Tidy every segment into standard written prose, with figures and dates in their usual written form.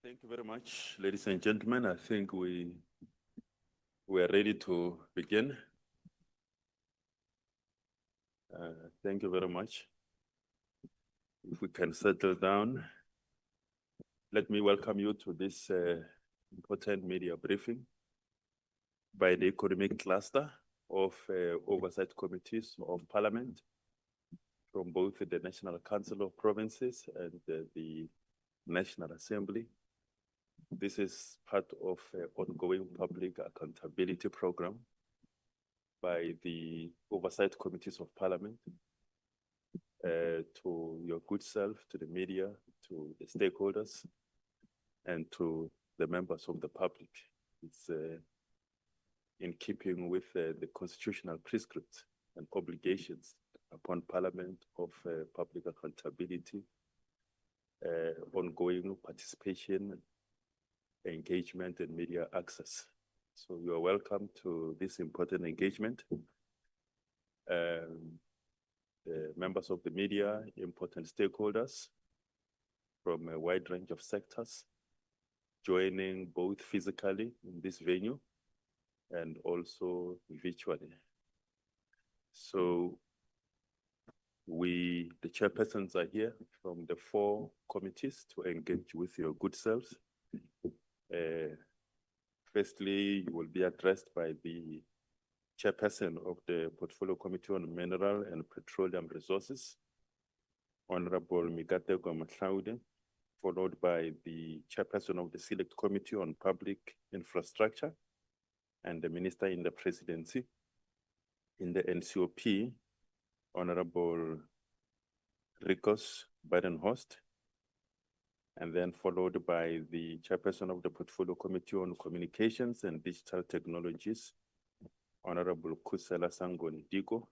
Thank you very much, ladies and gentlemen. I think we are ready to begin. Thank you very much. If we can settle down, let me welcome you to this important media briefing by the Economic Cluster of Oversight Committees of Parliament from both the National Council of Provinces and the National Assembly. This is part of an ongoing public accountability program by the Oversight Committees of Parliament to your good self, to the media, to the stakeholders, and to the members of the public. It's in keeping with the constitutional prescripts and obligations upon Parliament of public accountability, ongoing participation, engagement, and media access. So you are welcome to this important engagement. Members of the media, important stakeholders from a wide range of sectors, joining both physically in this venue and also virtually. So the chairpersons are here from the 4 committees to engage with your good selves. Firstly, you will be addressed by the chairperson of the Portfolio Committee on Mineral and Petroleum Resources, Honorable Migatego Matlaude, followed by the chairperson of the Select Committee on Public Infrastructure and the Minister in the Presidency. In the NCOP, Honorable Rikos Badenhorst, and then followed by the chairperson of the Portfolio Committee on Communications and Digital Technologies, Honorable Kusela Sangoni Digo.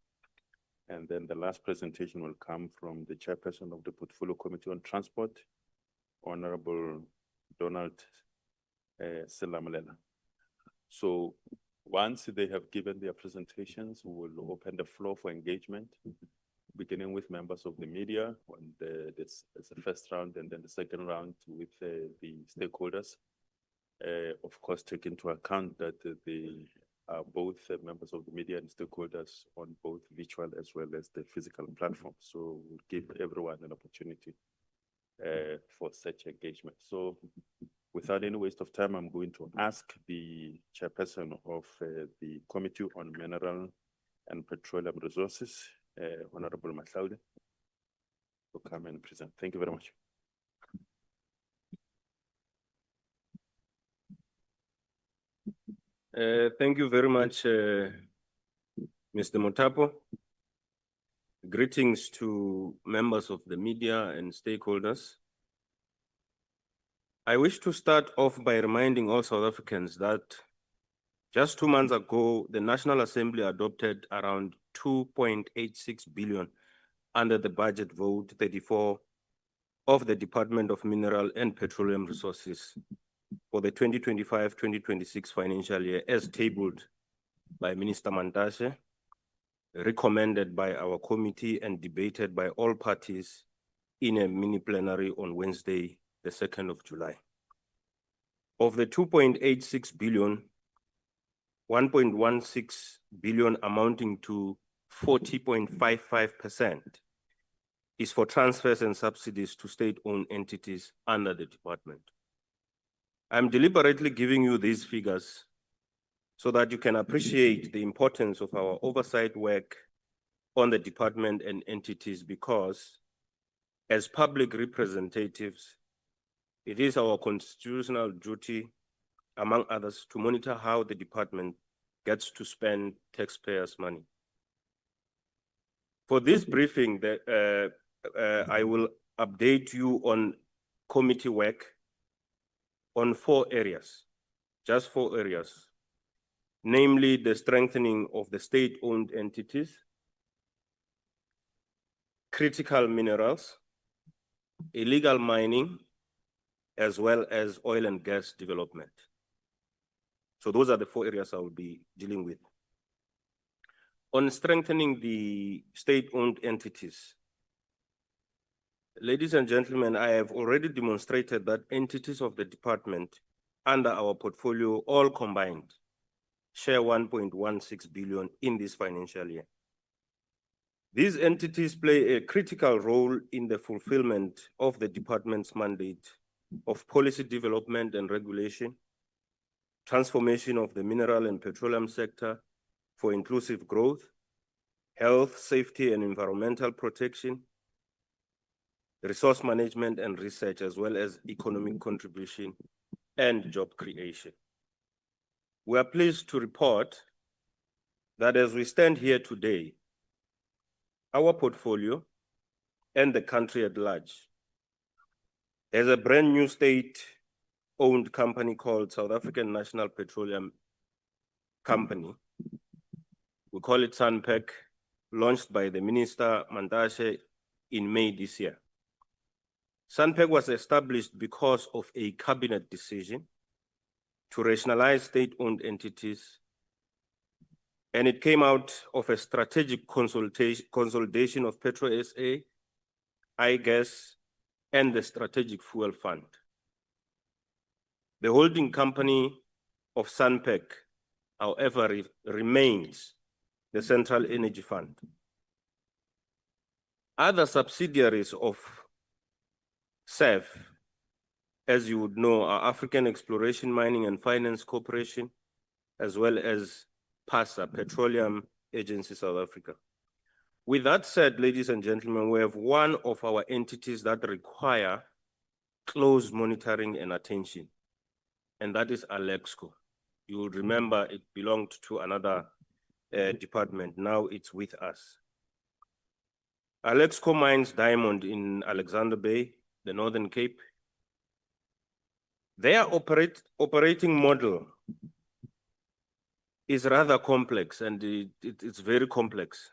And then the last presentation will come from the chairperson of the Portfolio Committee on Transport, Honorable Donald Selamelela. So once they have given their presentations, we will open the floor for engagement, beginning with members of the media, and this is the first round, and then the second round with the stakeholders. Of course, take into account that they are both members of the media and stakeholders on both virtual as well as the physical platform. So we'll give everyone an opportunity for such engagement. So without any waste of time, I'm going to ask the chairperson of the Committee on Mineral and Petroleum Resources, Honorable Matlaude, to come and present. Thank you very much. Thank you very much, Mr. Motapo. Greetings to members of the media and stakeholders. I wish to start off by reminding all South Africans that just 2 months ago, the National Assembly adopted around 2.86 billion under the budget vote 34 of the Department of Mineral and Petroleum Resources for the 2025-2026 financial year, as tabled by Minister Mantashe, recommended by our committee and debated by all parties in a mini plenary on Wednesday, the 2nd of July. Of the 2.86 billion, 1.16 billion amounting to 40.55% is for transfers and subsidies to state-owned entities under the department. I'm deliberately giving you these figures so that you can appreciate the importance of our oversight work on the department and entities, because as public representatives, it is our constitutional duty, among others, to monitor how the department gets to spend taxpayers' money. For this briefing, I will update you on committee work on 4 areas, just 4 areas, namely the strengthening of the state-owned entities, critical minerals, illegal mining, as well as oil and gas development. So those are the 4 areas I will be dealing with. On strengthening the state-owned entities, Ladies and gentlemen, I have already demonstrated that entities of the department under our portfolio all combined share 1.16 billion in this financial year. These entities play a critical role in the fulfillment of the department's mandate of policy development and regulation, transformation of the mineral and petroleum sector for inclusive growth, health, safety, and environmental protection, resource management and research, as well as economic contribution and job creation. We are pleased to report that as we stand here today, our portfolio and the country at large has a brand new state-owned company called South African National Petroleum Company. We call it SANPEC, launched by the Minister Mantashe in May this year. SANPEC was established because of a cabinet decision to rationalize state-owned entities, and it came out of a strategic consolidation of Petro SA, iGas, and the Strategic Fuel Fund. The holding company of SANPEC, however, remains the Central Energy Fund. Other subsidiaries of SAF, as you would know, are African Exploration, Mining and Finance Corporation, as well as PASA, Petroleum Agency South Africa. With that said, ladies and gentlemen, we have one of our entities that require close monitoring and attention, and that is Alexco. You will remember it belonged to another department. Now it's with us. Alexco mines diamond in Alexander Bay, the Northern Cape. Their operating model is rather complex, and it's very complex.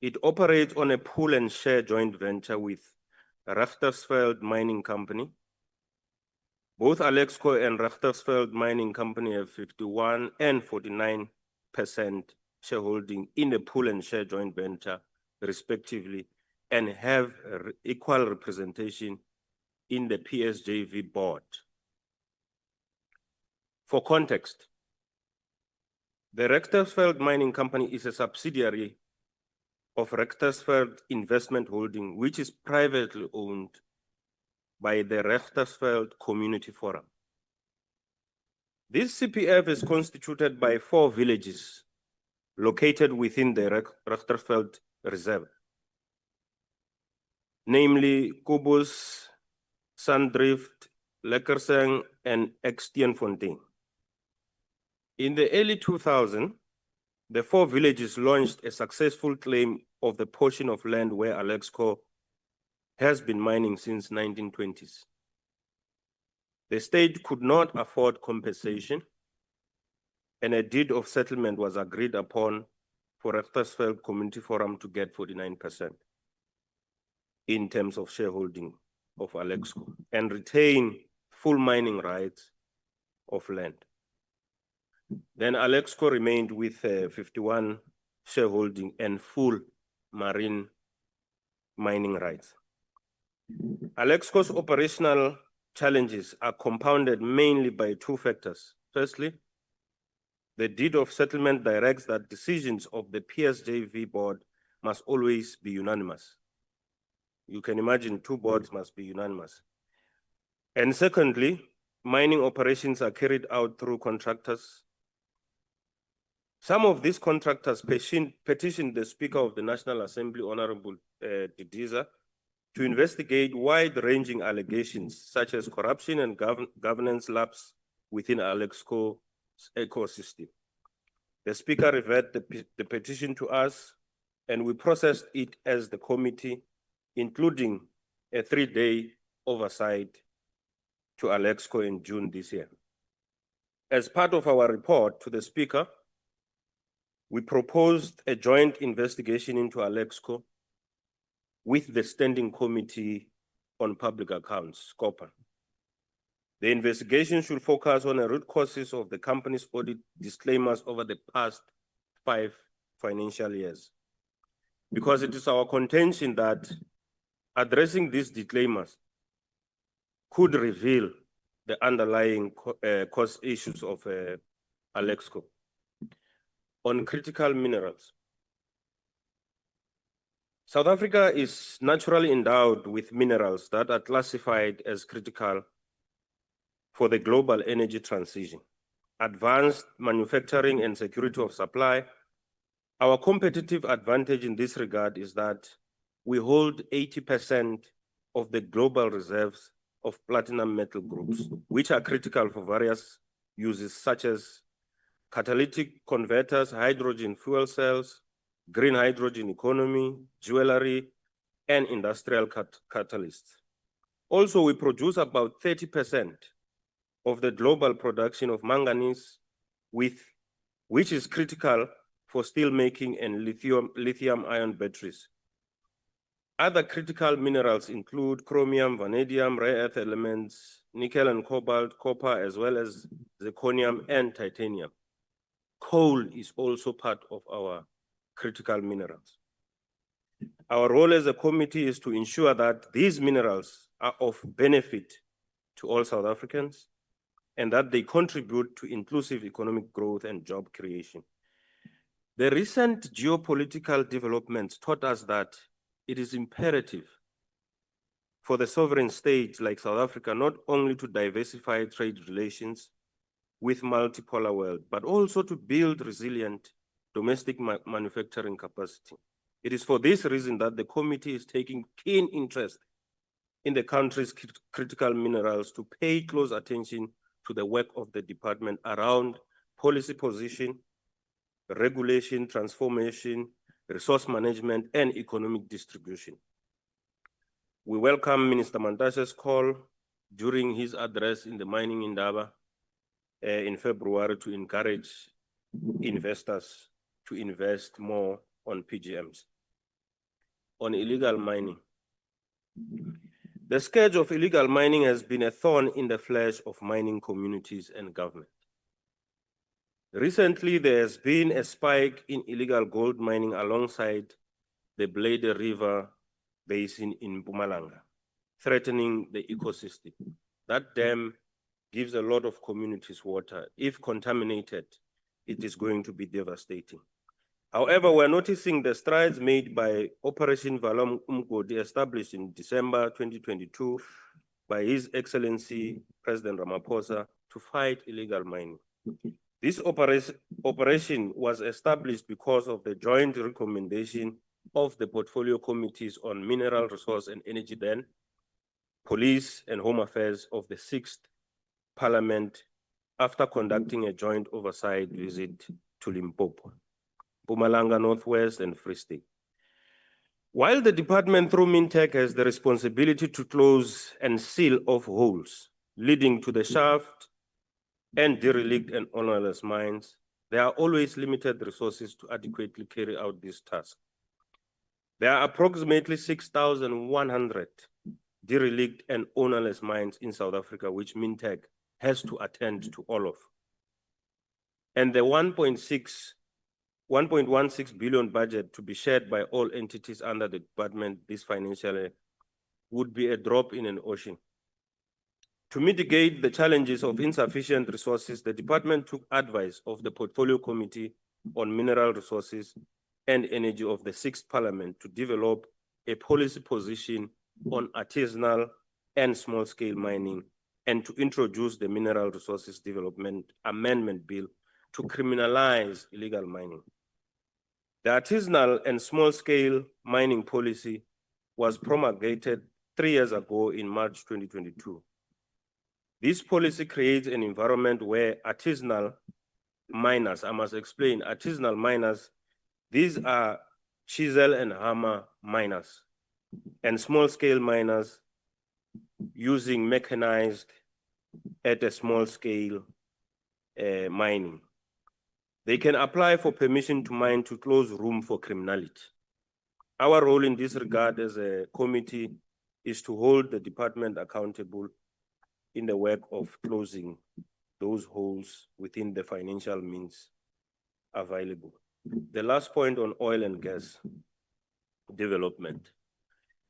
It operates on a pool and share joint venture with Richtersveld Mining Company. Both Alexco and Richtersveld Mining Company have 51 and 49% shareholding in the pool and share joint venture, respectively, and have equal representation in the PSJV board. For context, the Richtersveld Mining Company is a subsidiary of Richtersveld Investment Holding, which is privately owned by the Richtersveld Community Forum. This CPF is constituted by 4 villages located within the Richtersveld Reserve, namely Kobus, Sandrift, Lekkerseng, and Eksteenfontein. In the early 2000s, the 4 villages launched a successful claim of the portion of land where Alexco has been mining since 1920s. The state could not afford compensation, and a deed of settlement was agreed upon for Richtersveld Community Forum to get 49% in terms of shareholding of Alexco and retain full mining rights of land. Then Alexco remained with 51 shareholding and full marine mining rights. Alexco's operational challenges are compounded mainly by 2 factors. Firstly, the deed of settlement directs that decisions of the PSJV board must always be unanimous. You can imagine 2 boards must be unanimous. And secondly, mining operations are carried out through contractors. Some of these contractors petitioned the Speaker of the National Assembly, Honorable Didiza, to investigate wide-ranging allegations such as corruption and governance lapse within Alexco's ecosystem. The Speaker referred the petition to us, and we processed it as the committee, including a 3-day oversight to Alexco in June this year. As part of our report to the Speaker, we proposed a joint investigation into Alexco with the Standing Committee on Public Accounts, SCOPA. The investigation should focus on the root causes of the company's audit disclaimers over the past 5 financial years, because it is our contention that Addressing these dilemmas could reveal the underlying cost issues of Alexco. On critical minerals, South Africa is naturally endowed with minerals that are classified as critical for the global energy transition, advanced manufacturing and security of supply. Our competitive advantage in this regard is that we hold 80% of the global reserves of platinum metal groups, which are critical for various uses such as catalytic converters, hydrogen fuel cells, green hydrogen economy, jewelry, and industrial catalysts. Also, we produce about 30% of the global production of manganese, which is critical for steel making and lithium-ion batteries. Other critical minerals include chromium, vanadium, rare earth elements, nickel and cobalt, copper, as well as zirconium and titanium. Coal is also part of our critical minerals. Our role as a committee is to ensure that these minerals are of benefit to all South Africans and that they contribute to inclusive economic growth and job creation. The recent geopolitical developments taught us that it is imperative for the sovereign state like South Africa not only to diversify trade relations with multipolar world, but also to build resilient domestic manufacturing capacity. It is for this reason that the committee is taking keen interest in the country's critical minerals to pay close attention to the work of the department around policy position, regulation, transformation, resource management, and economic distribution. We welcome Minister Mantashe's call during his address in the Mining Indaba in February to encourage investors to invest more on PGMs. On illegal mining, the scourge of illegal mining has been a thorn in the flesh of mining communities and government. Recently, there has been a spike in illegal gold mining alongside the Blade River Basin in Mpumalanga, threatening the ecosystem. That dam gives a lot of communities water. If contaminated, it is going to be devastating. However, we're noticing the strides made by Operation Valom Umgodi, established in December 2022 by His Excellency President Ramaphosa to fight illegal mining. This operation was established because of the joint recommendation of the portfolio committees on mineral resource and energy then, police and home affairs of the 6th Parliament after conducting a joint oversight visit to Limpopo, Mpumalanga Northwest, and Free State. While the department through Mintech has the responsibility to close and seal off holes leading to the shaft and derelict and ownerless mines, there are always limited resources to adequately carry out this task. There are approximately 6,100 derelict and ownerless mines in South Africa, which Mintech has to attend to all of. And the 1.16 billion budget to be shared by all entities under the department this financial year would be a drop in an ocean. To mitigate the challenges of insufficient resources, the department took advice of the Portfolio Committee on Mineral Resources and Energy of the 6th Parliament to develop a policy position on artisanal and small-scale mining and to introduce the Mineral Resources Development Amendment Bill to criminalize illegal mining. The artisanal and small-scale mining policy was promulgated 3 years ago in March 2022. This policy creates an environment where artisanal miners, I must explain, artisanal miners, these are chisel and hammer miners, and small-scale miners using mechanized at a small scale mining. They can apply for permission to mine to close room for criminality. Our role in this regard as a committee is to hold the department accountable in the work of closing those holes within the financial means available. The last point on oil and gas development.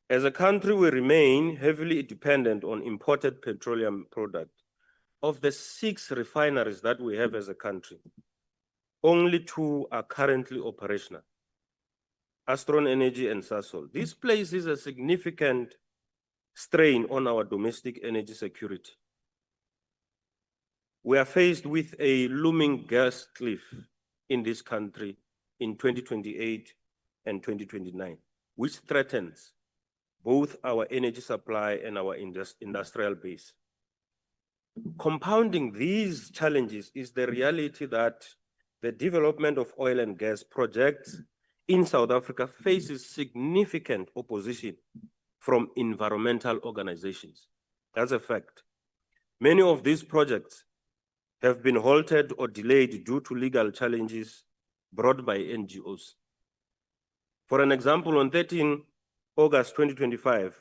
As a country, we remain heavily dependent on imported petroleum products. Of the 6 refineries that we have as a country, only 2 are currently operational, Astron Energy and Sasol. This places a significant strain on our domestic energy security. We are faced with a looming gas cliff in this country in 2028 and 2029, which threatens both our energy supply and our industrial base. Compounding these challenges is the reality that the development of oil and gas projects in South Africa faces significant opposition from environmental organizations. As a fact, many of these projects have been halted or delayed due to legal challenges brought by NGOs. For an example, on 13 August 2025,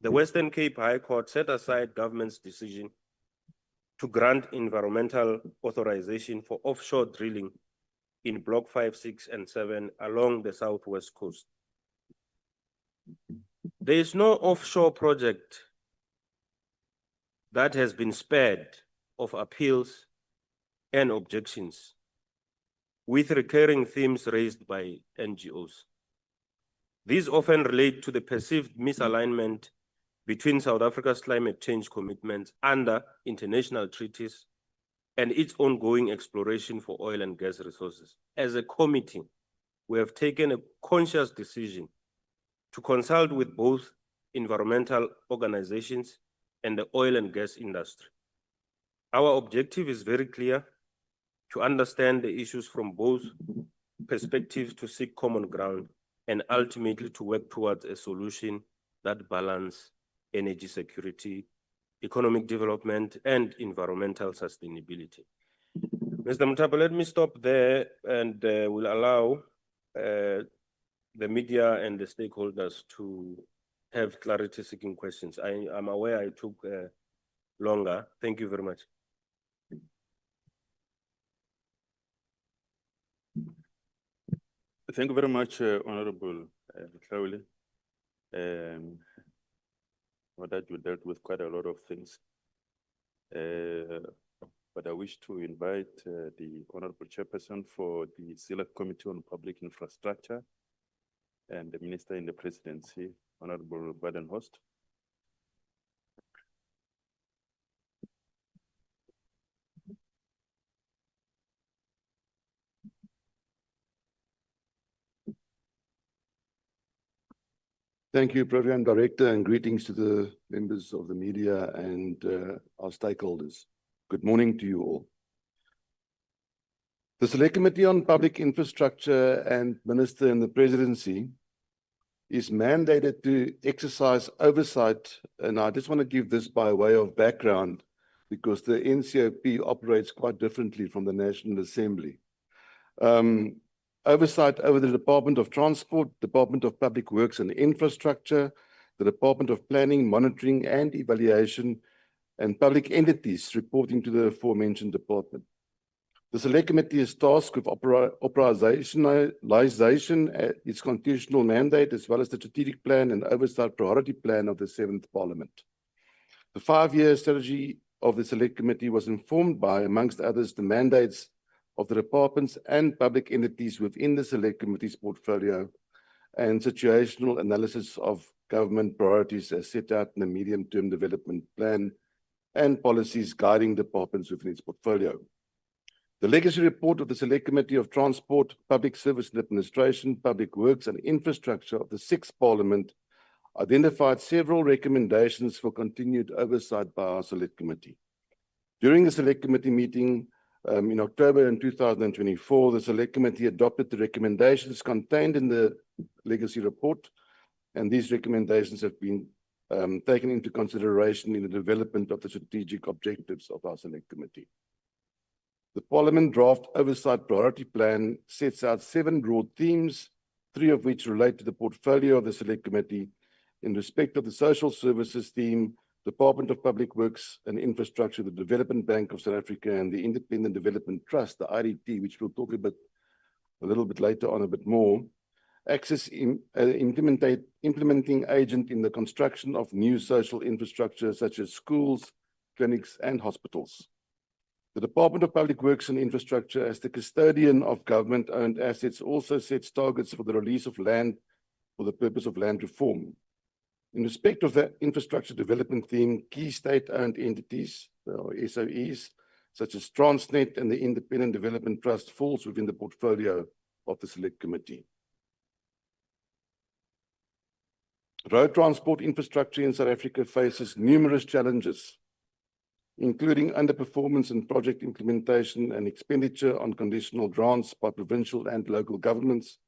the Western Cape High Court set aside government's decision to grant environmental authorization for offshore drilling in Block 5, 6, and 7 along the southwest coast. There is no offshore project that has been spared of appeals and objections, with recurring themes raised by NGOs. These often relate to the perceived misalignment between South Africa's climate change commitments under international treaties and its ongoing exploration for oil and gas resources. As a committee, we have taken a conscious decision to consult with both environmental organizations and the oil and gas industry. Our objective is very clear: to understand the issues from both perspectives, to seek common ground, and ultimately to work towards a solution that balances energy security, economic development, and environmental sustainability. Mr. Mutapa, let me stop there, and we'll allow the media and the stakeholders to have clarity-seeking questions. I'm aware I took longer. Thank you very much. Thank you very much, Honorable Mhlauli. That you dealt with quite a lot of things. But I wish to invite the Honorable Chairperson for the Select Committee on Public Infrastructure and the Minister in the Presidency, Honorable Badenhorst. Thank you, Program Director, and greetings to the members of the media and our stakeholders. Good morning to you all. The Select Committee on Public Infrastructure and Minister in the Presidency is mandated to exercise oversight, and I just want to give this by way of background because the NCOP operates quite differently from the National Assembly. Oversight over the Department of Transport, Department of Public Works and Infrastructure, the Department of Planning, Monitoring and Evaluation, and public entities reporting to the aforementioned department. The Select Committee is tasked with operationalization, its constitutional mandate, as well as the strategic plan and oversight priority plan of the 7th Parliament. The 5-year strategy of the Select Committee was informed by, amongst others, the mandates of the departments and public entities within the Select Committee's portfolio and situational analysis of government priorities as set out in the medium-term development plan and policies guiding departments within its portfolio. The legacy report of the Select Committee of Transport, Public Service and Administration, Public Works and Infrastructure of the 6th Parliament identified several recommendations for continued oversight by our Select Committee. During the Select Committee meeting in October in 2024, the Select Committee adopted the recommendations contained in the legacy report, and these recommendations have been taken into consideration in the development of the strategic objectives of our Select Committee. The Parliament Draft Oversight Priority Plan sets out 7 broad themes, 3 of which relate to the portfolio of the Select Committee. In respect of the social services theme, Department of Public Works and Infrastructure, the Development Bank of South Africa, and the Independent Development Trust, the IDT, which we'll talk a little bit later on a bit more. implementing agent in the construction of new social infrastructure such as schools, clinics, and hospitals. The Department of Public Works and Infrastructure, as the custodian of government-owned assets, also sets targets for the release of land for the purpose of land reform. In respect of the infrastructure development theme, key state-owned entities, or SOEs, such as Transnet and the Independent Development Trust, falls within the portfolio of the Select Committee. Road transport infrastructure in South Africa faces numerous challenges, including underperformance in project implementation and expenditure on conditional grants by provincial and local governments.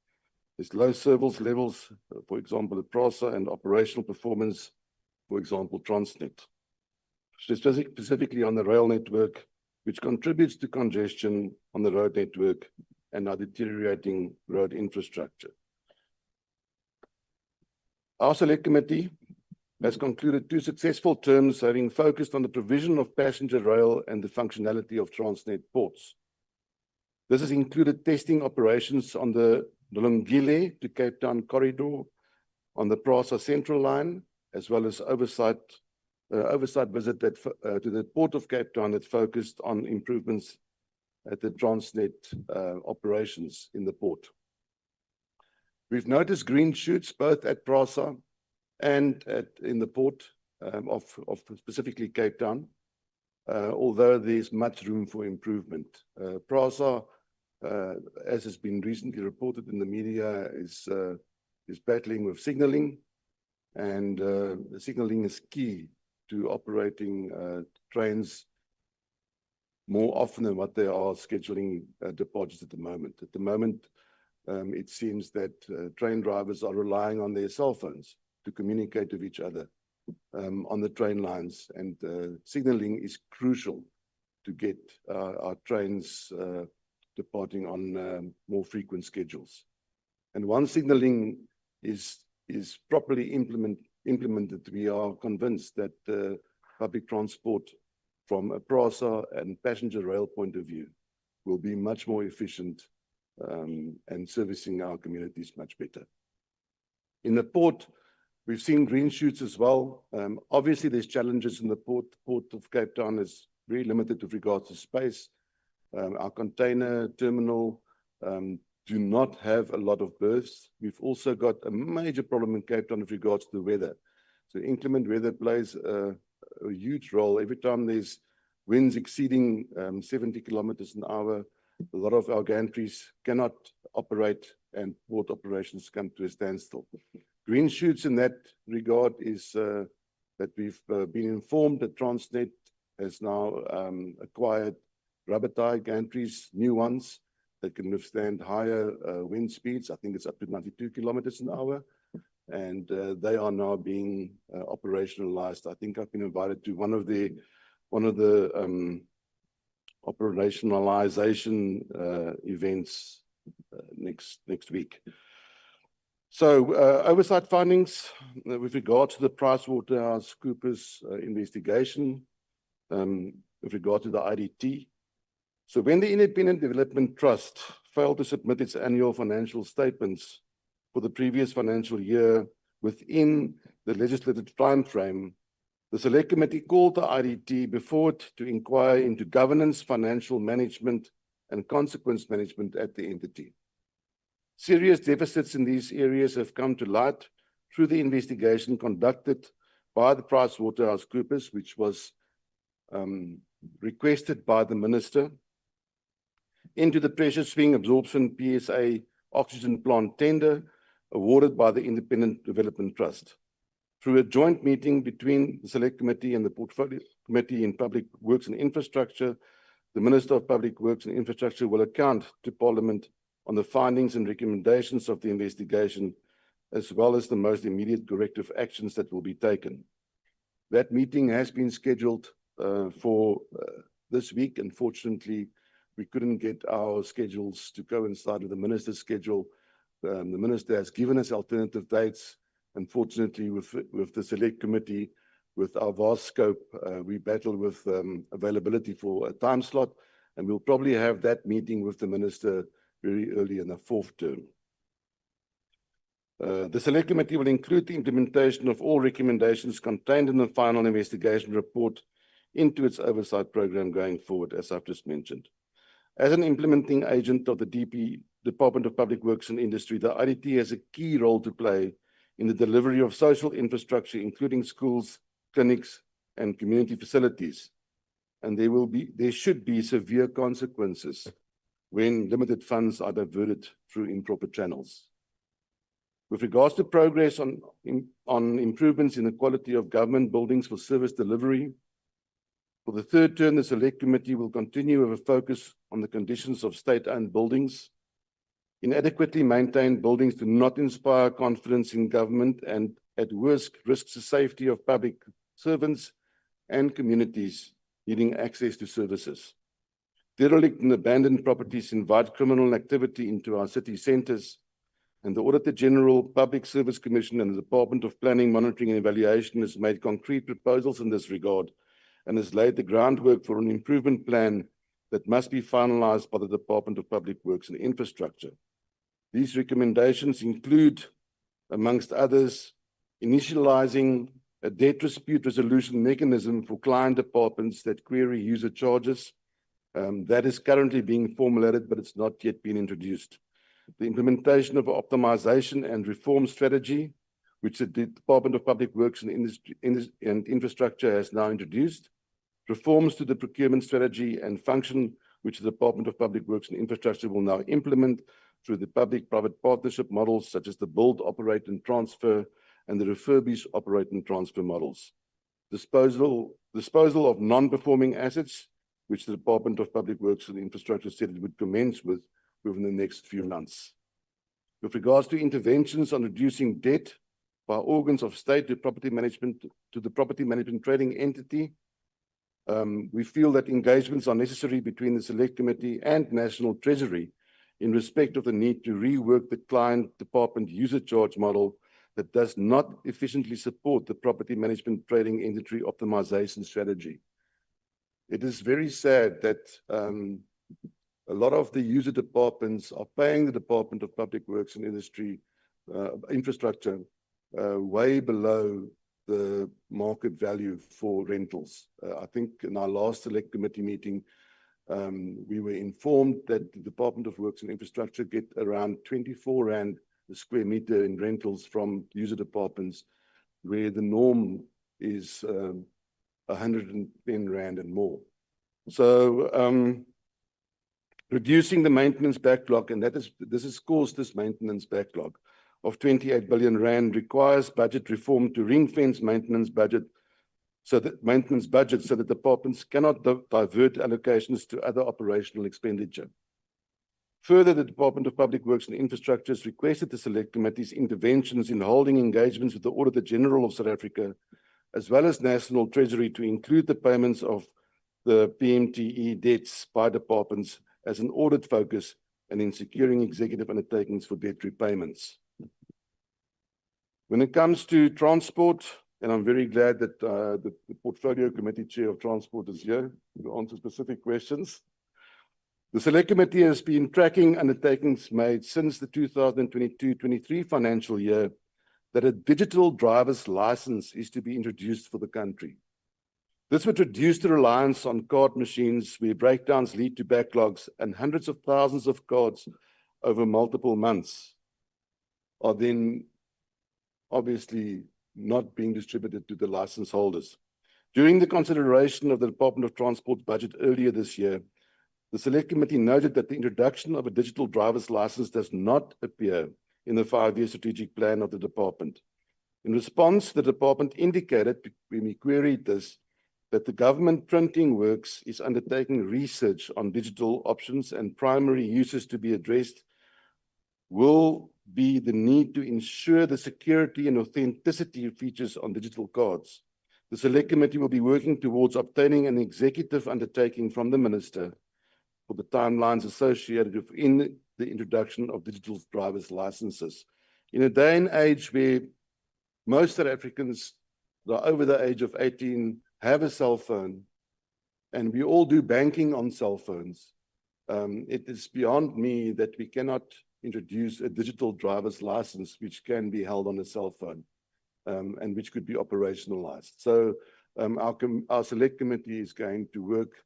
There's low service levels, for example, at PRASA, and operational performance, for example, Transnet. Specifically on the rail network, which contributes to congestion on the road network and our deteriorating road infrastructure. Our Select Committee has concluded 2 successful terms, having focused on the provision of passenger rail and the functionality of Transnet ports. This has included testing operations on the Lungile to Cape Town corridor, on the PRASA Central line, as well as oversight visit to the Port of Cape Town that focused on improvements at the Transnet operations in the port. We've noticed green shoots both at PRASA and in the port of specifically Cape Town, although there's much room for improvement. PRASA, as has been recently reported in the media, is battling with signalling, and the signalling is key to operating trains more often than what they are scheduling departures at the moment. At the moment, it seems that train drivers are relying on their cell phones to communicate with each other on the train lines, and signalling is crucial to get our trains departing on more frequent schedules. And once signalling is properly implemented, we are convinced that public transport from a PRASA and passenger rail point of view will be much more efficient and servicing our communities much better. In the port, we've seen green shoots as well. Obviously, there's challenges in the port. The Port of Cape Town is very limited with regards to space. Our container terminal do not have a lot of berths. We've also got a major problem in Cape Town with regards to the weather. So inclement weather plays a huge role. Every time there's winds exceeding 70 kilometers an hour, a lot of our gantries cannot operate and port operations come to a standstill. Green shoots in that regard is that we've been informed that Transnet has now acquired rubber tie gantries, new ones that can withstand higher wind speeds. I think it's up to 92 kilometers an hour. And they are now being operationalized. I think I've been invited to one of the operationalization events next week. So oversight findings with regard to the PricewaterhouseCoopers investigation, with regard to the IDT. So when the Independent Development Trust failed to submit its annual financial statements for the previous financial year within the legislative timeframe, the Select Committee called the IDT before it to inquire into governance, financial management, and consequence management at the entity. Serious deficits in these areas have come to light through the investigation conducted by the PricewaterhouseCoopers, which was requested by the Minister, into the pressure swing absorption PSA oxygen plant tender awarded by the Independent Development Trust. Through a joint meeting between the Select Committee and the Portfolio Committee in Public Works and Infrastructure, the Minister of Public Works and Infrastructure will account to Parliament on the findings and recommendations of the investigation, as well as the most immediate corrective actions that will be taken. That meeting has been scheduled for this week. Unfortunately, we couldn't get our schedules to coincide with the Minister's schedule. The Minister has given us alternative dates. Unfortunately, with the Select Committee, with our vast scope, we battle with availability for a time slot, and we'll probably have that meeting with the Minister very early in the 4th term. The Select Committee will include the implementation of all recommendations contained in the final investigation report into its oversight program going forward, as I've just mentioned. As an implementing agent of the Department of Public Works and Industry, the IDT has a key role to play in the delivery of social infrastructure, including schools, clinics, and community facilities. And there should be severe consequences when limited funds are diverted through improper channels. With regards to progress on improvements in the quality of government buildings for service delivery, for the third term, the Select Committee will continue with a focus on the conditions of state-owned buildings. Inadequately maintained buildings do not inspire confidence in government and, at worst, risks the safety of public servants and communities needing access to services. Derelict and abandoned properties invite criminal activity into our city centres, and the Auditor General, Public Service Commission, and the Department of Planning, Monitoring and Evaluation has made concrete proposals in this regard and has laid the groundwork for an improvement plan that must be finalised by the Department of Public Works and Infrastructure. These recommendations include, amongst others, initialising a debt dispute resolution mechanism for client departments that query user charges. That is currently being formulated, but it's not yet been introduced. The implementation of an optimization and reform strategy, which the Department of Public Works and Infrastructure has now introduced. Reforms to the procurement strategy and function, which the Department of Public Works and Infrastructure will now implement through the public-private partnership models, such as the build, operate, and transfer, and the refurbish, operate, and transfer models. Disposal of non-performing assets, which the Department of Public Works and Infrastructure said it would commence with within the next few months. With regards to interventions on reducing debt by organs of state to property management, to the property management trading entity, we feel that engagements are necessary between the Select Committee and National Treasury in respect of the need to rework the client department user charge model that does not efficiently support the property management trading entity optimization strategy. It is very sad that a lot of the user departments are paying the Department of Public Works and Infrastructure way below the market value for rentals. I think in our last Select Committee meeting, we were informed that the Department of Works and Infrastructure get around 24 Rand a square meter in rentals from user departments, where the norm is 110 Rand and more. So reducing the maintenance backlog, and this has caused this maintenance backlog of 28 billion Rand, requires budget reform to ring-fence maintenance budget so that departments cannot divert allocations to other operational expenditure. Further, the Department of Public Works and Infrastructure has requested the Select Committee's interventions in holding engagements with the Auditor General of South Africa, as well as National Treasury, to include the payments of the PMTE debts by departments as an audit focus and in securing executive undertakings for debt repayments. When it comes to transport, and I'm very glad that the Portfolio Committee Chair of Transport is here to answer specific questions. The Select Committee has been tracking undertakings made since the 2022-23 financial year that a digital driver's license is to be introduced for the country. This would reduce the reliance on card machines where breakdowns lead to backlogs, and hundreds of thousands of cards over multiple months are then obviously not being distributed to the license holders. During the consideration of the Department of Transport's budget earlier this year, the Select Committee noted that the introduction of a digital driver's license does not appear in the 5-year strategic plan of the department. In response, the department indicated, when we queried this, that the government printing works is undertaking research on digital options, and primary uses to be addressed will be the need to ensure the security and authenticity of features on digital cards. The Select Committee will be working towards obtaining an executive undertaking from the Minister for the timelines associated with the introduction of digital driver's licenses. In a day and age where most South Africans that are over the age of 18 have a cell phone, and we all do banking on cell phones, it is beyond me that we cannot introduce a digital driver's license, which can be held on a cell phone, and which could be operationalized. So our select committee is going to work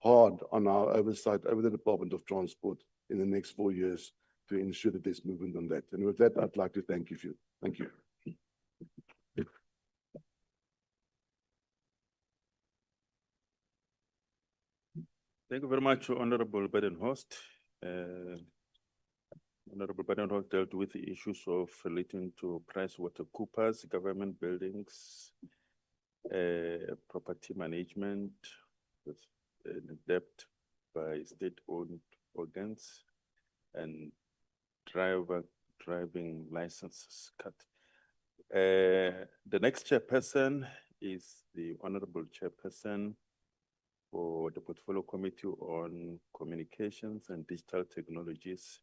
hard on our oversight over the Department of Transport in the next 4 years to ensure that there's movement on that. And with that, I'd like to thank you. Thank you. Thank you very much, Honorable Badenhorst. Honorable Badenhorst dealt with the issues of relating to PricewaterhouseCoopers, government buildings, property management, with debt by state-owned organs, and driving licenses cut. The next chairperson is the Honorable Chairperson for the Portfolio Committee on Communications and Digital Technologies,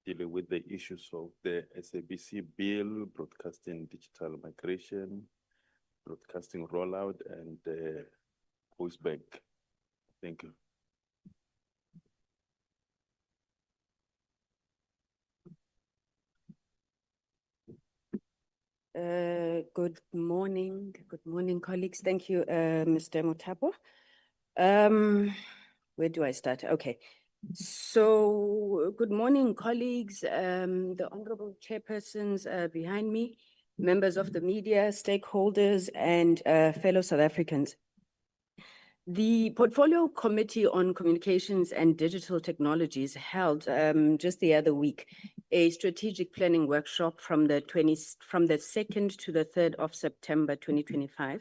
dealing with the issues of the SABC bill, broadcasting digital migration, broadcasting rollout, and Post Bank. Thank you. Good morning, colleagues. Thank you, Mr. Muthapo. Where do I start? Okay. So, good morning, colleagues, the honorable chairpersons behind me, members of the media, stakeholders, and fellow South Africans. The Portfolio Committee on Communications and Digital Technologies held just the other week a strategic planning workshop from the 2nd to the 3rd of September 2025.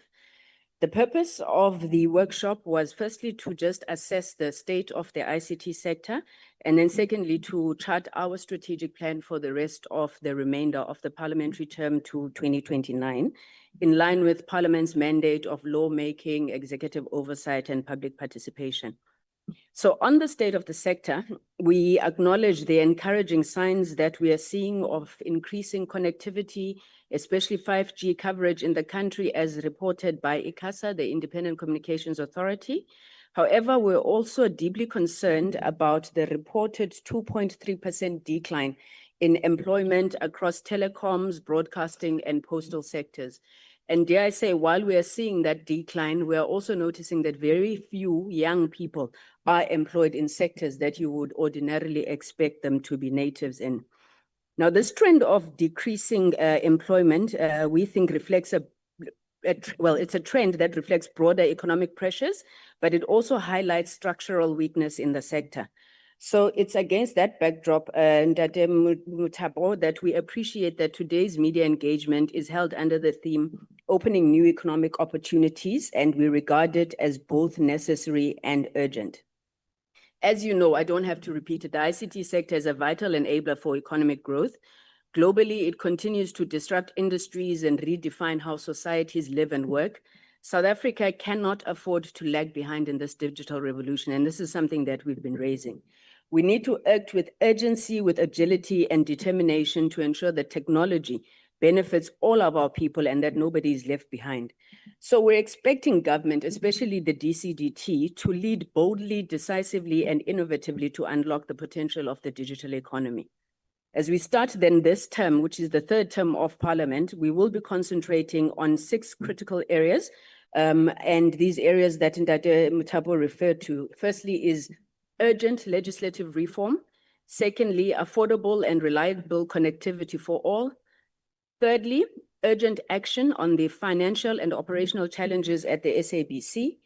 The purpose of the workshop was firstly to just assess the state of the ICT sector, and then secondly to chart our strategic plan for the rest of the remainder of the parliamentary term to 2029, in line with Parliament's mandate of lawmaking, executive oversight, and public participation. So on the state of the sector, we acknowledge the encouraging signs that we are seeing of increasing connectivity, especially 5G coverage in the country as reported by ICASA, the Independent Communications Authority. However, we're also deeply concerned about the reported 2.3% decline in employment across telecoms, broadcasting, and postal sectors. And dare I say, while we are seeing that decline, we are also noticing that very few young people are employed in sectors that you would ordinarily expect them to be natives in. Now, this trend of decreasing employment, we think reflects it's a trend that reflects broader economic pressures, but it also highlights structural weakness in the sector. So it's against that backdrop, Ndate Muthapo, that we appreciate that today's media engagement is held under the theme, Opening New Economic Opportunities, and we regard it as both necessary and urgent. As you know, I don't have to repeat it, the ICT sector is a vital enabler for economic growth. Globally, it continues to disrupt industries and redefine how societies live and work. South Africa cannot afford to lag behind in this digital revolution, and this is something that we've been raising. We need to act with urgency, with agility and determination to ensure that technology benefits all of our people and that nobody is left behind. So we're expecting government, especially the DCDT, to lead boldly, decisively, and innovatively to unlock the potential of the digital economy. As we start then this term, which is the 3rd term of Parliament, we will be concentrating on 6 critical areas. And these areas that Ndate Muthapo referred to, firstly is urgent legislative reform. Secondly, affordable and reliable connectivity for all. Thirdly, urgent action on the financial and operational challenges at the SABC.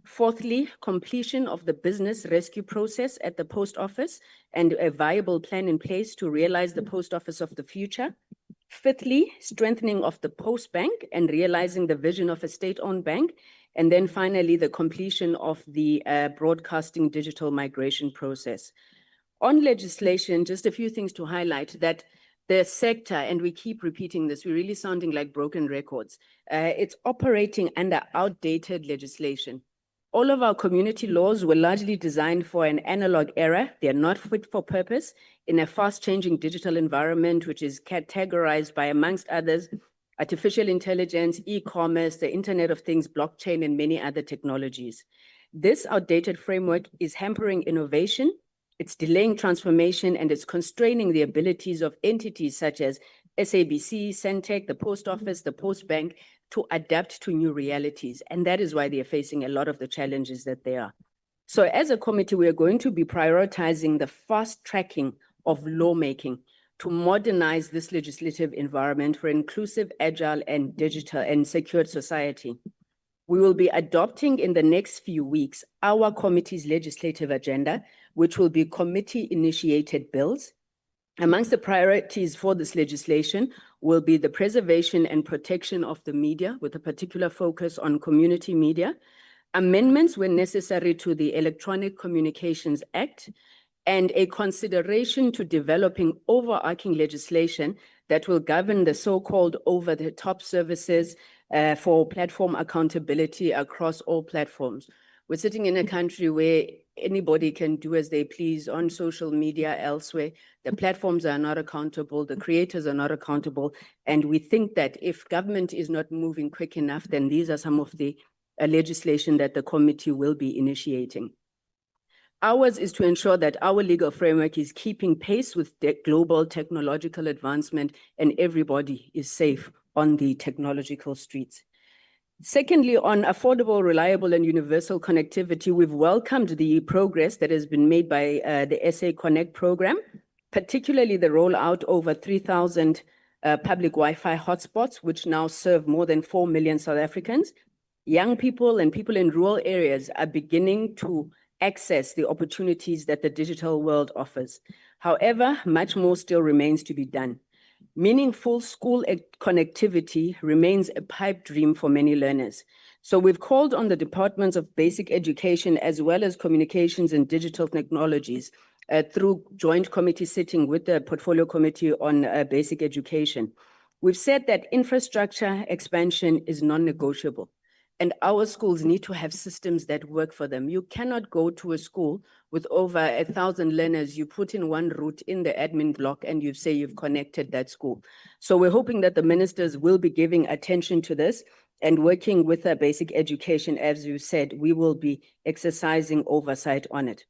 Fourthly, completion of the business rescue process at the post office and a viable plan in place to realize the post office of the future. Fifthly, strengthening of the post bank and realizing the vision of a state-owned bank. And then finally, the completion of the broadcasting digital migration process. On legislation, just a few things to highlight that the sector, and we keep repeating this, we're really sounding like broken records. It's operating under outdated legislation. All of our community laws were largely designed for an analog era. They're not fit for purpose in a fast-changing digital environment, which is categorized by, amongst others, artificial intelligence, e-commerce, the Internet of Things, blockchain, and many other technologies. This outdated framework is hampering innovation, It's delaying transformation, and it's constraining the abilities of entities such as SABC, Centec, the Post Office, the Post Bank to adapt to new realities. And that is why they are facing a lot of the challenges that they are. So as a committee, we are going to be prioritizing the fast tracking of lawmaking to modernize this legislative environment for inclusive, agile, and digital and secured society. We will be adopting in the next few weeks our committee's legislative agenda, which will be committee-initiated bills. Amongst the priorities for this legislation will be the preservation and protection of the media, with a particular focus on community media, amendments when necessary to the Electronic Communications Act, and a consideration to developing overarching legislation that will govern the so-called over-the-top services for platform accountability across all platforms. We're sitting in a country where anybody can do as they please on social media elsewhere. The platforms are not accountable, the creators are not accountable, and we think that if government is not moving quick enough, then these are some of the legislation that the committee will be initiating. Ours is to ensure that our legal framework is keeping pace with the global technological advancement and everybody is safe on the technological streets. Secondly, on affordable, reliable, and universal connectivity, we've welcomed the progress that has been made by the SA Connect program, particularly the rollout over 3,000 public Wi-Fi hotspots, which now serve more than 4 million South Africans. Young people and people in rural areas are beginning to access the opportunities that the digital world offers. However, much more still remains to be done. Meaningful school connectivity remains a pipe dream for many learners. So we've called on the Departments of Basic Education as well as Communications and Digital Technologies through joint committee sitting with the Portfolio Committee on Basic Education. We've said that infrastructure expansion is non-negotiable. And our schools need to have systems that work for them. You cannot go to a school with over 1,000 learners, you put in one route in the admin block and you say you've connected that school. So we're hoping that the ministers will be giving attention to this and working with basic education. As you said, we will be exercising oversight on it.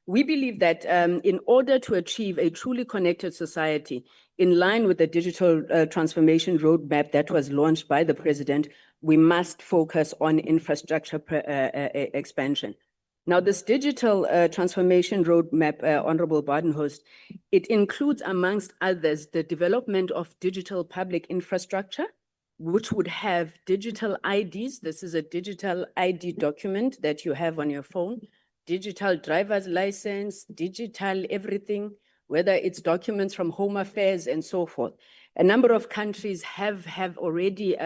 We believe that in order to achieve a truly connected society, in line with the digital transformation roadmap that was launched by the president, we must focus on infrastructure expansion. Now, this digital transformation roadmap, Honorable Badenhorst, it includes, amongst others, the development of digital public infrastructure, which would have digital IDs. This is a digital ID document that you have on your phone, digital driver's license, digital everything, whether it's documents from Home Affairs and so forth. A number of countries have already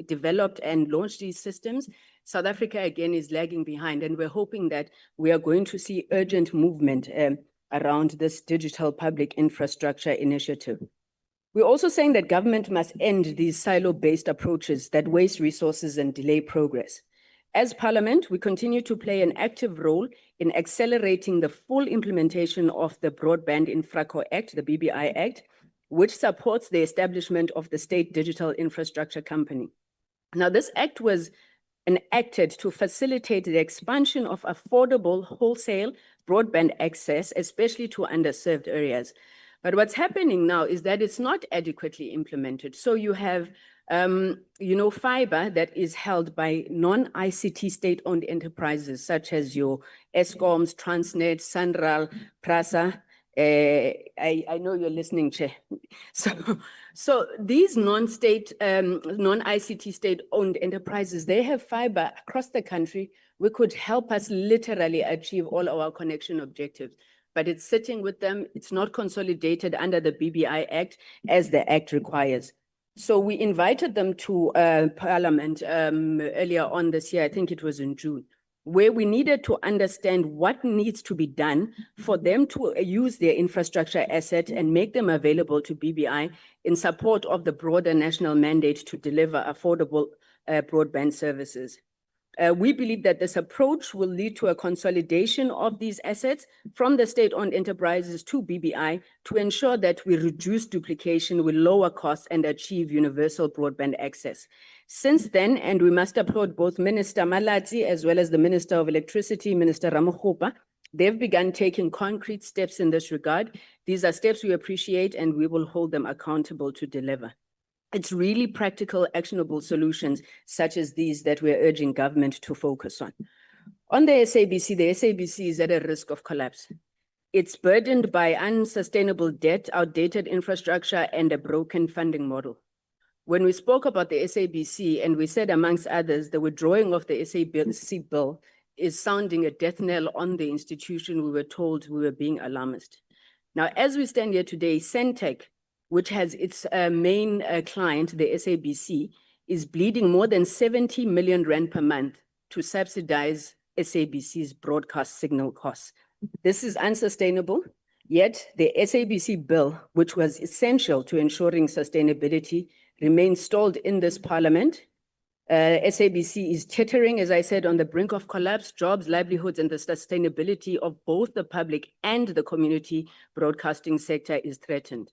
developed and launched these systems. South Africa, again, is lagging behind, and we're hoping that we are going to see urgent movement around this digital public infrastructure initiative. We're also saying that government must end these silo-based approaches that waste resources and delay progress. As Parliament, we continue to play an active role in accelerating the full implementation of the Broadband Infraco Act, the BBI Act, which supports the establishment of the State Digital Infrastructure Company. Now, this act was enacted to facilitate the expansion of affordable wholesale broadband access, especially to underserved areas. But what's happening now is that it's not adequately implemented. So you have fiber that is held by non-ICT state-owned enterprises, such as your Escoms, Transnet, Sanral, Prasa. I know you're listening, Chair. So these non-ICT state-owned enterprises, they have fiber across the country, which could help us literally achieve all our connection objectives. But it's sitting with them, it's not consolidated under the BBI Act as the Act requires. So we invited them to Parliament earlier on this year, I think it was in June, where we needed to understand what needs to be done for them to use their infrastructure asset and make them available to BBI in support of the broader national mandate to deliver affordable broadband services. We believe that this approach will lead to a consolidation of these assets from the state-owned enterprises to BBI to ensure that we reduce duplication with lower costs and achieve universal broadband access. Since then, and we must applaud both Minister Malatsi as well as the Minister of Electricity, Minister Ramokgopa, They've begun taking concrete steps in this regard. These are steps we appreciate and we will hold them accountable to deliver. It's really practical, actionable solutions such as these that we're urging government to focus on. On the SABC is at a risk of collapse. It's burdened by unsustainable debt, outdated infrastructure, and a broken funding model. When we spoke about the SABC, and we said amongst others, the withdrawing of the SABC bill is sounding a death knell on the institution, we were told we were being alarmist. Now, as we stand here today, Centec, which has its main client, the SABC, is bleeding more than 70 million rand per month to subsidize SABC's broadcast signal costs. This is unsustainable, yet the SABC bill, which was essential to ensuring sustainability, remains stalled in this parliament. SABC is teetering, as I said, on the brink of collapse. Jobs, livelihoods, and the sustainability of both the public and the community broadcasting sector is threatened.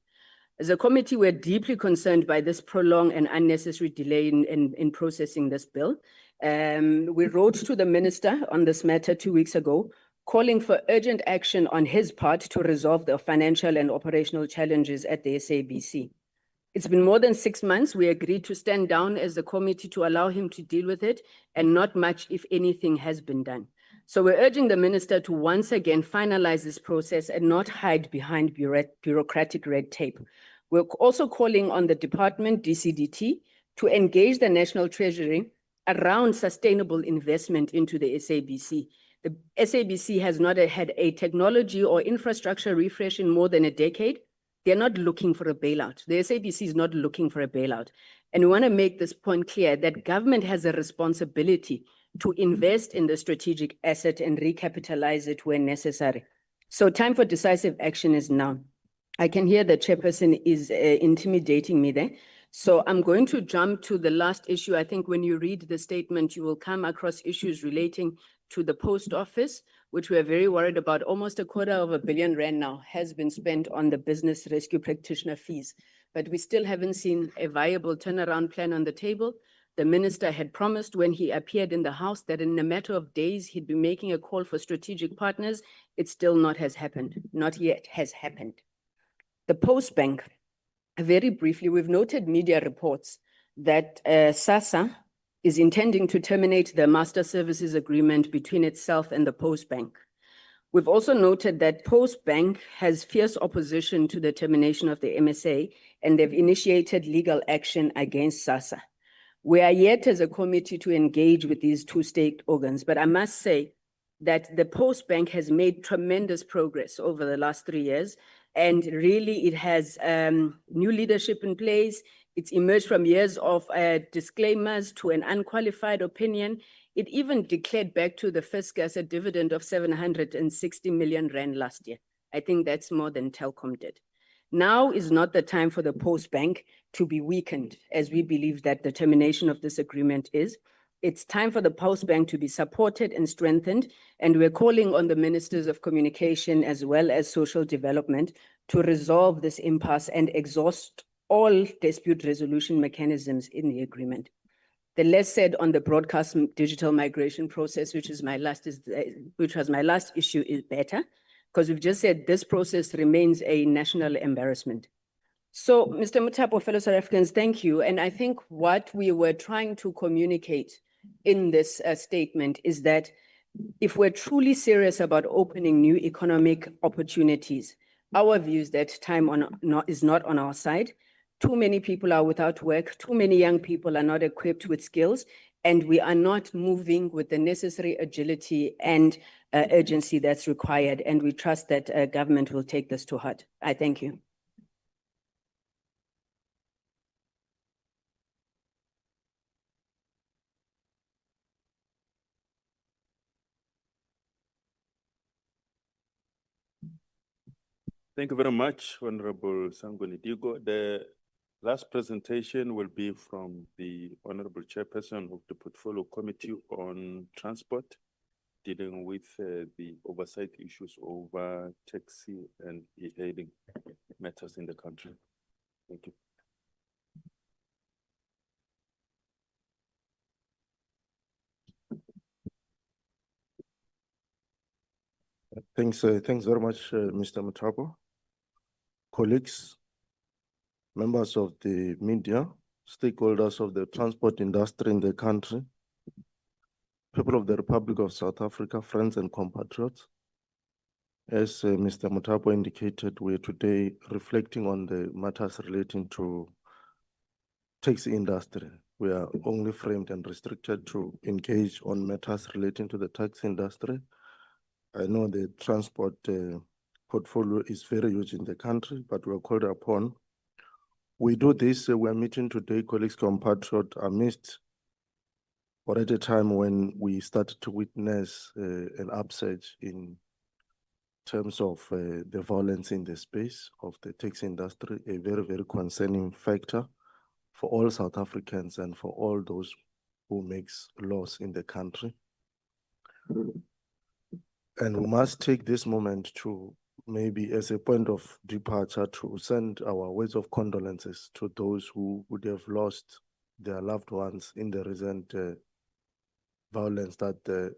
As a committee, we're deeply concerned by this prolonged and unnecessary delay in processing this bill. We wrote to the minister on this matter 2 weeks ago, calling for urgent action on his part to resolve the financial and operational challenges at the SABC. It's been more than 6 months. We agreed to stand down as a committee to allow him to deal with it, and not much, if anything, has been done. So we're urging the minister to once again finalize this process and not hide behind bureaucratic red tape. We're also calling on the department, DCDT, to engage the National Treasury around sustainable investment into the SABC. The SABC has not had a technology or infrastructure refresh in more than a decade. They're not looking for a bailout. The SABC is not looking for a bailout. And we want to make this point clear that government has a responsibility to invest in the strategic asset and recapitalize it when necessary. So time for decisive action is now. I can hear the chairperson is intimidating me there. So I'm going to jump to the last issue. I think when you read the statement, you will come across issues relating to the post office, which we're very worried about. Almost R250 million now has been spent on the business rescue practitioner fees, but we still haven't seen a viable turnaround plan on the table. The minister had promised when he appeared in the House that in a matter of days, he'd be making a call for strategic partners. It still not yet has happened. The Post Bank, very briefly, we've noted media reports that SASSA is intending to terminate the master services agreement between itself and the Post Bank. We've also noted that Post Bank has fierce opposition to the termination of the MSA, and they've initiated legal action against SASSA. We are yet as a committee to engage with these two state organs, but I must say that the Post Bank has made tremendous progress over the last 3 years, and really it has new leadership in place. It's emerged from years of disclaimers to an unqualified opinion. It even declared back to the fiscus a dividend of 760 million rand last year. I think that's more than Telkom did. Now is not the time for the Post Bank to be weakened, as we believe that the termination of this agreement is. It's time for the Post Bank to be supported and strengthened, and we're calling on the Ministers of Communication as well as Social Development to resolve this impasse and exhaust all dispute resolution mechanisms in the agreement. The less said on the broadcast digital migration process, which was my last issue, is better, because we've just said this process remains a national embarrassment. So, Mr. Mutapo, fellow South Africans, thank you. And I think what we were trying to communicate in this statement is that if we're truly serious about opening new economic opportunities, our view is that time is not on our side. Too many people are without work. Too many young people are not equipped with skills, and we are not moving with the necessary agility and urgency that's required. And we trust that government will take this to heart. I thank you. Thank you very much, Honorable Sangoni Digo. The last presentation will be from the Honorable Chairperson of the Portfolio Committee on Transport, dealing with the oversight issues over taxi and e-hailing matters in the country. Thank you. Thanks very much, Mr. Muthapo. Colleagues, members of the media, stakeholders of the transport industry in the country, people of the Republic of South Africa, friends and compatriots. As Mr. Muthapo indicated, we are today reflecting on the matters relating to taxi industry. We are only framed and restricted to engage on matters relating to the taxi industry. I know the transport portfolio is very huge in the country, but we are called upon. We do this, we are meeting today, colleagues, compatriots, amidst or at a time when we started to witness an upsurge in terms of the violence in the space of the taxi industry, a very, very concerning factor for all South Africans and for all those who makes laws in the country. And we must take this moment to maybe as a point of departure to send our words of condolences to those who would have lost their loved ones in the recent violence that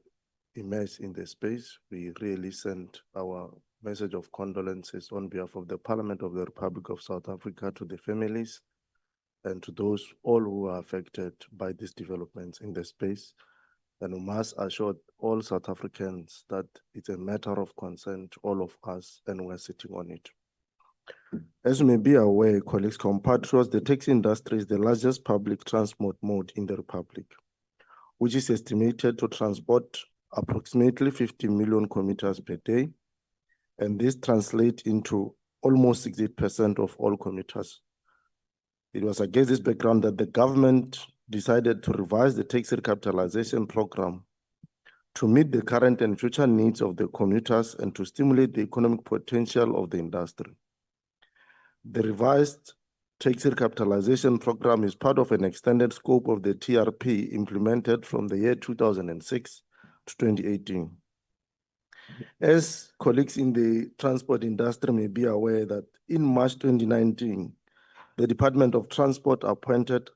emerged in the space. We really send our message of condolences on behalf of the Parliament of the Republic of South Africa to the families and to those all who are affected by these developments in the space. And we must assure all South Africans that it's a matter of concern to all of us and we're sitting on it. As you may be aware, colleagues, compatriots, the taxi industry is the largest public transport mode in the Republic, which is estimated to transport approximately 50 million commuters per day. And this translates into almost 68% of all commuters. It was against this background that the government decided to revise the taxi recapitalization program to meet the current and future needs of the commuters and to stimulate the economic potential of the industry. The revised taxi recapitalization program is part of an extended scope of the TRP implemented from the year 2006 to 2018. As colleagues in the transport industry may be aware that in March 2019, the Department of Transport appointed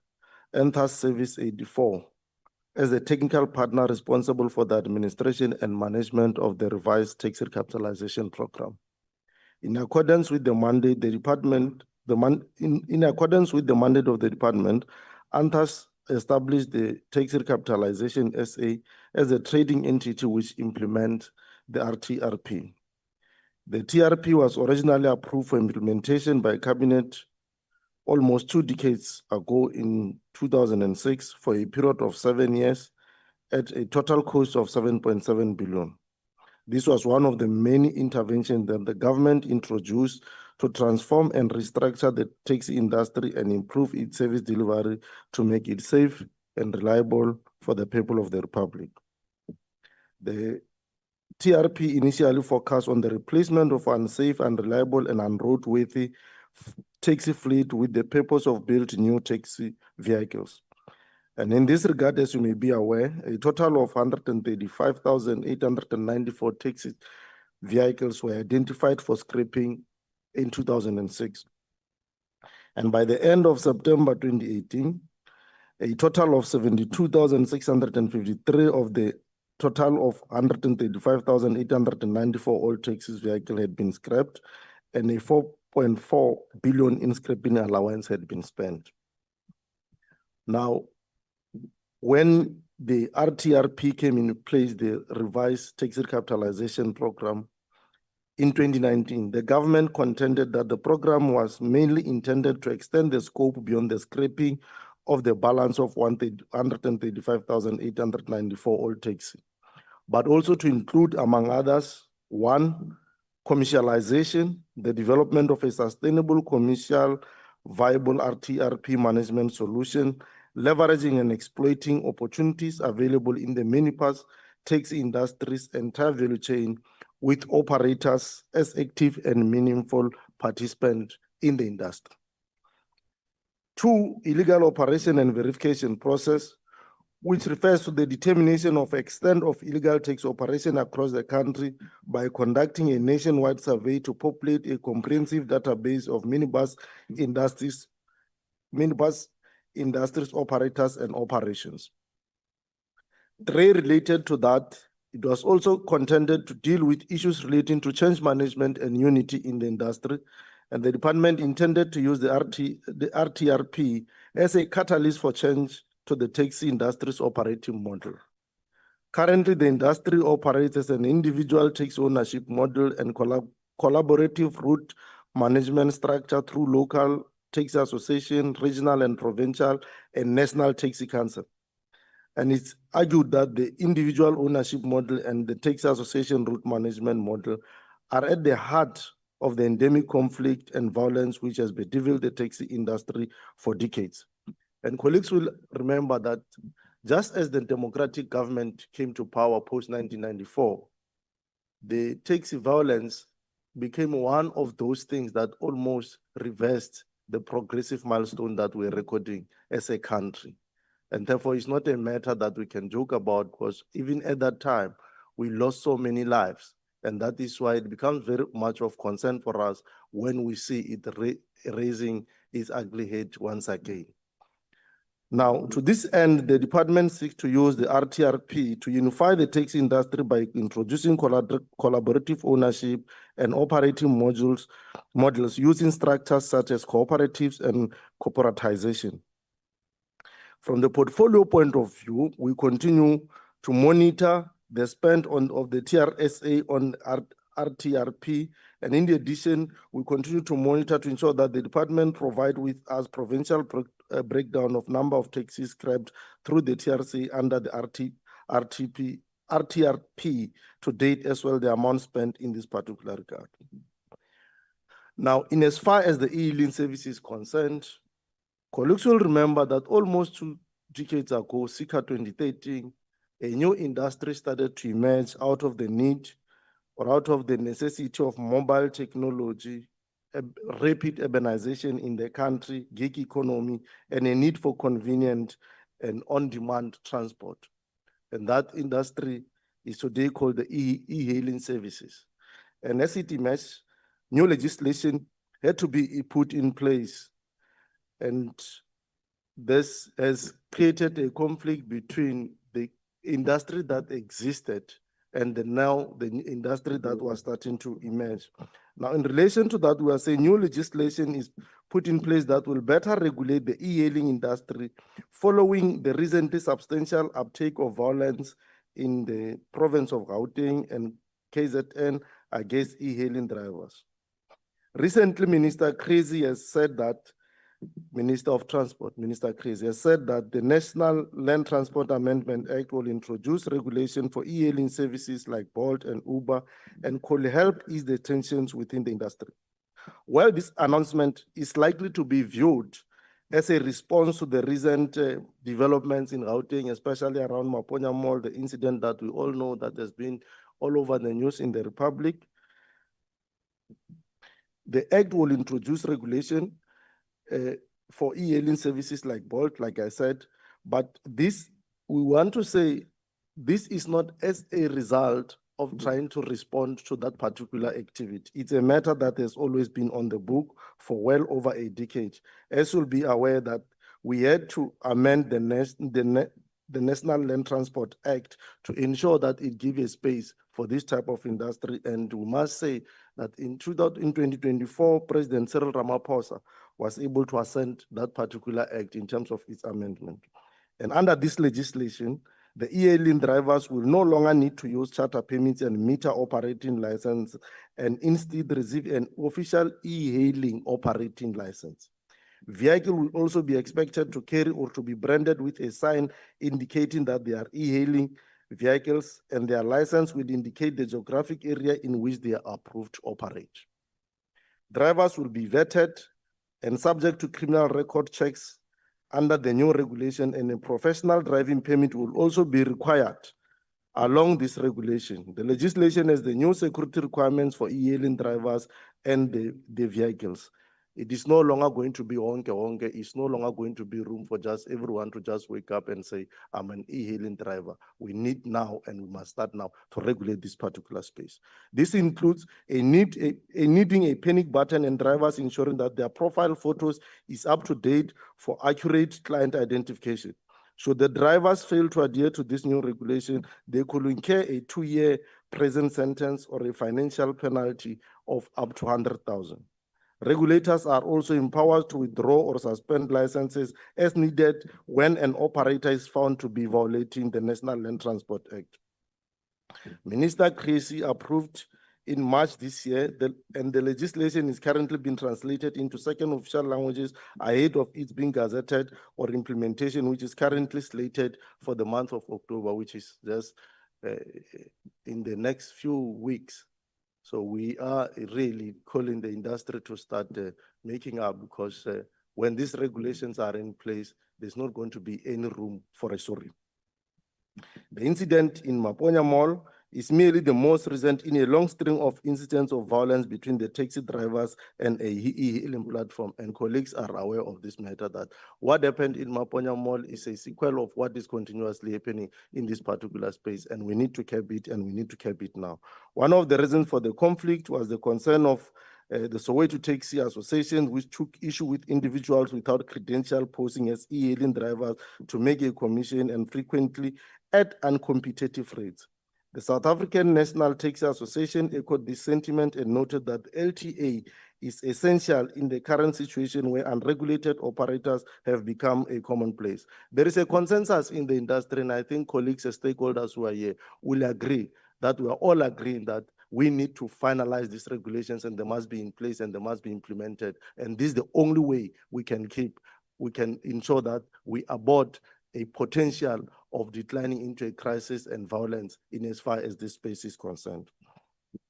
Enthas Service 84 as the technical partner responsible for the administration and management of the revised taxi recapitalization program. In accordance with the mandate, in accordance with the mandate of the department, Enthas established the taxi recapitalization SA as a trading entity which implements the RTRP. The TRP was originally approved for implementation by Cabinet almost 2 decades ago in 2006 for a period of 7 years at a total cost of 7.7 billion. This was one of the many interventions that the government introduced to transform and restructure the taxi industry and improve its service delivery to make it safe and reliable for the people of the Republic. The TRP initially focused on the replacement of unsafe, unreliable, and unroadworthy taxi fleet with the purpose of building new taxi vehicles. And in this regard, as you may be aware, a total of 135,894 taxi vehicles were identified for scrapping in 2006. And by the end of September 2018, a total of 72,653 of the total of 135,894 old taxi vehicles had been scrapped, and a 4.4 billion in scrapping allowance had been spent. Now, when the RTRP came into place, the revised taxi recapitalization program in 2019, the government contended that the program was mainly intended to extend the scope beyond the scrapping of the balance of 135,894 old taxi, but also to include, among others, 1, commercialization, the development of a sustainable commercial viable RTRP management solution, leveraging and exploiting opportunities available in the minibus taxi industry's entire value chain with operators as active and meaningful participants in the industry. 2, illegal operation and verification process, which refers to the determination of extent of illegal taxi operation across the country by conducting a nationwide survey to populate a comprehensive database of minibus industries operators and operations. 3, related to that, It was also contended to deal with issues relating to change management and unity in the industry, and the department intended to use the RTRP as a catalyst for change to the taxi industry's operating model. Currently, the industry operates as an individual taxi ownership model and collaborative route management structure through local taxi association, regional and provincial, and national taxi council. And it's argued that the individual ownership model and the taxi association route management model are at the heart of the endemic conflict and violence which has bedeviled the taxi industry for decades. And colleagues will remember that just as the democratic government came to power post-1994, the taxi violence became one of those things that almost reversed the progressive milestone that we're recording as a country. And therefore, it's not a matter that we can joke about, because even at that time, we lost so many lives. And that is why it becomes very much of concern for us when we see it raising its ugly head once again. Now, to this end, the department seeks to use the RTRP to unify the taxi industry by introducing collaborative ownership and operating models using structures such as cooperatives and corporatization. From the portfolio point of view, we continue to monitor the spend of the TRSA on RTRP, and in addition, we continue to monitor to ensure that the department provide with us provincial breakdown of number of taxis scrapped through the TRC under the RTRP to date, as well the amount spent in this particular regard. Now, in as far as the e-hailing service is concerned, colleagues will remember that almost 2 decades ago, circa 2013, a new industry started to emerge out of the need or out of the necessity of mobile technology, rapid urbanization in the country, gig economy, and a need for convenient and on-demand transport. And that industry is today called the e-hailing services. And as it emerged, new legislation had to be put in place. And this has created a conflict between the industry that existed and now the industry that was starting to emerge. Now, in relation to that, we are saying new legislation is put in place that will better regulate the e-hailing industry following the recently substantial uptake of violence in the province of Gauteng and KZN against e-hailing drivers. Recently, Minister Crazy has said that, Minister of Transport, Minister Crazy has said that the National Land Transport Amendment Act will introduce regulation for e-hailing services like Bolt and Uber and could help ease the tensions within the industry. While this announcement is likely to be viewed as a response to the recent developments in Gauteng, especially around Maponya Mall, the incident that we all know that has been all over the news in the Republic, the Act will introduce regulation for e-hailing services like Bolt, like I said, but this, we want to say, this is not as a result of trying to respond to that particular activity. It's a matter that has always been on the book for well over a decade. As you'll be aware that we had to amend the National Land Transport Act to ensure that it gives a space for this type of industry. And we must say that in 2024, President Cyril Ramaphosa was able to assent that particular act in terms of its amendment. And under this legislation, the e-hailing drivers will no longer need to use charter permits and meter operating license and instead receive an official e-hailing operating license. Vehicle will also be expected to carry or to be branded with a sign indicating that they are e-hailing vehicles, and their license will indicate the geographic area in which they are approved to operate. Drivers will be vetted and subject to criminal record checks under the new regulation, and a professional driving permit will also be required along this regulation. The legislation has the new security requirements for e-hailing drivers and the vehicles. It is no longer going to be honke. It's no longer going to be room for just everyone to just wake up and say, I'm an e-hailing driver. We need now, and we must start now to regulate this particular space. This includes needing a panic button and drivers ensuring that their profile photos is up to date for accurate client identification. Should the drivers fail to adhere to this new regulation, they could incur a 2-year prison sentence or a financial penalty of up to 100,000. Regulators are also empowered to withdraw or suspend licenses as needed when an operator is found to be violating the National Land Transport Act. Minister Creasy approved in March this year, and the legislation is currently being translated into second official languages ahead of its being gazetted or implementation, which is currently slated for the month of October, which is just in the next few weeks. So we are really calling the industry to start making up, because when these regulations are in place, there's not going to be any room for a sorry. The incident in Maponya Mall is merely the most recent in a long string of incidents of violence between the taxi drivers and a e-hailing platform, and colleagues are aware of this matter, that what happened in Maponya Mall is a sequel of what is continuously happening in this particular space, and we need to cap it, and we need to cap it now. One of the reasons for the conflict was the concern of the Soweto Taxi Association, which took issue with individuals without credential posing as e-hailing drivers to make a commission, and frequently at uncompetitive rates. The South African National Taxi Association echoed this sentiment and noted that LTA is essential in the current situation where unregulated operators have become a commonplace. There is a consensus in the industry, and I think colleagues and stakeholders who are here will agree that we are all agreeing that we need to finalize these regulations, and they must be in place and they must be implemented. And this is the only way we can ensure that we abort a potential of declining into a crisis and violence in as far as this space is concerned.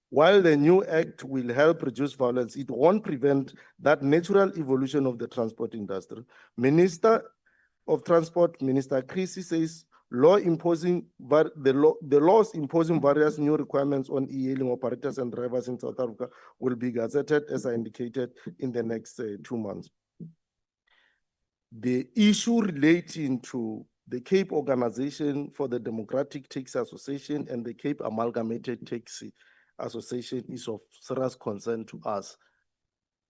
While the new act will help reduce violence, it won't prevent that natural evolution of the transport industry. Minister of Transport, Minister Creasy, says the laws imposing various new requirements on e-hailing operators and drivers in South Africa will be gazetted, as I indicated, in the next 2 months. The issue relating to the Cape Organization for the Democratic Taxi Association and the Cape Amalgamated Taxi Association is of serious concern to us,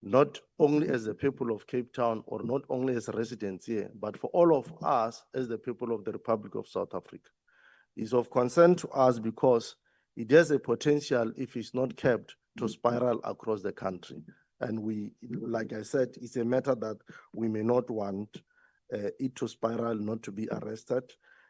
not only as the people of Cape Town or not only as residents here, but for all of us as the people of the Republic of South Africa. It's of concern to us because it has a potential, if it's not kept, to spiral across the country. And we, like I said, it's a matter that we may not want it to spiral, not to be arrested.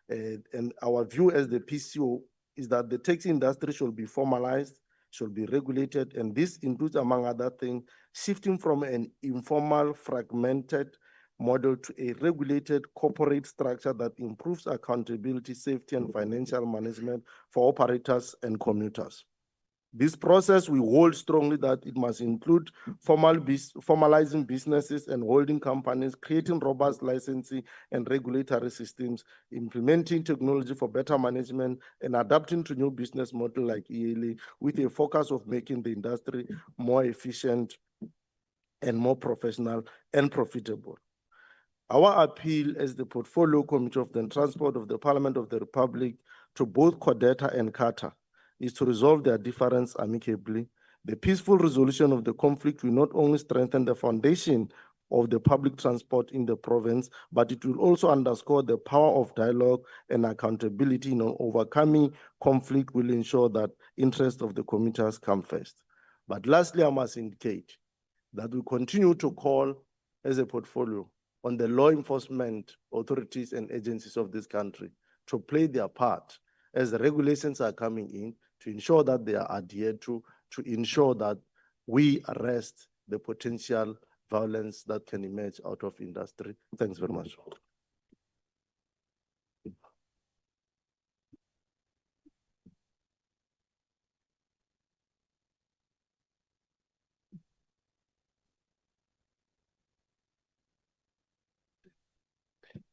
And our view as the PCO is that the taxi industry should be formalized, should be regulated, and this includes, among other things, shifting from an informal, fragmented model to a regulated corporate structure that improves accountability, safety, and financial management for operators and commuters. This process, we hold strongly that it must include formalizing businesses and holding companies, creating robust licensing and regulatory systems, implementing technology for better management, and adapting to new business models like e-hailing, with a focus of making the industry more efficient and more professional and profitable. Our appeal as the Portfolio Committee of the Transport of the Parliament of the Republic to both Codeta and CATA is to resolve their difference amicably. The peaceful resolution of the conflict will not only strengthen the foundation of the public transport in the province, but it will also underscore the power of dialogue and accountability in overcoming conflict will ensure that interests of the commuters come first. But lastly, I must indicate that we continue to call as a portfolio on the law enforcement authorities and agencies of this country to play their part as the regulations are coming in, to ensure that they are adhered to ensure that we arrest the potential violence that can emerge out of industry. Thanks very much.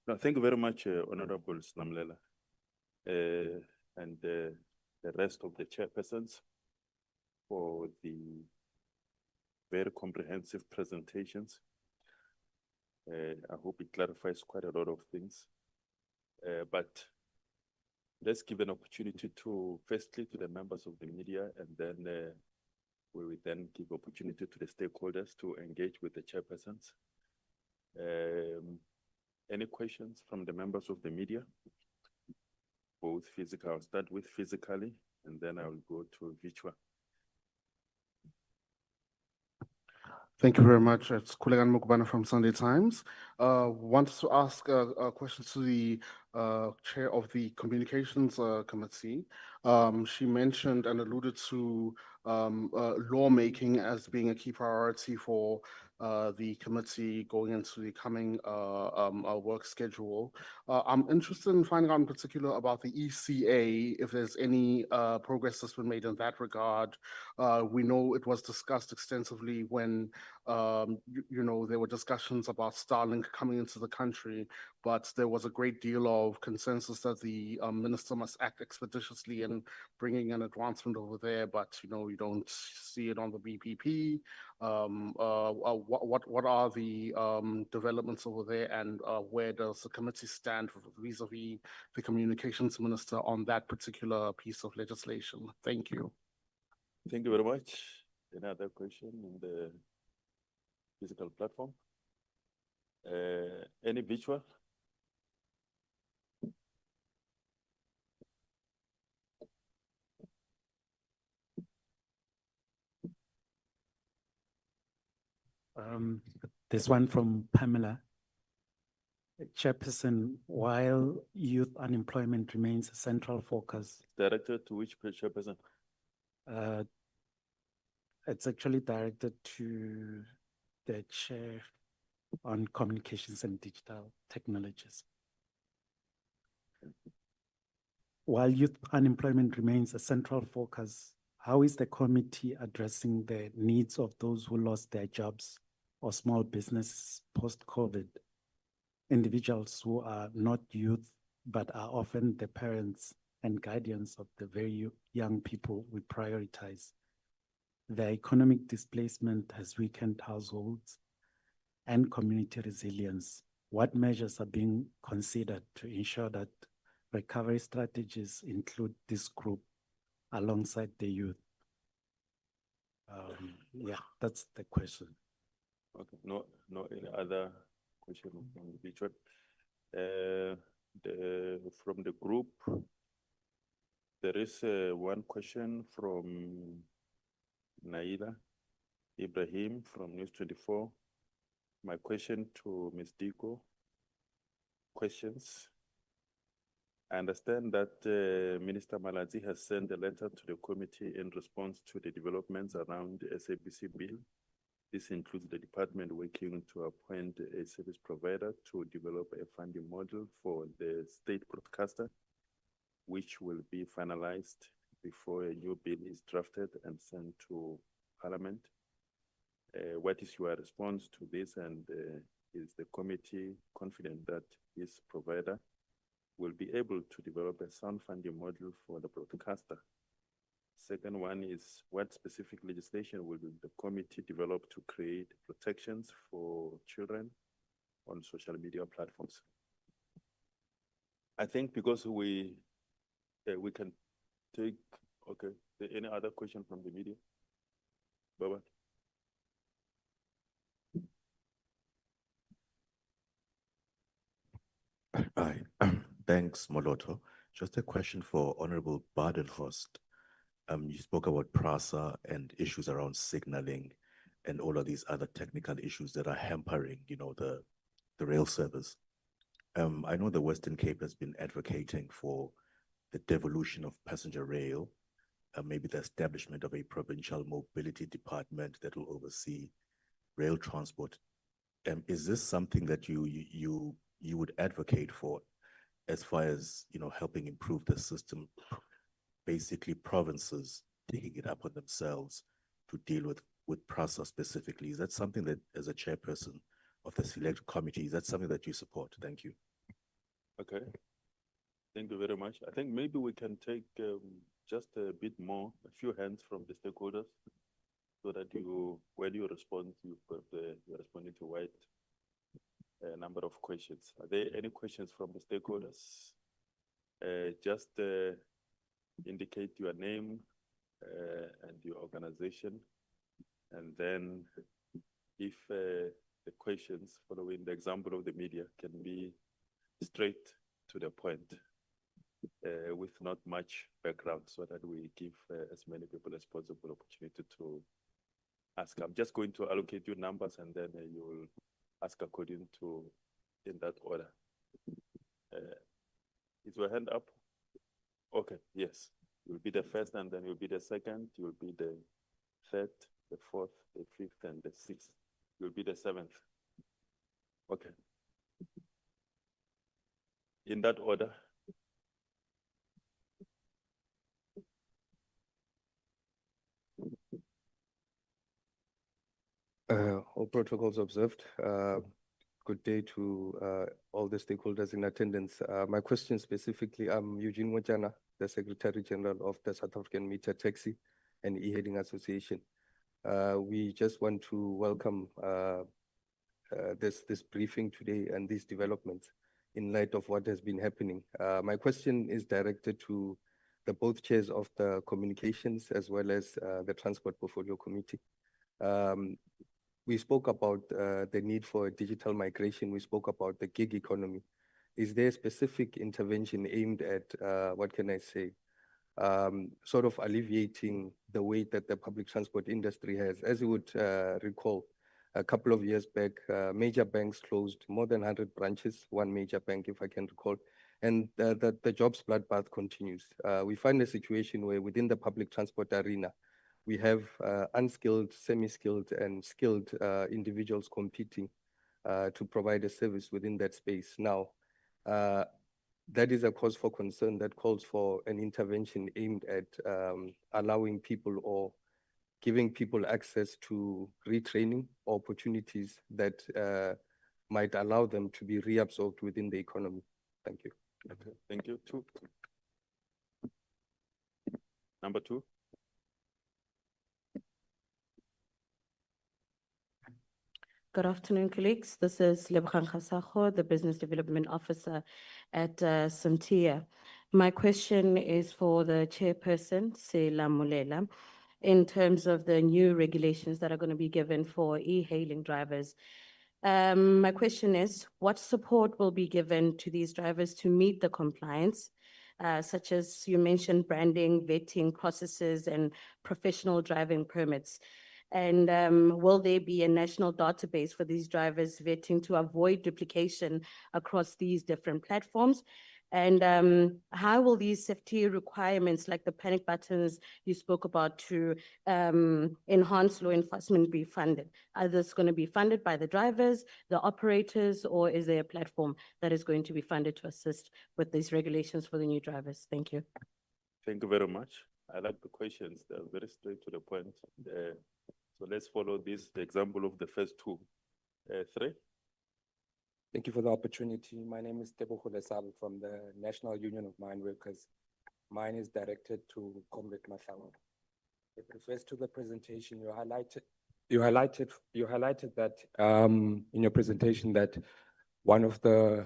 No, thank you very much, Honorable Snamlela, and the rest of the chairpersons for the very comprehensive presentations. I hope it clarifies quite a lot of things. But let's give an opportunity to, firstly, to the members of the media, and then we will then give opportunity to the stakeholders to engage with the chairpersons. Any questions from the members of the media? Both physical, I'll start with physically, and then I will go to virtual. Thank you very much. It's Kulegan Mukubana from Sunday Times. Wanted to ask a question to the chair of the Communications Committee. She mentioned and alluded to lawmaking as being a key priority for the committee going into the coming work schedule. I'm interested in finding out in particular about the ECA, if there's any progress that's been made in that regard. We know it was discussed extensively when there were discussions about Starlink coming into the country, but there was a great deal of consensus that the minister must act expeditiously in bringing an advancement over there, but you don't see it on the BPP. What are the developments over there, and where does the committee stand vis-a-vis the communications minister on that particular piece of legislation? Thank you. Thank you very much. Any other question in the physical platform? Any virtual? This one from Pamela. Chairperson, while youth unemployment remains a central focus, Directed to which chairperson? it's actually directed to the chair on communications and digital technologies. While youth unemployment remains a central focus, how is the committee addressing the needs of those who lost their jobs or small businesses post-COVID? Individuals who are not youth, but are often the parents and guardians of the very young people we prioritize. The economic displacement has weakened households and community resilience. What measures are being considered to ensure that recovery strategies include this group alongside the youth? Yeah, that's the question. Okay, no any other question from the virtual. From the group, there is one question from Naila Ibrahim from News 24. My question to Ms. Diko. Questions. I understand that Minister Malazi has sent a letter to the committee in response to the developments around the SABC bill. This includes the department working to appoint a service provider to develop a funding model for the state broadcaster, which will be finalized before a new bill is drafted and sent to Parliament. What is your response to this, and is the committee confident that this provider will be able to develop a sound funding model for the broadcaster? Second one is, what specific legislation will the committee develop to create protections for children on social media platforms? I think because we can take, okay, any other question from the media? Baba? Hi, thanks, Moloto. Just a question for Honorable Badenhorst. You spoke about PRASA and issues around signaling and all of these other technical issues that are hampering, the rail service. I know the Western Cape has been advocating for the devolution of passenger rail, maybe the establishment of a provincial mobility department that will oversee rail transport. Is this something that you would advocate for, as far as helping improve the system? Basically, provinces taking it upon themselves to deal with PRASA specifically. Is that something that, as a chairperson of the select committee, is that something that you support? Thank you. Okay, thank you very much. I think maybe we can take just a bit more, a few hands from the stakeholders, so that when you respond, you're responding to wide number of questions. Are there any questions from the stakeholders? Just indicate your name and your organization, and then if the questions following the example of the media can be straight to the point with not much background so that we give as many people as possible opportunity to ask. I'm just going to allocate you numbers and then you will ask according to in that order. Is your hand up? Okay, yes. You'll be the first and then you'll be the second. You'll be the third, the fourth, the fifth, and the sixth. You'll be the seventh. Okay. In that order. All protocols observed. Good day to all the stakeholders in attendance. My question specifically, I'm Eugene Mochana, the Secretary General of the South African Meter Taxi and E-Hailing Association. We just want to welcome this briefing today and these developments in light of what has been happening. My question is directed to the both chairs of the communications as well as the Transport Portfolio Committee. We spoke about the need for digital migration. We spoke about the gig economy. Is there a specific intervention aimed at, what can I say, sort of alleviating the weight that the public transport industry has? As you would recall, a couple of years back, major banks closed more than 100 branches, one major bank, if I can recall, and the jobs bloodbath continues. We find a situation where within the public transport arena, we have unskilled, semi-skilled, and skilled individuals competing to provide a service within that space. Now, that is a cause for concern that calls for an intervention aimed at allowing people or giving people access to retraining opportunities that might allow them to be reabsorbed within the economy. Thank you. Okay, thank you. Two. Number two. Good afternoon, colleagues. This is Lebogang Kgasago, the Business Development Officer at Santia. My question is for the chairperson, Sela Mulela, in terms of the new regulations that are going to be given for e-hailing drivers. My question is, what support will be given to these drivers to meet the compliance, such as you mentioned, branding, vetting processes, and professional driving permits? And will there be a national database for these drivers vetting to avoid duplication across these different platforms? And how will these safety requirements, like the panic buttons you spoke about, to enhance law enforcement be funded? Are this going to be funded by the drivers, the operators, or is there a platform that is going to be funded to assist with these regulations for the new drivers? Thank you. Thank you very much. I like the questions. They're very straight to the point. So let's follow this, the example of the first two. Three. Thank you for the opportunity. My name is Tebogo Lesabo from the National Union of Mine Workers. Mine is directed to Comrade Mahlangu. It refers to the presentation you highlighted that in your presentation that one of the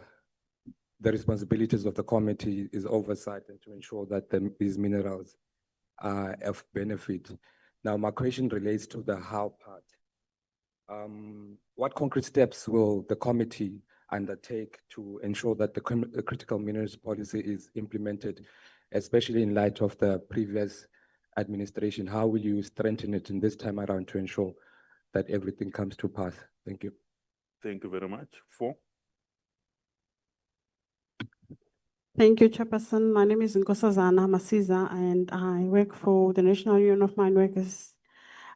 responsibilities of the committee is oversight and to ensure that these minerals are of benefit. Now, my question relates to the how part. What concrete steps will the committee undertake to ensure that the critical minerals policy is implemented, especially in light of the previous administration? How will you strengthen it in this time around to ensure that everything comes to pass? Thank you. Thank you very much. Four. Thank you, Chairperson. My name is Nkosazana Masiza, and I work for the National Union of Mine Workers.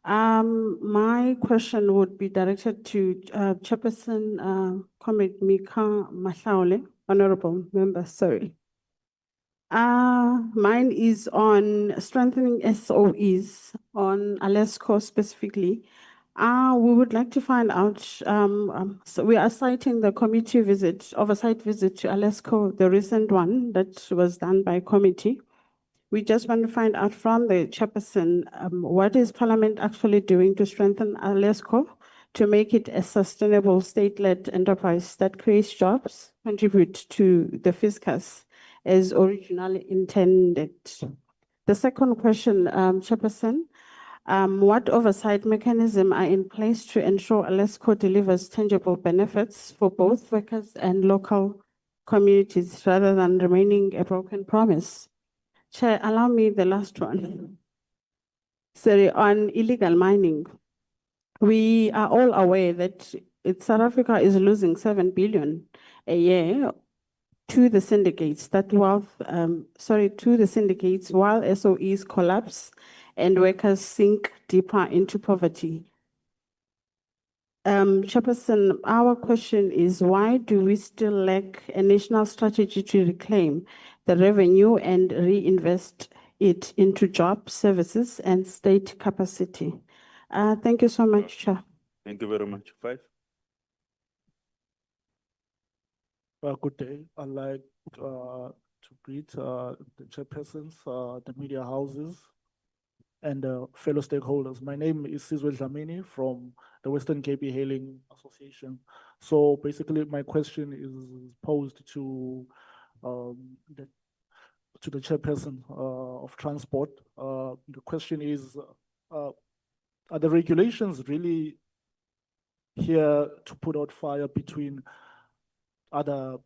My question would be directed to Chairperson Comrade Mika Mahlaule, Honorable Member, sorry. Mine is on strengthening SOEs on Alesco specifically. We would like to find out, so we are citing the committee visit, oversight visit to Alesco, the recent one that was done by committee. We just want to find out from the chairperson, what is Parliament actually doing to strengthen Alesco to make it a sustainable state-led enterprise that creates jobs, contribute to the fiscus as originally intended. The second question, Chairperson, What oversight mechanism are in place to ensure Alesco delivers tangible benefits for both workers and local communities rather than remaining a broken promise? Chair, allow me the last one. Sorry, on illegal mining. We are all aware that South Africa is losing 7 billion a year to the syndicates to the syndicates while SOEs collapse and workers sink deeper into poverty. Chairperson, our question is why do we still lack a national strategy to reclaim the revenue and reinvest it into jobs, services, and state capacity? Thank you so much, Chair. Thank you very much. 5. Good day. I'd like to greet the chairpersons, the media houses, and fellow stakeholders. My name is Sizwe Dlamini from the Western Cape Hailing Association. So basically, my question is posed to the chairperson of transport. The question is, are the regulations really here to put out fire between other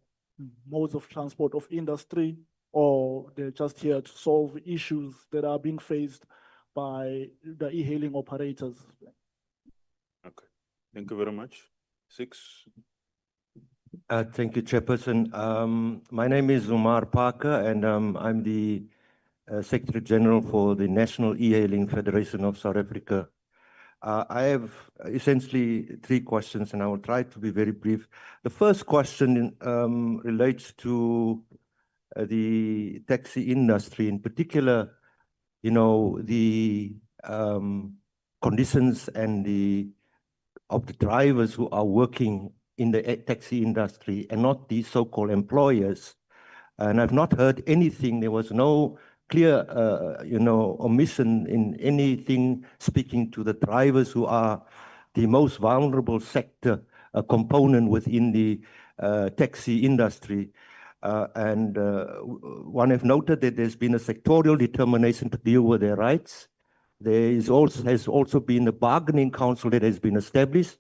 modes of transport of industry, or they're just here to solve issues that are being faced by the e-hailing operators? Okay, thank you very much. 6. Thank you, Chairperson. My name is Umar Parker, and I'm the Secretary General for the National E-Hailing Federation of South Africa. I have essentially 3 questions, and I will try to be very brief. The first question relates to the taxi industry, in particular, you know, the conditions and of the drivers who are working in the taxi industry and not the so-called employers. And I've not heard anything. There was no clear, omission in anything speaking to the drivers who are the most vulnerable sector component within the taxi industry. One have noted that there's been a sectorial determination to deal with their rights. There has also been a bargaining council that has been established,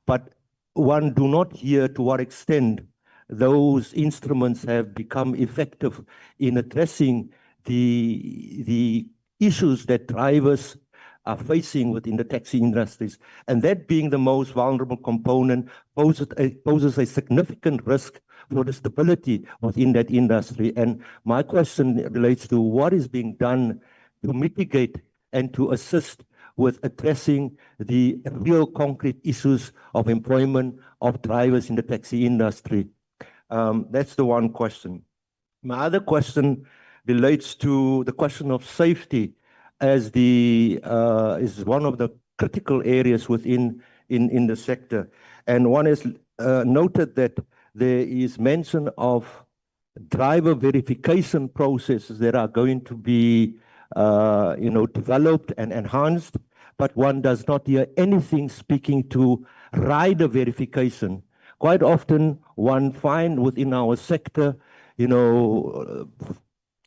but one do not hear to what extent those instruments have become effective in addressing the issues that drivers are facing within the taxi industries. And that being the most vulnerable component poses a significant risk for the stability within that industry. And my question relates to what is being done to mitigate and to assist with addressing the real concrete issues of employment of drivers in the taxi industry. That's the one question. My other question relates to the question of safety, as is one of the critical areas within the sector. And one has noted that there is mention of driver verification processes that are going to be developed and enhanced, but one does not hear anything speaking to rider verification. Quite often one find within our sector,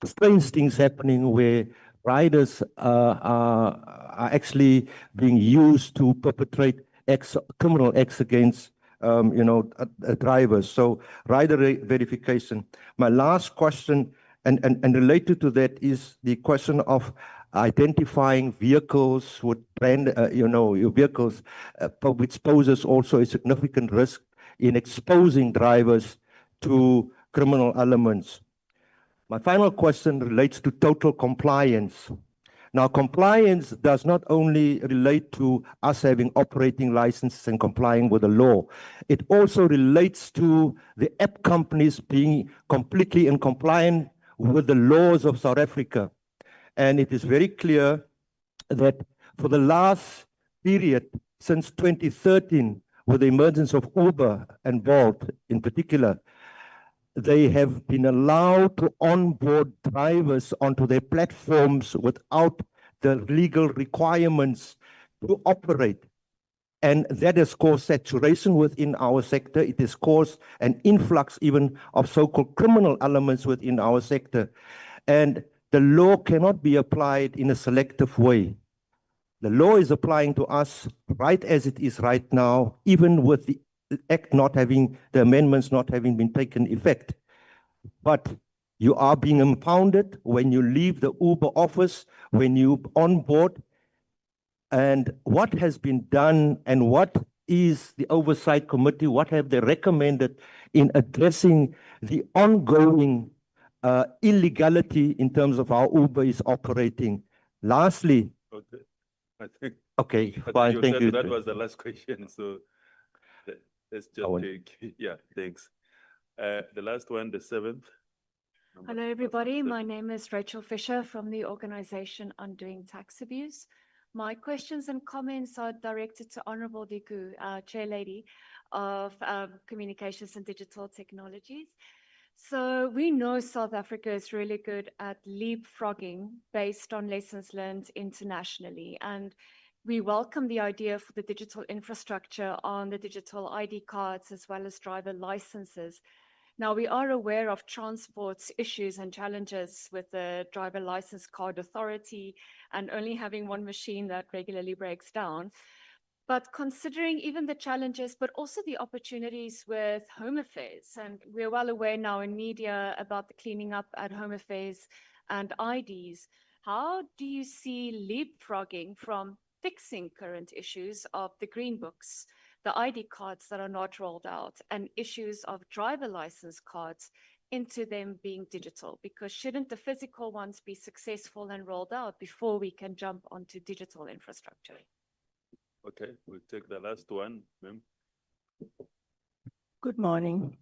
strange things happening where riders are actually being used to perpetrate criminal acts against drivers. So rider verification. My last question, and related to that, is the question of identifying vehicles with vehicles, which poses also a significant risk in exposing drivers to criminal elements. My final question relates to total compliance. Now, compliance does not only relate to us having operating licenses and complying with the law. It also relates to the app companies being completely in compliance with the laws of South Africa. And it is very clear that for the last period, since 2013, with the emergence of Uber and Bolt in particular, they have been allowed to onboard drivers onto their platforms without the legal requirements to operate. And that has caused saturation within our sector. It has caused an influx even of so-called criminal elements within our sector. And the law cannot be applied in a selective way. The law is applying to us right as it is right now, even with the act not having, the amendments not having been taken effect. But you are being impounded when you leave the Uber office, when you on board. And what has been done and what is the oversight committee, what have they recommended in addressing the ongoing illegality in terms of how Uber is operating? Lastly, Okay, I think. okay, I think fine, thank said you. That was the last question, so let's just want- take, yeah, thanks. The last one, the seventh. Hello, everybody. My name is Rachel Fisher from the organization Undoing Tax Abuse. My questions and comments are directed to Honorable Diku, Chair Lady of Communications and Digital Technologies. So we know South Africa is really good at leapfrogging based on lessons learned internationally. And we welcome the idea for the digital infrastructure on the digital ID cards as well as driver licenses. Now, we are aware of transport issues and challenges with the driver license card authority and only having one machine that regularly breaks down. But considering even the challenges, but also the opportunities with Home Affairs, and we're well aware now in media about the cleaning up at Home Affairs and IDs, how do you see leapfrogging from fixing current issues of the green books, the ID cards that are not rolled out, and issues of driver license cards into them being digital? Because shouldn't the physical ones be successful and rolled out before we can jump onto digital infrastructure? Okay, we'll take the last one, ma'am. Good morning.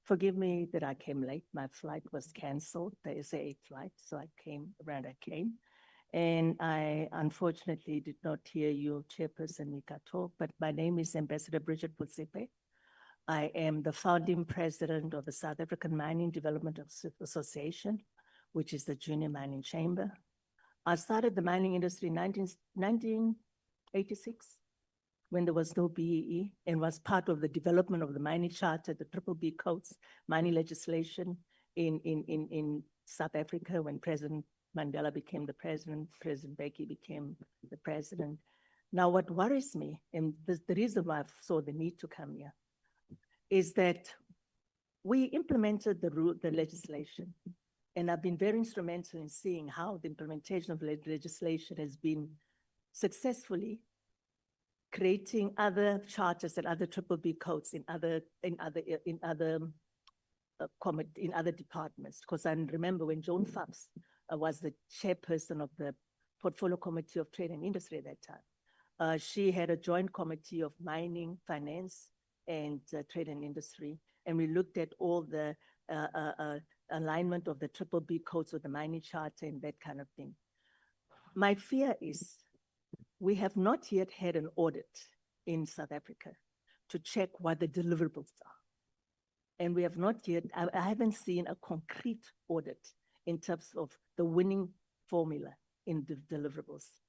Forgive me that I came late. My flight was canceled. The SA flight, so I came around. And I unfortunately did not hear your chairperson, Nika, talk, but my name is Ambassador Bridget Butsepe. I am the founding president of the South African Mining Development Association, which is the junior mining chamber. I started the mining industry in 1986 when there was no BEE, and was part of the development of the mining charter, the BBB codes, mining legislation in South Africa when President Mandela became the president, President Mbeki became the president. Now, what worries me, and the reason why I saw the need to come here, is that we implemented the legislation, and I've been very instrumental in seeing how the implementation of legislation has been successfully creating other charters and other BBB codes in other departments. Because I remember when Joan Fabs was the chairperson of the Portfolio Committee of Trade and Industry at that time. She had a joint committee of mining, finance, and trade and industry. And we looked at all the alignment of the BBB codes with the mining charter and that kind of thing. My fear is we have not yet had an audit in South Africa to check what the deliverables are. And we have not yet, I haven't seen a concrete audit in terms of the winning formula in the deliverables.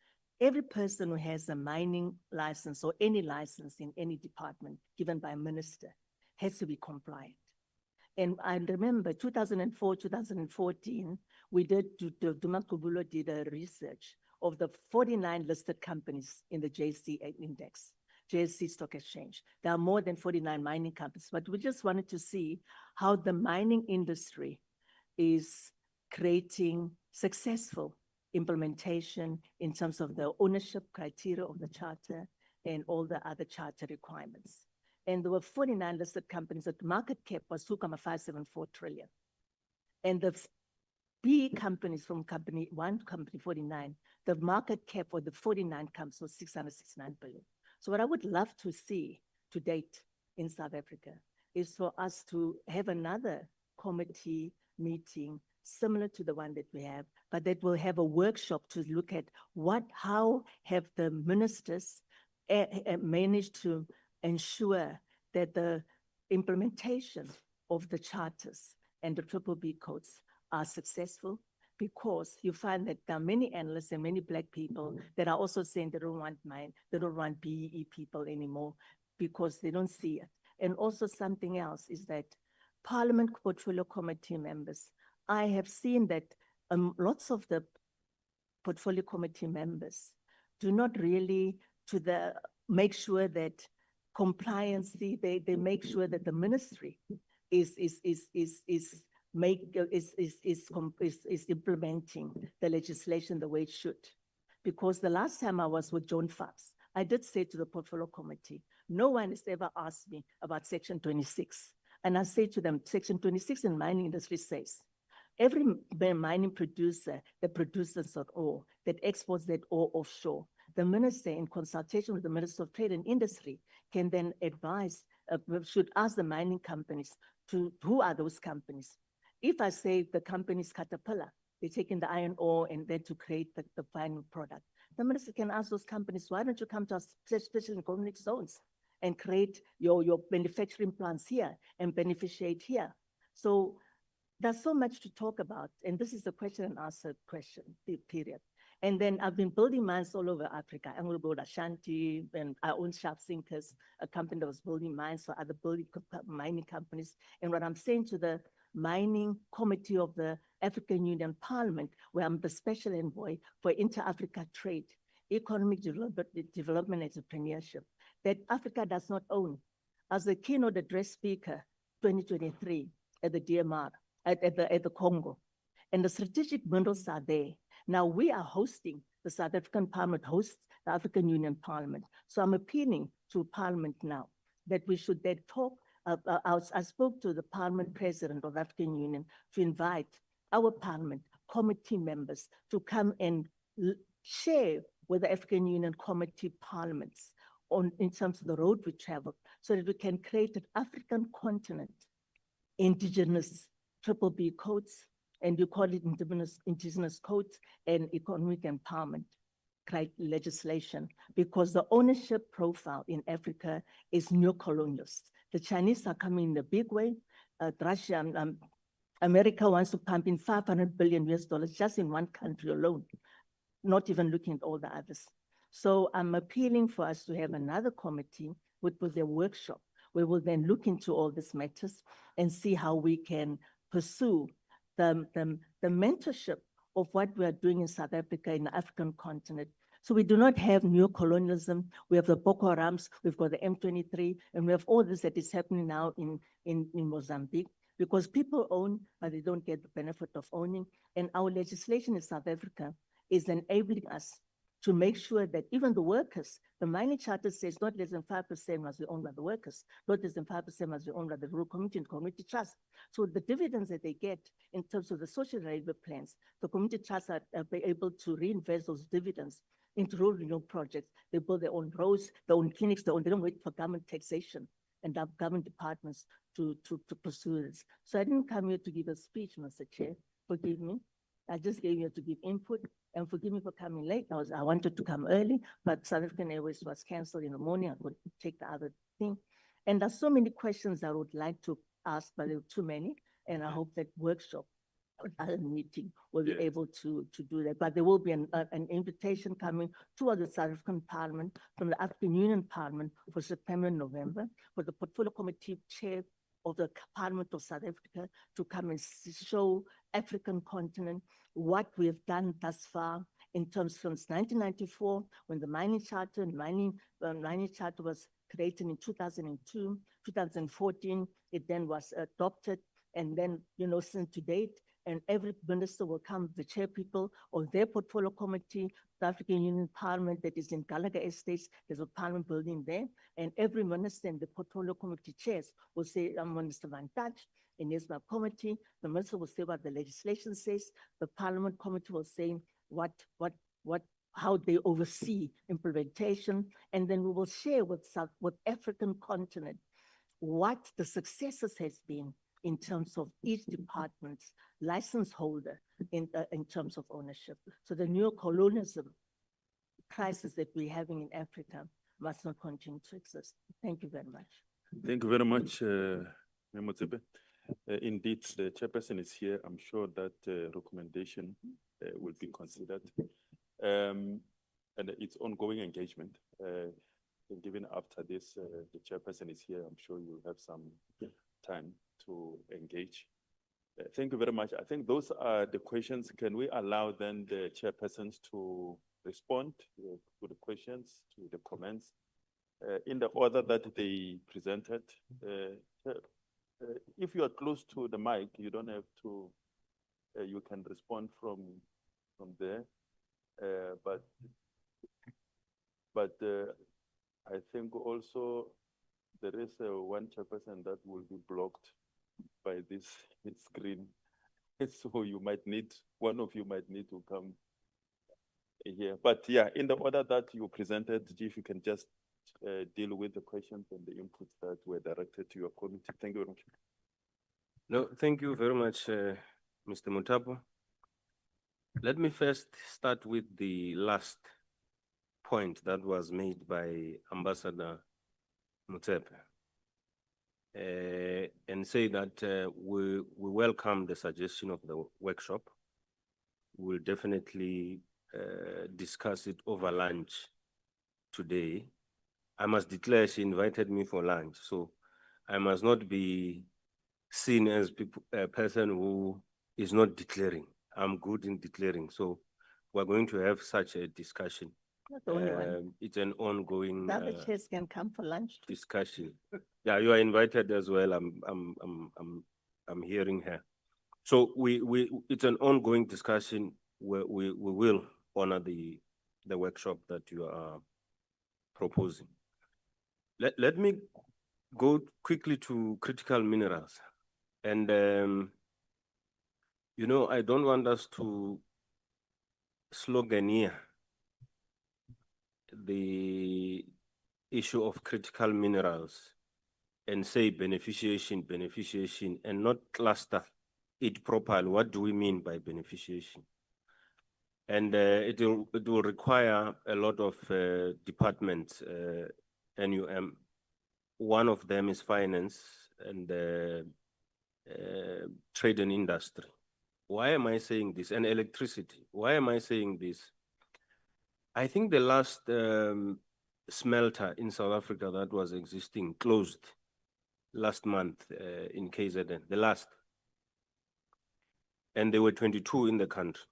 Every person who has a mining license or any license in any department given by a minister has to be compliant. And I remember 2004, 2014, we did, Duma Kubulo did a research of the 49 listed companies in the JSE index, JSE Stock Exchange. There are more than 49 mining companies, but we just wanted to see how the mining industry is creating successful implementation in terms of the ownership criteria of the charter and all the other charter requirements. And there were 49 listed companies that market cap was 2.574 trillion. And the B companies from company 49, the market cap for the 49 companies was 669 billion. So what I would love to see to date in South Africa is for us to have another committee meeting similar to the one that we have, but that will have a workshop to look at how have the ministers managed to ensure that the implementation of the charters and the BBB codes are successful, because you find that there are many analysts and many Black people that are also saying they don't want BEE people anymore because they don't see it. And also something else is that Parliament Portfolio Committee members, I have seen that lots of the Portfolio Committee members do not really make sure that compliance, they make sure that the ministry is implementing the legislation the way it should. Because the last time I was with John Fabs, I did say to the portfolio committee, no one has ever asked me about Section 26. And I say to them, Section 26 in mining industry says, every mining producer that produces an ore, that exports that ore offshore, the minister, in consultation with the Minister of Trade and Industry, can then advise, should ask the mining companies who are those companies. If I say the company's Caterpillar, they're taking the iron ore and then to create the final product, the minister can ask those companies, why don't you come to our special economic zones and create your manufacturing plants here and beneficiate here? So there's so much to talk about, and this is a question and answer question, period. And then I've been building mines all over Africa. I'm going to build Ashanti, and I own Sharp Sinkers, a company that was building mines for other mining companies. And what I'm saying to the mining committee of the African Union Parliament, where I'm the special envoy for inter-Africa trade, economic development and entrepreneurship, that Africa does not own. As the keynote address speaker, 2023 at the DMR, at the Congo, and the strategic minerals are there. Now we are hosting, the South African Parliament hosts the African Union Parliament. So I'm appealing to Parliament now that we should then talk. I spoke to the Parliament President of the African Union to invite our Parliament committee members to come and share with the African Union committee parliaments in terms of the road we travel, so that we can create an African continent, indigenous B codes, and you call it indigenous codes and economic empowerment legislation, because the ownership profile in Africa is neo-colonialist. The Chinese are coming in a big way. Russia, America wants to pump in $500 billion just in one country alone, not even looking at all the others. So I'm appealing for us to have another committee with a workshop where we'll then look into all these matters and see how we can pursue the mentorship of what we are doing in South Africa, in the African continent. So we do not have neo-colonialism. We have the Boko Harams, we've got the M23, and we have all this that is happening now in Mozambique, because people own, but they don't get the benefit of owning. And our legislation in South Africa is enabling us to make sure that even the workers, the mining charter says not less than 5% must be owned by the workers, not less than 5% must be owned by the rural community and community trust. So the dividends that they get in terms of the social labor plans, the community trusts are able to reinvest those dividends into rural renewal projects. They build their own roads, their own clinics, they don't wait for government taxation and government departments to pursue this. So I didn't come here to give a speech, Mr. Chair, forgive me. I just came here to give input, and forgive me for coming late. I wanted to come early, but South African Airways was canceled in the morning. I could take the other thing. And there's so many questions I would like to ask, but there were too many. And I hope that workshop, other meeting will be able to do that. But there will be an invitation coming toward the South African Parliament from the African Union Parliament for September and November, for the Portfolio Committee Chair of the Parliament of South Africa to come and show African continent what we have done thus far in terms from 1994, when the mining charter and mining charter was created in 2002, 2014, it then was adopted, and then, since to date, and every minister will come, the chair people of their portfolio committee, the African Union Parliament that is in Gallagher Estates, there's a parliament building there, and every minister and the portfolio committee chairs will say, I'm Minister Van Touch, and here's my committee. The minister will say what the legislation says. The parliament committee will say how they oversee implementation, and then we will share with African continent what the successes has been in terms of each department's license holder in terms of ownership. So the neo-colonialism crisis that we're having in Africa must not continue to exist. Thank you very much. Thank you very much, Memotsebe. Indeed, the chairperson is here. I'm sure that recommendation will be considered. And it's ongoing engagement. Given after this, the chairperson is here. I'm sure you'll have some time to engage. Thank you very much. I think those are the questions. Can we allow then the chairpersons to respond to the questions, to the comments, in the order that they presented. If you are close to the mic, you don't have to, you can respond from there. But I think also there is one chairperson that will be blocked by this screen. So you might need, one of you might need to come here. But yeah, in the order that you presented, if you can just deal with the questions and the inputs that were directed to your committee. Thank you very much. No, thank you very much, Mr. Mutapo. Let me first start with the last point that was made by Ambassador Mutsepe. And say that we welcome the suggestion of the workshop. We'll definitely discuss it over lunch today. I must declare she invited me for lunch, so I must not be seen as a person who is not declaring. I'm good in declaring, so we're going to have such a discussion. Not the only one. It's an ongoing The other chairs can come for lunch too. discussion. Yeah, you are invited as well. I'm hearing her. So it's an ongoing discussion where we will honor the workshop that you are proposing. Let me go quickly to critical minerals. And, you know, I don't want us to sloganeer the issue of critical minerals and say beneficiation, and not cluster it properly. What do we mean by beneficiation? And it will require a lot of departments, NUM. One of them is finance and trade and industry. Why am I saying this? And electricity. Why am I saying this? I think the last smelter in South Africa that was existing closed last month in KZN, the last. And there were 22 in the country.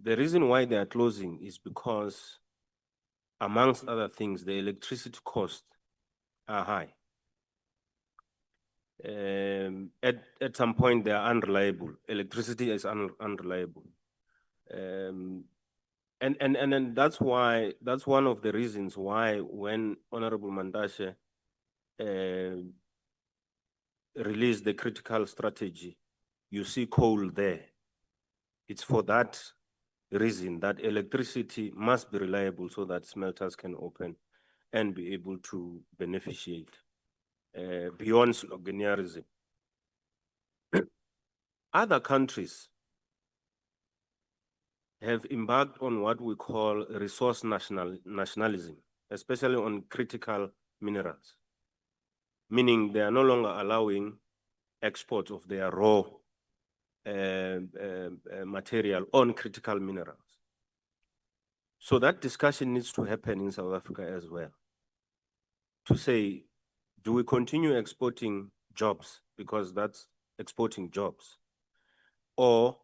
The reason why they are closing is because, amongst other things, the electricity costs are high. At some point, they are unreliable. Electricity is unreliable. And that's why, that's one of the reasons why when Honorable Mandashe released the critical strategy, you see coal there. It's for that reason that electricity must be reliable so that smelters can open and be able to beneficiate beyond sloganeerism. Other countries have embarked on what we call resource nationalism, especially on critical minerals, meaning they are no longer allowing export of their raw material on critical minerals. So that discussion needs to happen in South Africa as well, to say, do we continue exporting jobs because that's exporting jobs, or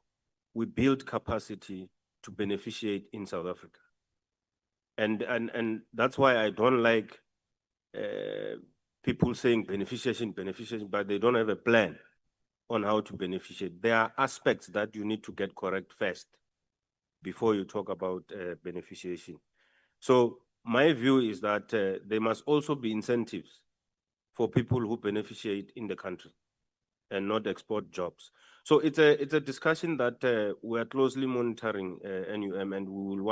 we build capacity to beneficiate in South Africa? And that's why I don't like people saying beneficiation, but they don't have a plan on how to beneficiate. There are aspects that you need to get correct first before you talk about beneficiation. So my view is that there must also be incentives for people who beneficiate in the country and not export jobs. So it's a discussion that we're closely monitoring, NUM, and we will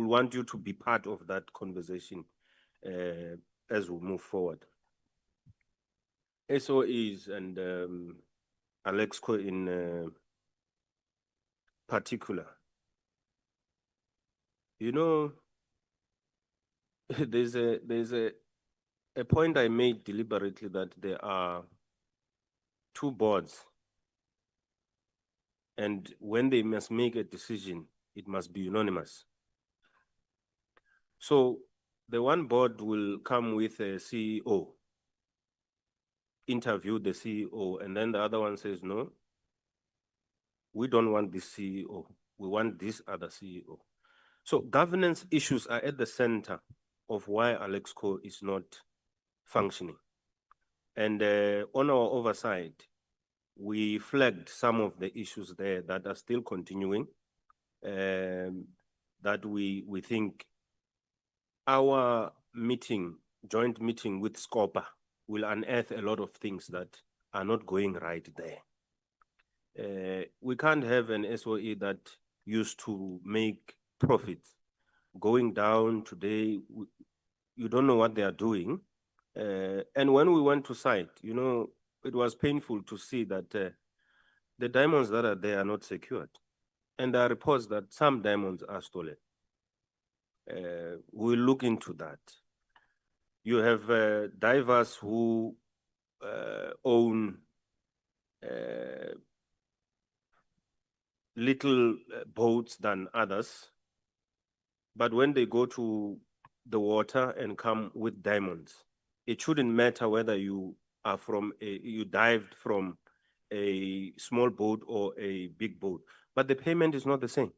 want you to be part of that conversation as we move forward. SOEs and Alexco in particular. You know, there's a point I made deliberately that there are two boards, and when they must make a decision, it must be unanimous. So the one board will come with a CEO, interview the CEO, and then the other one says, no, we don't want the CEO. we want this other CEO. So governance issues are at the center of why Alexco is not functioning. And on our oversight, we flagged some of the issues there that are still continuing, that we think our joint meeting with SCOPA will unearth a lot of things that are not going right there. We can't have an SOE that used to make profits going down today. You don't know what they are doing. And when we went to site, you know, it was painful to see that the diamonds that are there are not secured. And there are reports that some diamonds are stolen. We'll look into that. You have divers who own little boats than others, but when they go to the water and come with diamonds, it shouldn't matter whether you are you dived from a small boat or a big boat, but the payment is not the same.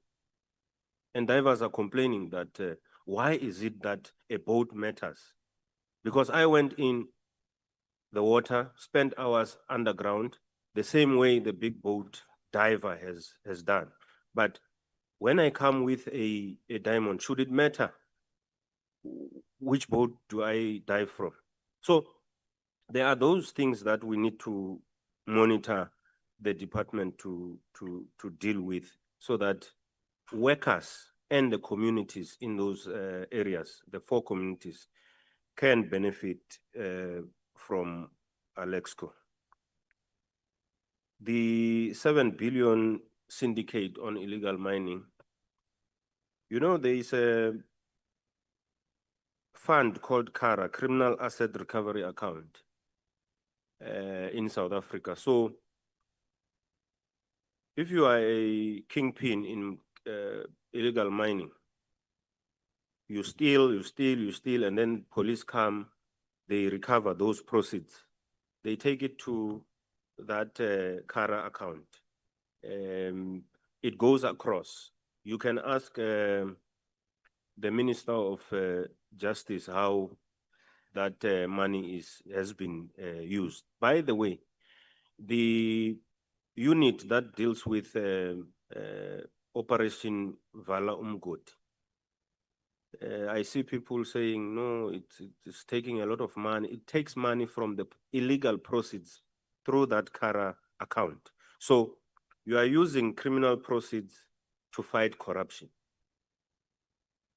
And divers are complaining that why is it that a boat matters? Because I went in the water, spent hours underground, the same way the big boat diver has done. But when I come with a diamond, should it matter which boat do I dive from? So there are those things that we need to monitor the department to deal with, so that workers and the communities in those areas, the 4 communities, can benefit from Alexco. The 7 billion syndicate on illegal mining, you know, there is a fund called CARA, Criminal Asset Recovery Account, in South Africa. So if you are a kingpin in illegal mining, you steal, and then police come, they recover those proceeds. They take it to that CARA account. It goes across. You can ask the Minister of Justice how that money has been used. By the way, the unit that deals with Operation Vala Umgodi, I see people saying, no, it's taking a lot of money. It takes money from the illegal proceeds through that CARA account. So you are using criminal proceeds to fight corruption.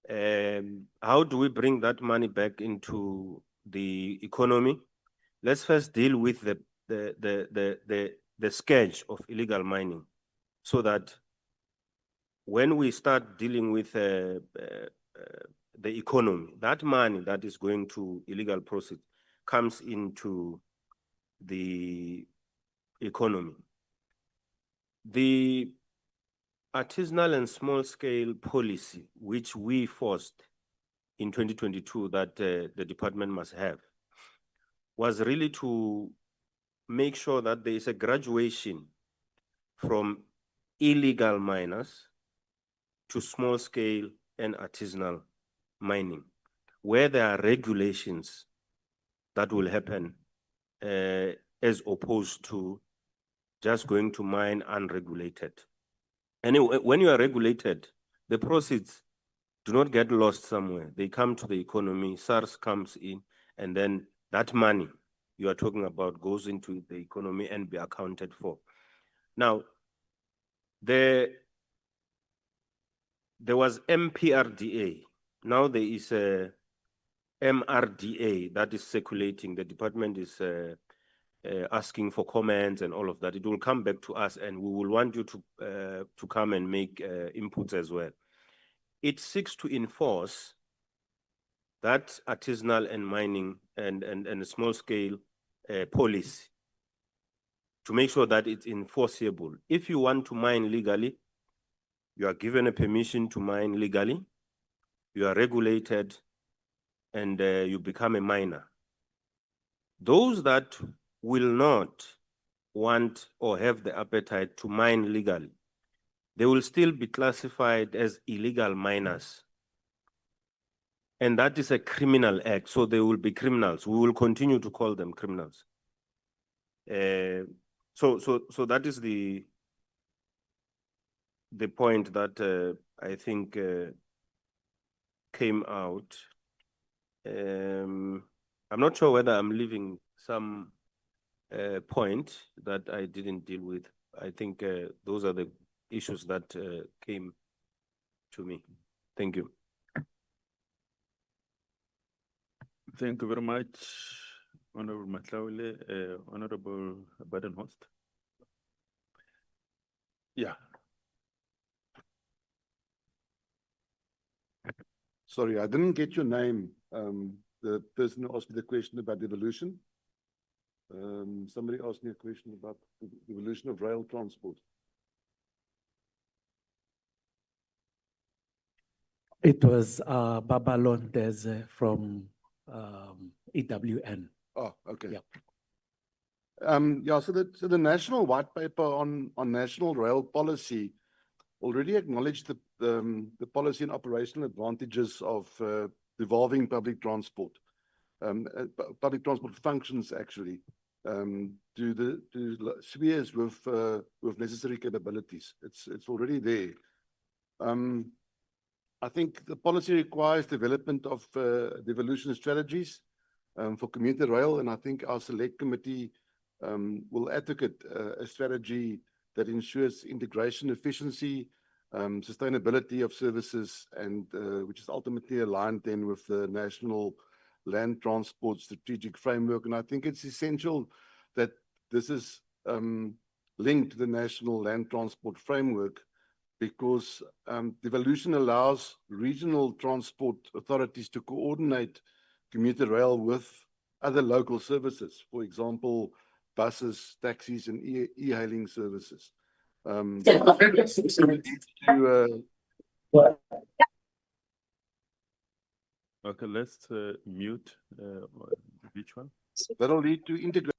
How do we bring that money back into the economy? Let's first deal with the scourge of illegal mining, so that when we start dealing with the economy, that money that is going to illegal proceeds comes into the economy. The artisanal and small scale policy, which we forced in 2022 that the department must have, was really to make sure that there is a graduation from illegal miners to small scale and artisanal mining, where there are regulations that will happen as opposed to just going to mine unregulated. Anyway, when you are regulated, the proceeds do not get lost somewhere. They come to the economy, SARS comes in, and then that money you are talking about goes into the economy and be accounted for. Now, there was MPRDA. Now there is a MRDA that is circulating. The department is asking for comments and all of that. It will come back to us, and we will want you to come and make inputs as well. It seeks to enforce that artisanal and mining and small scale policy, to make sure that it's enforceable. If you want to mine legally, you are given a permission to mine legally, you are regulated, and you become a miner. Those that will not want or have the appetite to mine legally, they will still be classified as illegal miners. And that is a criminal act, so they will be criminals. We will continue to call them criminals. So that is the point that I think came out. I'm not sure whether I'm leaving some point that I didn't deal with. I think those are the issues that came to me. Thank you. Thank you very much, Honorable Matlaule, Honorable Badenhorst. Yeah. Sorry, I didn't get your name. The person who asked me the question about devolution. Somebody asked me a question about the devolution of rail transport. It was Babalon Deze from EWN. Oh, okay. Yeah. Yeah, so the national white paper on national rail policy already acknowledged the policy and operational advantages of devolving public transport. Public transport functions actually to spheres with necessary capabilities. It's already there. I think the policy requires development of devolution strategies for commuter rail, and I think our select committee will advocate a strategy that ensures integration, efficiency, sustainability of services, and which is ultimately aligned then with the national land transport strategic framework. And I think it's essential that this is linked to the national land transport framework, because devolution allows regional transport authorities to coordinate commuter rail with other local services, for example, buses, taxis, and e-hailing services. Okay, let's mute which one? That'll lead to integration.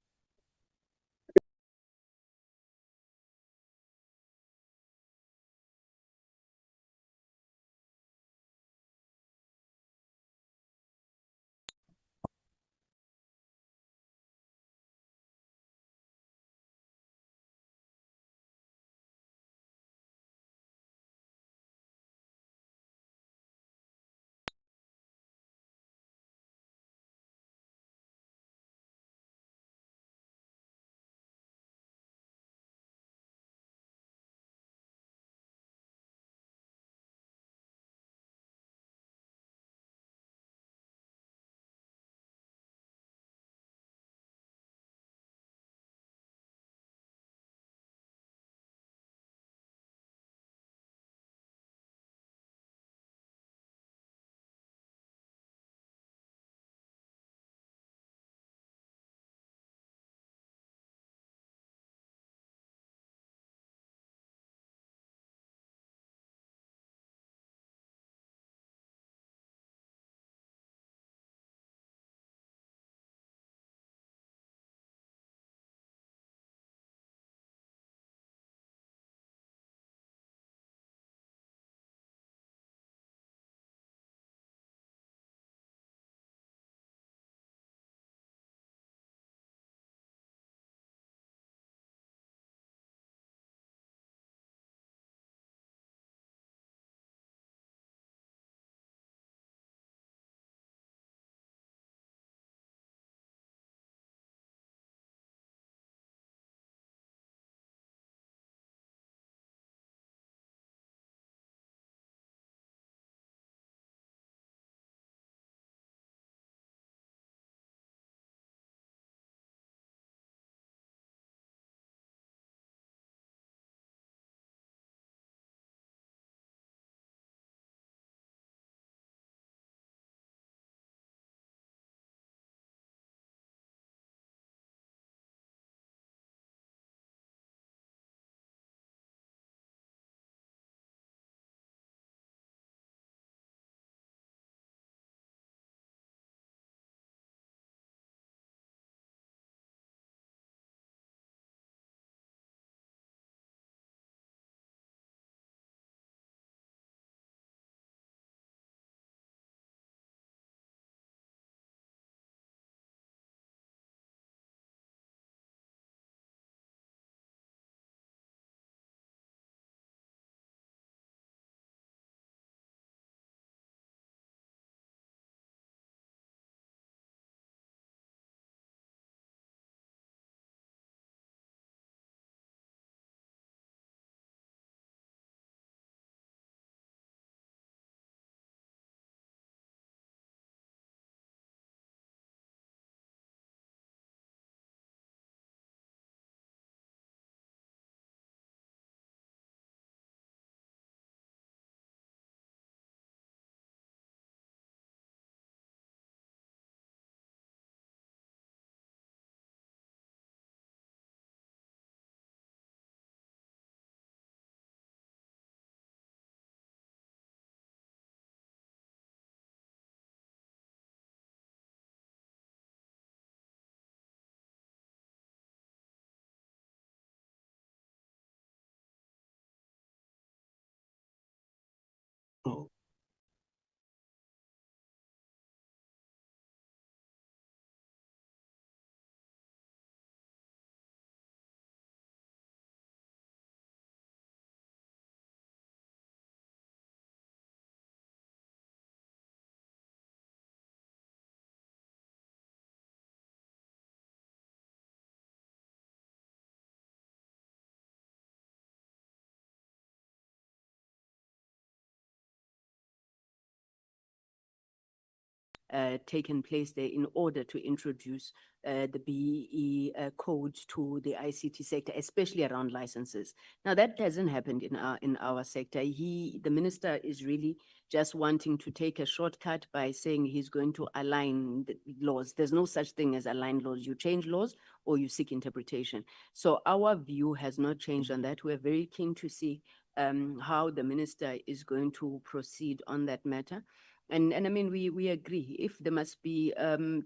taken place there in order to introduce the BEE code to the ICT sector, especially around licenses. Now that hasn't happened in our sector. The minister is really just wanting to take a shortcut by saying he's going to align the laws. There's no such thing as align laws. You change laws or you seek interpretation. So our view has not changed on that. We're very keen to see how the minister is going to proceed on that matter. And I mean, we agree. If there must be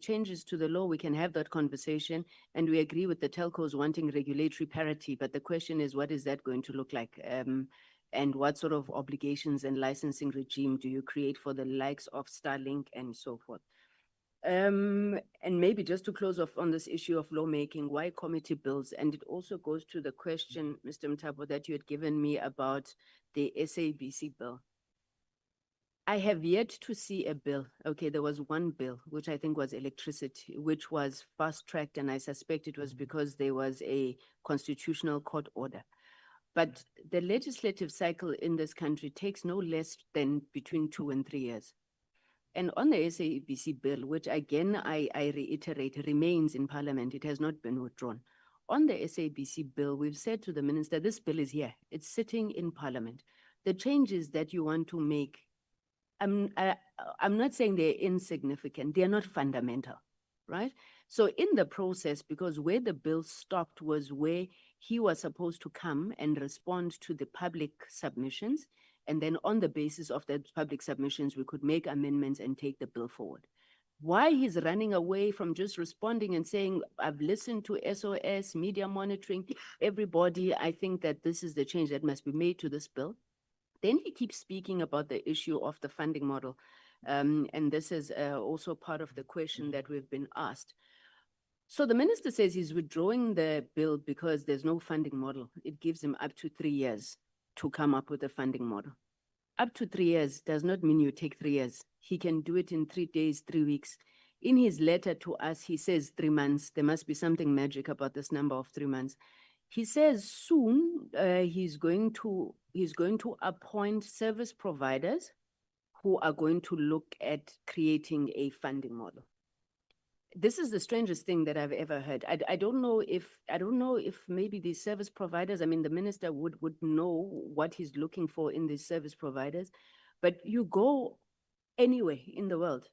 changes to the law, we can have that conversation. And we agree with the telcos wanting regulatory parity. But the question is, what is that going to look like? And what sort of obligations and licensing regime do you create for the likes of Starlink and so forth? And maybe just to close off on this issue of lawmaking, why committee bills? And it also goes to the question, Mr. Mthabo, that you had given me about the SABC bill. I have yet to see a bill. Okay, there was one bill, which I think was electricity, which was fast-tracked, and I suspect it was because there was a constitutional court order. But the legislative cycle in this country takes no less than between 2 and 3 years. And on the SABC bill, which again, I reiterate, remains in Parliament, it has not been withdrawn. On the SABC bill, we've said to the minister, this bill is here. It's sitting in Parliament. The changes that you want to make, I'm not saying they're insignificant. They're not fundamental, right? So in the process, because where the bill stopped was where he was supposed to come and respond to the public submissions. And then on the basis of the public submissions, we could make amendments and take the bill forward. Why he's running away from just responding and saying, I've listened to SOS, media monitoring, everybody, I think that this is the change that must be made to this bill. Then he keeps speaking about the issue of the funding model. And this is also part of the question that we've been asked. So the minister says he's withdrawing the bill because there's no funding model. It gives him up to 3 years to come up with a funding model. Up to 3 years does not mean you take 3 years. He can do it in 3 days, 3 weeks. In his letter to us, he says 3 months. There must be something magic about this number of 3 months. He says soon he's going to appoint service providers who are going to look at creating a funding model. This is the strangest thing that I've ever heard. I don't know if maybe these service providers, I mean, the minister would know what he's looking for in these service providers, but you go anywhere in the world,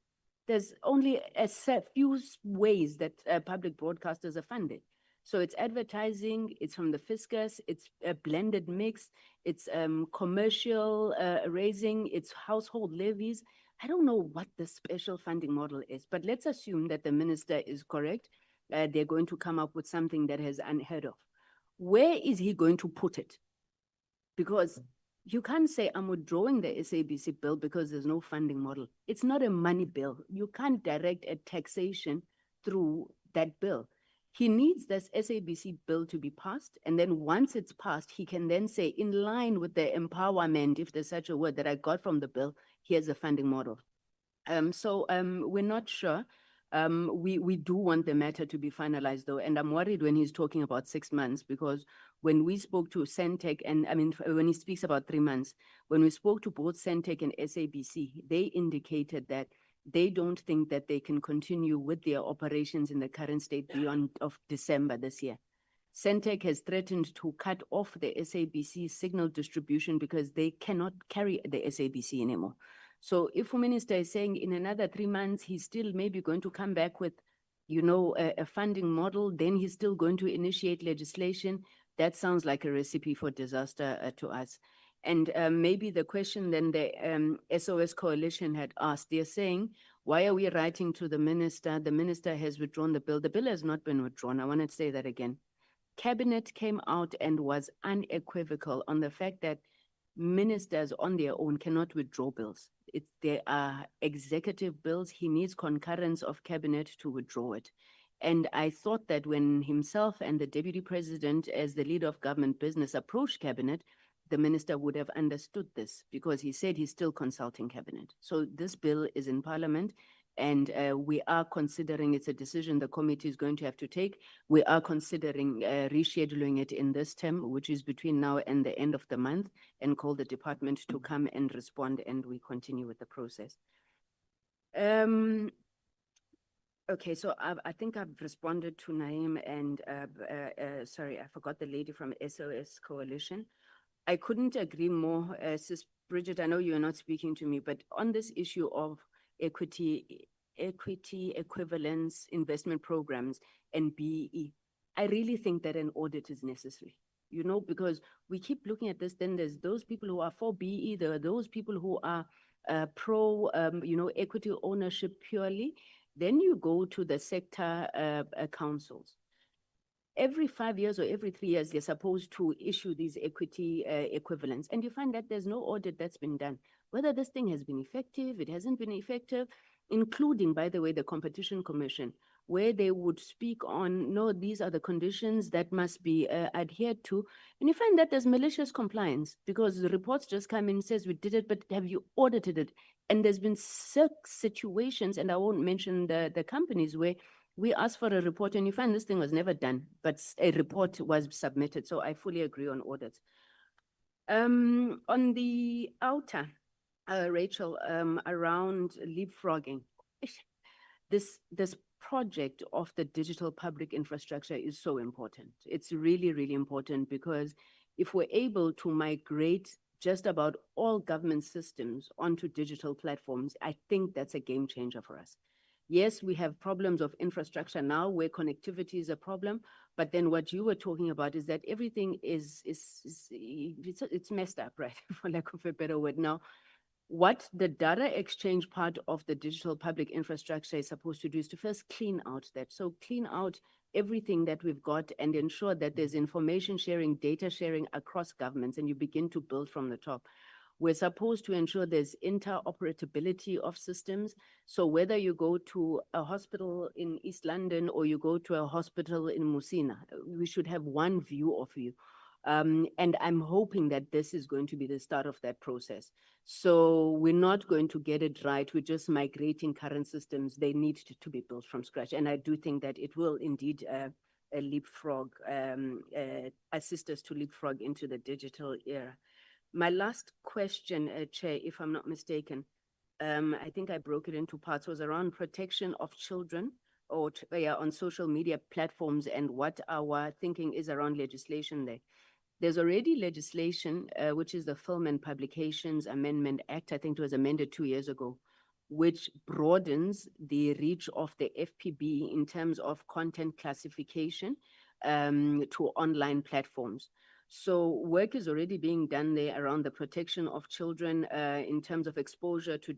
there's only a few ways that public broadcasters are funded. So it's advertising, it's from the fiscus, it's a blended mix, it's commercial raising, it's household levies. I don't know what the special funding model is, but let's assume that the minister is correct. They're going to come up with something that is unheard of. Where is he going to put it? Because you can't say, I'm withdrawing the SABC bill because there's no funding model. It's not a money bill. You can't direct a taxation through that bill. He needs this SABC bill to be passed. And then once it's passed, he can then say, in line with the empowerment, if there's such a word that I got from the bill, here's a funding model. We're not sure. We do want the matter to be finalized though. And I'm worried when he's talking about 6 months, because when we spoke to Centec, and I mean, when he speaks about 3 months, when we spoke to both Centec and SABC, they indicated that they don't think that they can continue with their operations in the current state beyond of December this year. Centec has threatened to cut off the SABC signal distribution because they cannot carry the SABC anymore. So if the minister is saying in another 3 months, he's still maybe going to come back with, a funding model, then he's still going to initiate legislation. That sounds like a recipe for disaster to us. And maybe the question then the SOS Coalition had asked, they're saying, why are we writing to the minister? The minister has withdrawn the bill. The bill has not been withdrawn. I want to say that again. Cabinet came out and was unequivocal on the fact that ministers on their own cannot withdraw bills. There are executive bills. He needs concurrence of cabinet to withdraw it. And I thought that when himself and the deputy president, as the leader of government business, approached cabinet, the minister would have understood this, because he said he's still consulting cabinet. So this bill is in Parliament, and we are considering, it's a decision the committee is going to have to take. We are considering rescheduling it in this term, which is between now and the end of the month, and call the department to come and respond, and we continue with the process. Okay, so I think I've responded to Naeem and, sorry, I forgot the lady from SOS Coalition. I couldn't agree more, Sis Bridget, I know you're not speaking to me, but on this issue of equity equivalence investment programs and BEE, I really think that an audit is necessary. You know, because we keep looking at this, then there's those people who are for BEE, there are those people who are pro, you know, equity ownership purely. Then you go to the sector councils. Every 5 years or every 3 years, they're supposed to issue these equity equivalents. And you find that there's no audit that's been done. Whether this thing has been effective, it hasn't been effective, including, by the way, the Competition Commission, where they would speak on, no, these are the conditions that must be adhered to. And you find that there's malicious compliance because the reports just come in and says, we did it, but have you audited it? And there's been situations, and I won't mention the companies, where we asked for a report and you find this thing was never done, but a report was submitted. So I fully agree on audits. On the outer, Rachel, around leapfrogging, this project of the digital public infrastructure is so important. It's really, really important because if we're able to migrate just about all government systems onto digital platforms, I think that's a game changer for us. Yes, we have problems of infrastructure now where connectivity is a problem, but then what you were talking about is that everything it's messed up, right? For lack of a better word. Now, what the data exchange part of the digital public infrastructure is supposed to do is to first clean out that. So clean out everything that we've got and ensure that there's information sharing, data sharing across governments, and you begin to build from the top. We're supposed to ensure there's interoperability of systems. So whether you go to a hospital in East London or you go to a hospital in Musina, we should have one view of you. And I'm hoping that this is going to be the start of that process. So we're not going to get it right. We're just migrating current systems. They need to be built from scratch. And I do think that it will indeed leapfrog, assist us to leapfrog into the digital era. My last question, Chair, if I'm not mistaken, I think I broke it into parts, was around protection of children or on social media platforms and what our thinking is around legislation there. There's already legislation, which is the Film and Publications Amendment Act. I think it was amended 2 years ago, which broadens the reach of the FPB in terms of content classification to online platforms. So work is already being done there around the protection of children in terms of exposure to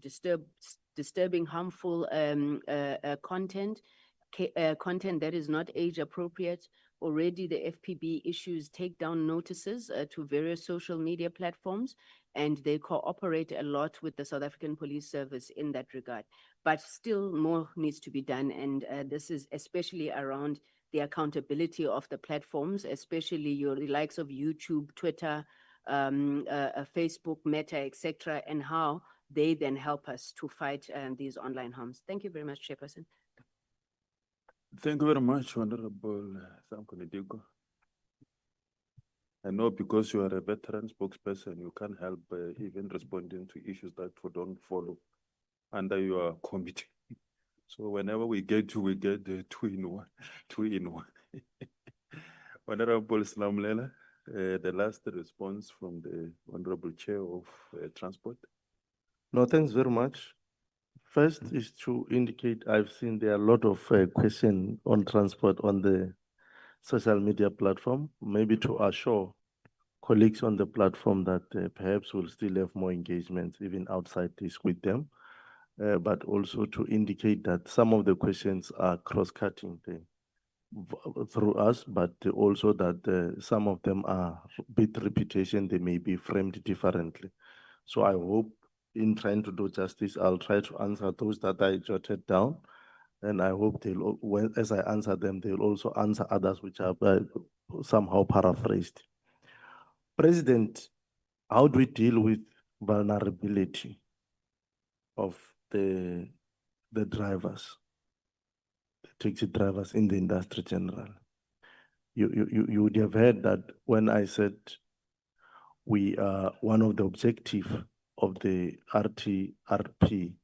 disturbing, harmful content, content that is not age appropriate. Already the FPB issues takedown notices to various social media platforms, and they cooperate a lot with the South African Police Service in that regard. But still more needs to be done, and this is especially around the accountability of the platforms, especially the likes of YouTube, Twitter, Facebook, Meta, etc., and how they then help us to fight these online harms. Thank you very much, Chairperson. Thank you very much, Honorable Sankonidiko. I know because you are a veteran spokesperson, you can't help even responding to issues that don't follow under your committee. So whenever we get two in one. Honorable Slamlela, the last response from the Honorable Chair of Transport. No, thanks very much. First is to indicate I've seen there are a lot of questions on transport on the social media platform, maybe to assure colleagues on the platform that perhaps we'll still have more engagements even outside this with them, but also to indicate that some of the questions are cross-cutting through us, but also that some of them are a bit repetition, they may be framed differently. So I hope in trying to do justice, I'll try to answer those that I jotted down. And I hope as I answer them, they'll also answer others which are somehow paraphrased. President, how do we deal with vulnerability of the drivers, the taxi drivers in the industry general? You would have heard that when I said one of the objectives of the RTRP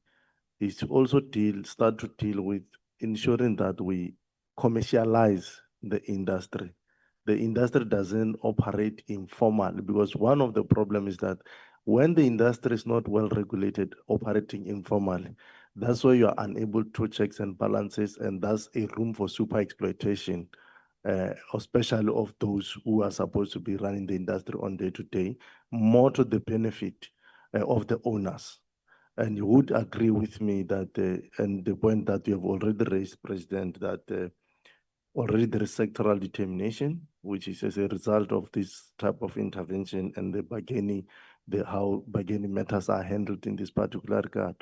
is to also start to deal with ensuring that we commercialize the industry. The industry doesn't operate informally, because one of the problems is that when the industry is not well regulated, operating informally, that's why you are unable to checks and balances, and that's a room for super exploitation, especially of those who are supposed to be running the industry on day to day, more to the benefit of the owners. And you would agree with me that, and the point that you have already raised, President, that already there is sectoral determination, which is as a result of this type of intervention and the bargaining, how bargaining matters are handled in this particular regard.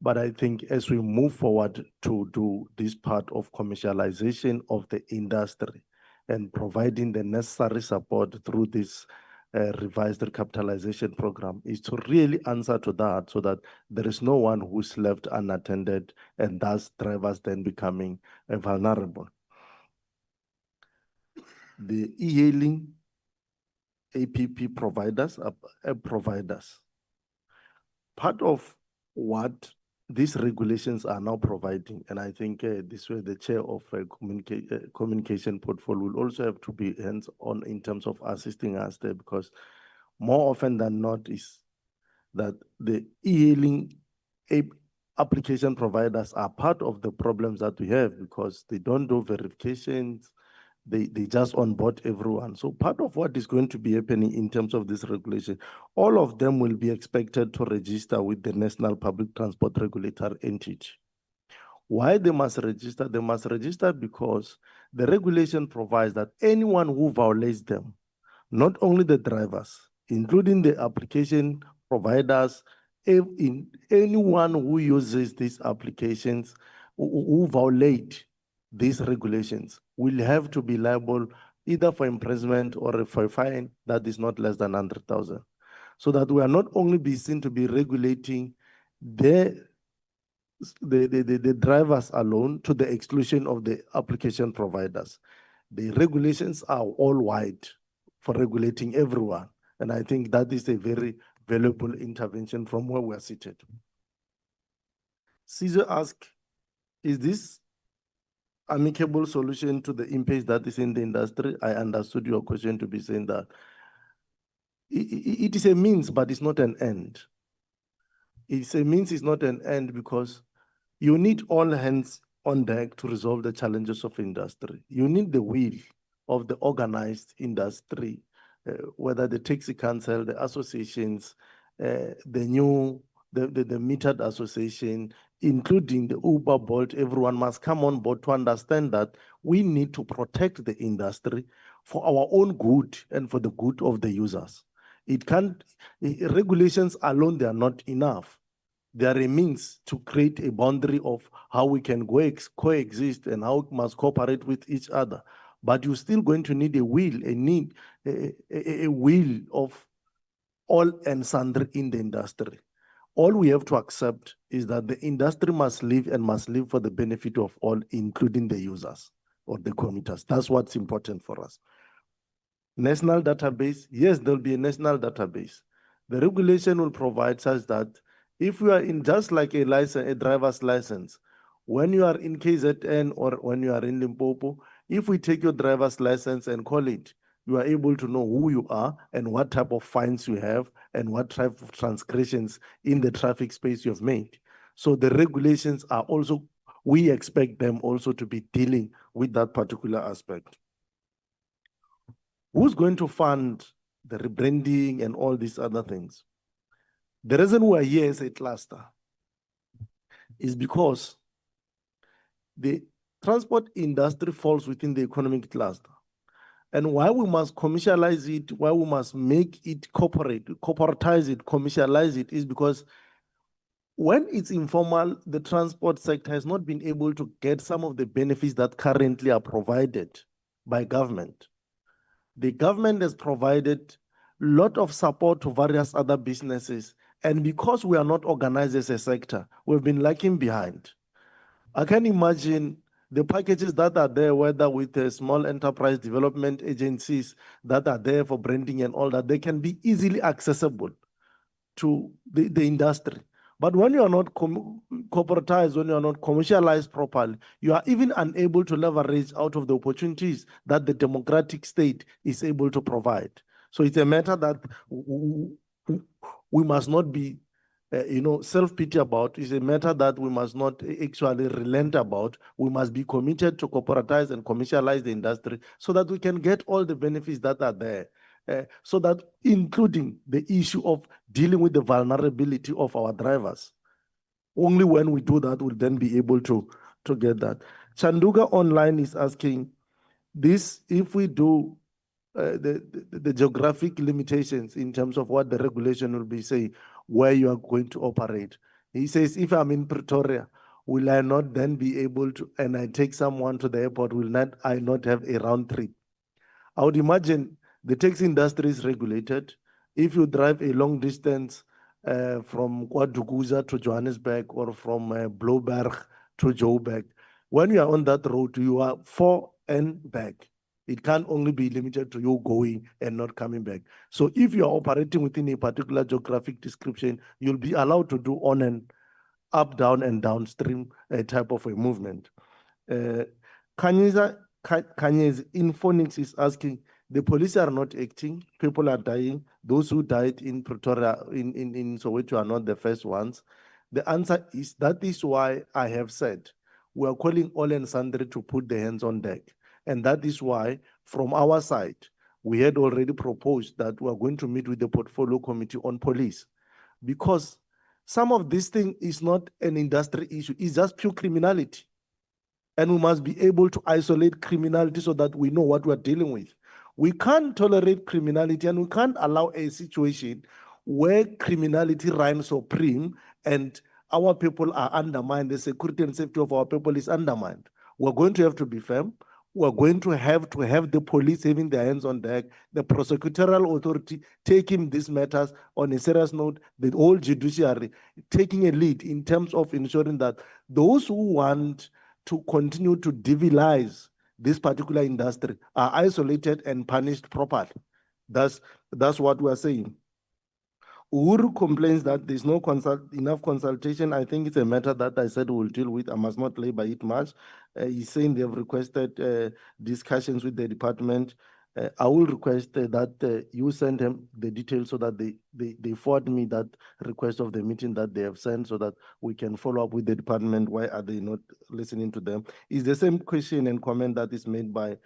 But I think as we move forward to do this part of commercialization of the industry and providing the necessary support through this revised recapitalization program, is to really answer to that, so that there is no one who's left unattended, and thus drivers then becoming vulnerable. The e-hailing APP providers are providers. Part of what these regulations are now providing, and I think this way the chair of communication portfolio will also have to be hands-on in terms of assisting us there, because more often than not is that the e-hailing application providers are part of the problems that we have, because they don't do verifications, they just onboard everyone. So part of what is going to be happening in terms of this regulation, all of them will be expected to register with the National Public Transport Regulatory Entity. Why they must register? They must register because the regulation provides that anyone who violates them, not only the drivers, including the application providers, anyone who uses these applications, who violate these regulations, will have to be liable either for imprisonment or for a fine that is not less than 100,000. So that we are not only be seen to be regulating the drivers alone to the exclusion of the application providers. The regulations are all wide for regulating everyone. And I think that is a very valuable intervention from where we are seated. Caesar asked, is this amicable solution to the impasse that is in the industry? I understood your question to be saying that it is a means, but it's not an end. It's a means, it's not an end, because you need all hands on deck to resolve the challenges of industry. You need the will of the organized industry, whether the taxi council, the associations, the metered association, including the Uber, Bolt. Everyone must come on board to understand that we need to protect the industry for our own good and for the good of the users. It can't, regulations alone, they are not enough. They are a means to create a boundary of how we can coexist and how we must cooperate with each other. But you're still going to need a will, a will of all and sundry in the industry. All we have to accept is that the industry must live and must live for the benefit of all, including the users or the commuters. That's what's important for us. National database, yes, there'll be a national database. The regulation will provide such that if you are in, just like a license, a driver's license, when you are in KZN or when you are in Limpopo, if we take your driver's license and call it, you are able to know who you are and what type of fines you have and what type of transgressions in the traffic space you have made. So the regulations are also, we expect them also to be dealing with that particular aspect. Who's going to fund the rebranding and all these other things? The reason we are here as a cluster is because the transport industry falls within the economic cluster. And why we must commercialize it, why we must make it corporatize it, commercialize it, is because when it's informal, the transport sector has not been able to get some of the benefits that currently are provided by government. The government has provided a lot of support to various other businesses. And because we are not organized as a sector, we've been lagging behind. I can imagine the packages that are there, whether with the small enterprise development agencies that are there for branding and all that, they can be easily accessible to the industry. But when you are not corporatized, when you are not commercialized properly, you are even unable to leverage out of the opportunities that the democratic state is able to provide. So it's a matter that we must not be self-pity about. It's a matter that we must not actually relent about. We must be committed to corporatize and commercialize the industry so that we can get all the benefits that are there. So that including the issue of dealing with the vulnerability of our drivers. Only when we do that, we'll then be able to get that. Chanduga Online is asking this, if we do the geographic limitations in terms of what the regulation will be saying, where you are going to operate. He says, if I'm in Pretoria, will I not then be able to, and I take someone to the airport, will I not have a round trip? I would imagine the taxi industry is regulated. If you drive a long distance from KwaDukuza to Johannesburg or from Blouberg to Joburg, when you are on that road, you are for and back. It can't only be limited to you going and not coming back. So if you are operating within a particular geographic description, you'll be allowed to do on and up, down, and downstream type of a movement. Kanyezi in Phoenix is asking, the police are not acting, people are dying. Those who died in Pretoria, in Soweto are not the first ones. The answer is, that is why I have said, we are calling all and sundry to put their hands on deck. And that is why, from our side, we had already proposed that we are going to meet with the portfolio committee on police. Because some of this thing is not an industry issue, it's just pure criminality. And we must be able to isolate criminality so that we know what we're dealing with. We can't tolerate criminality, and we can't allow a situation where criminality reigns supreme and our people are undermined, the security and safety of our people is undermined. We're going to have to be firm. We're going to have the police having their hands on deck, the prosecutorial authority taking these matters on a serious note, the whole judiciary taking a lead in terms of ensuring that those who want to continue to devilize this particular industry are isolated and punished properly. That's what we are saying. Uhuru complains that there's no enough consultation. I think it's a matter that I said we'll deal with. I must not labor it much. He's saying they've requested discussions with the department. I will request that you send him the details so that they forward me that request of the meeting that they have sent so that we can follow up with the department. Why are they not listening to them? It's the same question and comment that is made by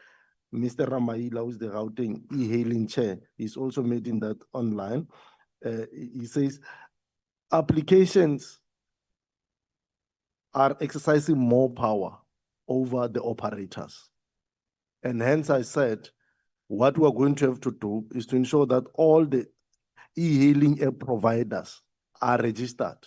Mr. Ramaila, who's the routing e-hailing chair. He's also made in that online. He says, applications are exercising more power over the operators. And hence I said, what we're going to have to do is to ensure that all the e-hailing app providers are registered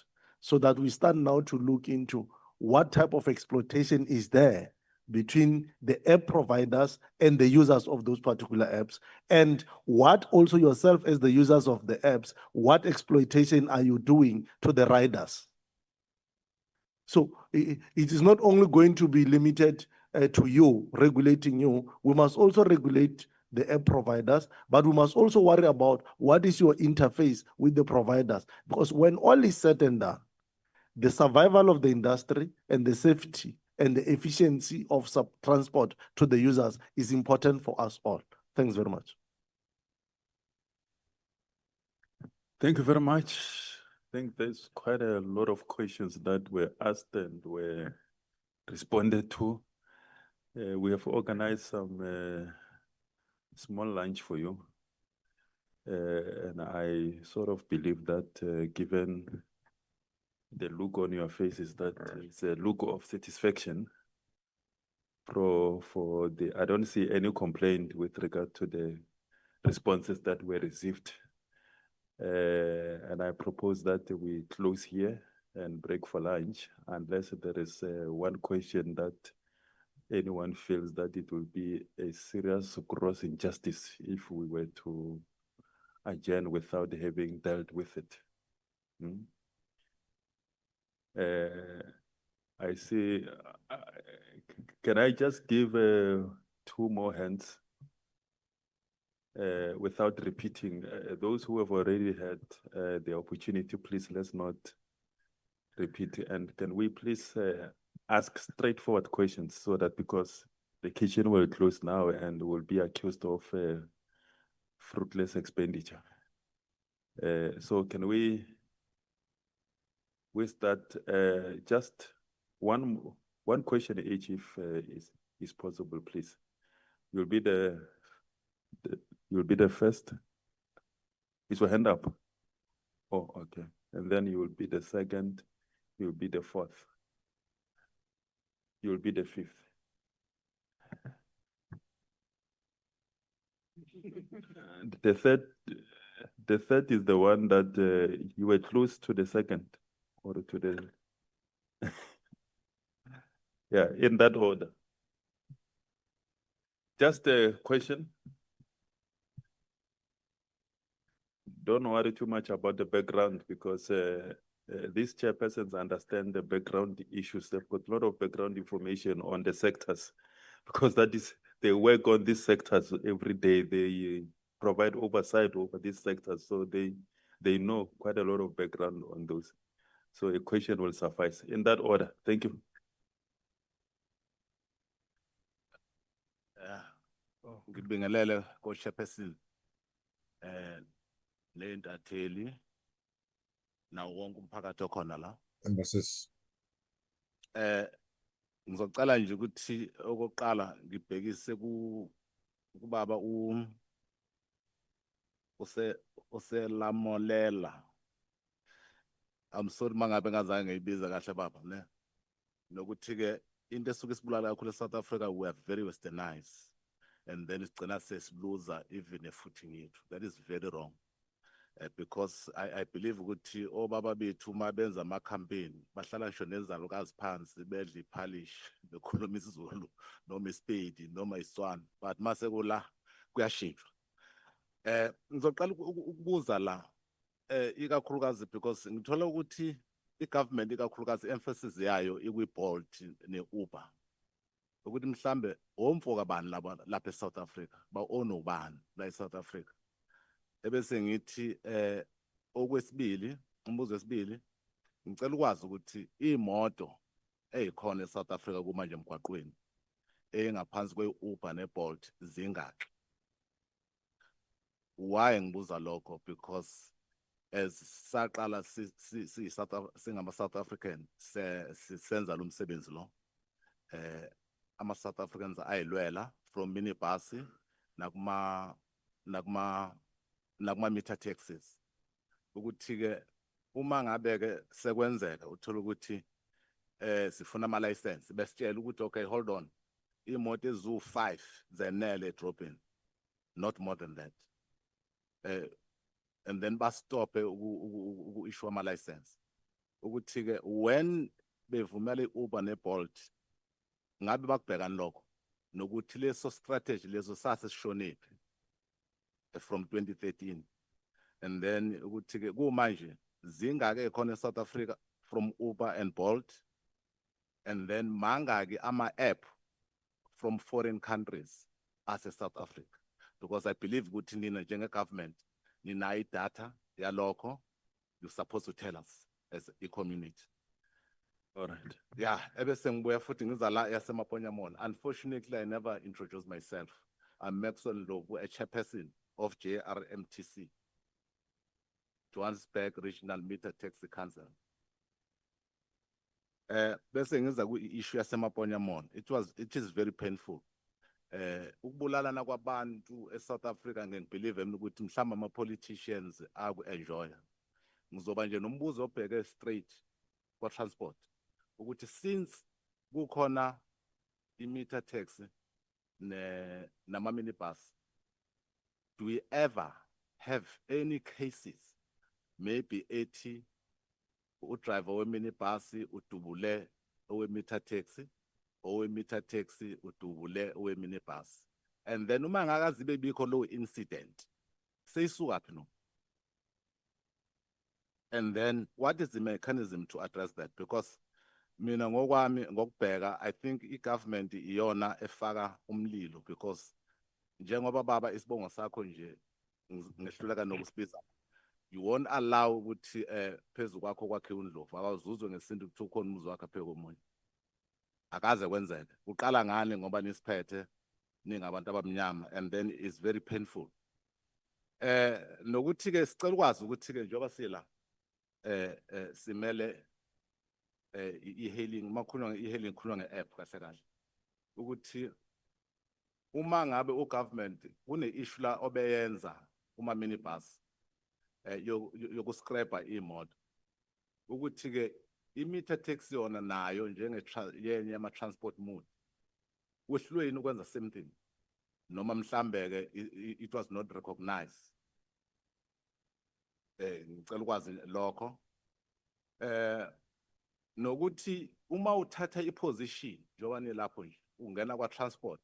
so that we start now to look into what type of exploitation is there between the app providers and the users of those particular apps, and what also yourself as the users of the apps, what exploitation are you doing to the riders? So it is not only going to be limited to you, regulating you, we must also regulate the app providers, but we must also worry about what is your interface with the providers, because when all is said and done, the survival of the industry and the safety and the efficiency of transport to the users is important for us all. Thanks very much. Thank you very much. I think there's quite a lot of questions that were asked and were responded to. We have organized some small lunch for you. And I sort of believe that given the look on your faces, that it's a look of satisfaction I don't see any complaint with regard to the responses that were received. And I propose that we close here and break for lunch, unless there is one question that anyone feels that it will be a serious gross injustice if we were to adjourn without having dealt with it. I see, can I just give 2 more hands without repeating? Those who have already had the opportunity, please let's not repeat, and can we please ask straightforward questions so that because the kitchen will close now and will be accused of fruitless expenditure. So can we start just one question each if is possible, please. You'll be the first. Is your hand up? Oh, okay. And then you will be the second. You will be the fourth. You will be the fifth. And the third is the one that you were close to the second or to the yeah, in that order. Just a question. Don't worry too much about the background because these chairpersons understand the background issues. They've got a lot of background information on the sectors because that is, they work on these sectors every day. They provide oversight over these sectors. So they know quite a lot of background on those. So a question will suffice. In that order, thank you. Ngibingelele ko-Chairperson nentatheli nawo wonke umphakathi okhona la. Emphasis. Ngizocala nje ukuthi okokuqala ngibhekise kubaba uselamolela. I'm sorry mangabe ngazange ngiyibiza kahle baba ne. Nokuthi ke into esuke isibulala kakhulu eSouth Africa, we are very westernized. And then sigcina sesiluza even a footing yethu. That is very wrong. Because I believe ukuthi obaba bethu uma benza ama campaign bahlala ngisho nezalukazi phansi bedla iphalish bekhuluma isiZulu noma iSpedi noma iSwana, but mase kula kuyashintshwa. Ngizoqala ukubuza la ikakhulukazi because ngithola ukuthi igovernment ikakhulukazi emphasis yayo ikwi-Bolt ne-Uber. Ukuthi mhlambe omfoka bani lapha eSouth Africa ba-own ubani la eSouth Africa. Ebese ngithi okwesibili, umbuzo wesibili, ngicela ukwazi ukuthi imoto ezikhona eSouth Africa kumanje emgwaqweni engaphansi kwe-Uber ne-Bolt zingaki. Why ngibuza lokho? Because as saqala singama South African senza lo msebenzi lo. Ama-South Africans ayilwela from minibus nakuma meter taxis. Ukuthi ke uma ngabe ke sekwenzeka uthola ukuthi sifuna ama license besitshela ukuthi okay, hold on, imoto ezu5 zenele dropping, not more than that. And then stop issue ama license. Ukuthi ke when bevumela iUber neBolt ngabe bakubhekani lokho nokuthi leso strategy leso sasishonephi from 2013. And then ukuthi ke kumanje zingake khona eSouth Africa from Uber and Bolt, and then mangaki ama app from foreign countries as a South Africa, because I believe ukuthi nina njenge government nina data yalokho you're supposed to tell us as a community. All right. Yeah, ebese ngibuya futhi ngiza la yaseMaponya Mall. Unfortunately, I never introduced myself. I'm Maxwell Lobu, a chairperson of JRMTC, Johannesburg Regional Meter Taxi Council. Bese ngiza ku-issue yaseMaponya Mall. It is very painful. Ukubulalana kwabantu eSouth Africa ngibelieve ukuthi mhlamba ama politicians aku-enjoy. Ngizoba nje nombuzo obheke straight for transport. Ukuthi since kukhona i-meter tax nama minibus, do we ever have any cases maybe 80 udriver we-minibus udubule owe-meter taxi, owe-meter taxi udubule owe-minibus, and then uma ngakazibe bikho low incident seyisuka phi no? And then what is the mechanism to address that? Because mina ngokwami ngokubheka, I think i-government iyona efaka umlilo, because njengoba baba isibongo sakho nje ngehluleka nokusibiza, You won't allow ukuthi phezu kwakho kwakhe undlovu akazuzwe ngesintu ukuthi ukhona umuzi wakhe phezu komunye. Akaze kwenzeke. Uqala ngani ngoba nisiphethe ningabantu abamnyama and then it's very painful. Nokuthi ke sicela ukwazi ukuthi ke njengoba sila simele e-hailing makhuluma nge-e-hailing khuluma nge-app kahle kahle ukuthi uma ngabe ugovernment kune issue la obeyenza uma minibus yokuscrapa imoto ukuthi ke i-meter taxi yona nayo yenye yama transport mode wehlulwe yini ukwenza same thing noma mhlambe ke it was not recognized. Ngicela ukwazi lokho nokuthi uma uthatha iposition njengoba nilapho nje ungena kwa transport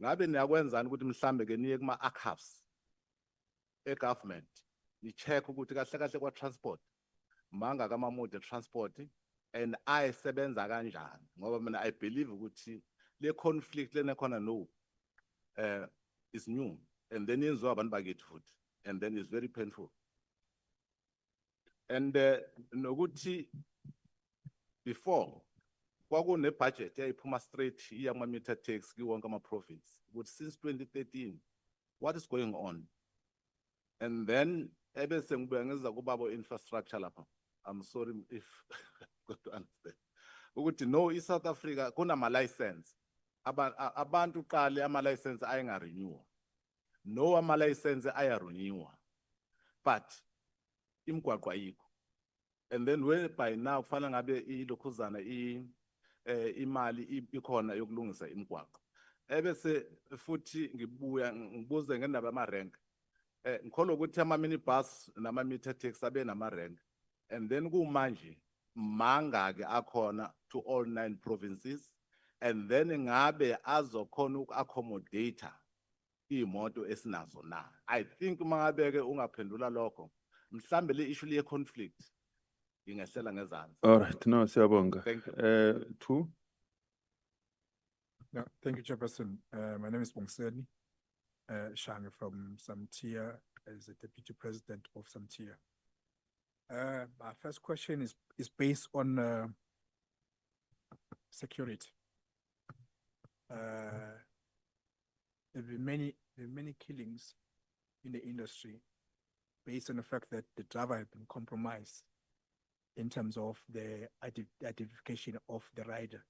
ngabe niyakwenzani ukuthi mhlambe ke niye kuma archives government ni check ukuthi kahle kahle kwa transport manga kama mode transport and ayisebenza kanjani ngoba mina I believe ukuthi le conflict lena khona no is new and then yenziwa abantu bakithi futhi and then it's very painful and nokuthi before kwakune budget yayiphuma straight iya kuma meter tax kiwonke ama profits but since 2013 what is going on and then ebese ngibuya ngiza kubabo infrastructure lapha. I'm sorry if got to understand ukuthi no South Africa kunama license abantu qale ama license ayinga renew no ama license aya renew but imigwaqo ayikho and then whereby now kufana ngabe ilokhuzana imali ikhona yokulungisa imigwaqo ebese futhi ngibuze ngendaba ama rank ngikholwa ukuthi ama minibus nama meter taxi abe nama rank and then kumanje manga ke akhona to all 9 provinces and then ngabe azokhona uku-accommodate imoto esinazo na. I think mangabe ke ungaphendula lokho mhlambe le issue le conflict ingehlela ngezansi. All right, no, siyabonga. Thank you. 2. Yeah, thank you, Chairperson. My name is Bongseni Shange from Samtia as the Deputy President of Samtia. My first question is based on security. There have been many killings in the industry based on the fact that the driver has been compromised in terms of the identification of the rider.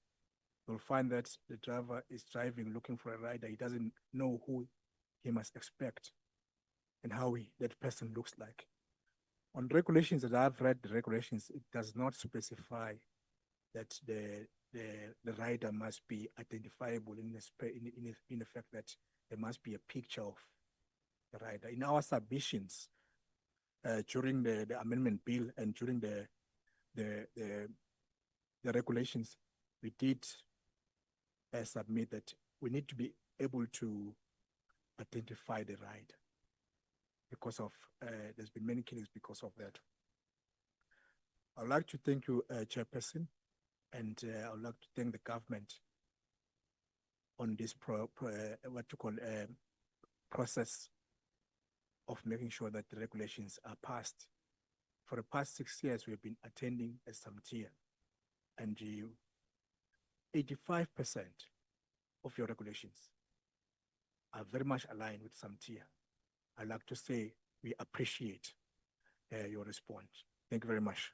You'll find that the driver is driving, looking for a rider. He doesn't know who he must expect and how that person looks like. On regulations that I've read, the regulations, it does not specify that the rider must be identifiable in the fact that there must be a picture of the rider. In our submissions during the amendment bill and during the regulations, we did submit that we need to be able to identify the rider because of there's been many killings because of that. I'd like to thank you, Chairperson, and I would like to thank the government on this process of making sure that the regulations are passed. For the past 6 years, we've been attending a Samtia, and 85% of your regulations are very much aligned with Samtia. I'd like to say we appreciate your response. Thank you very much.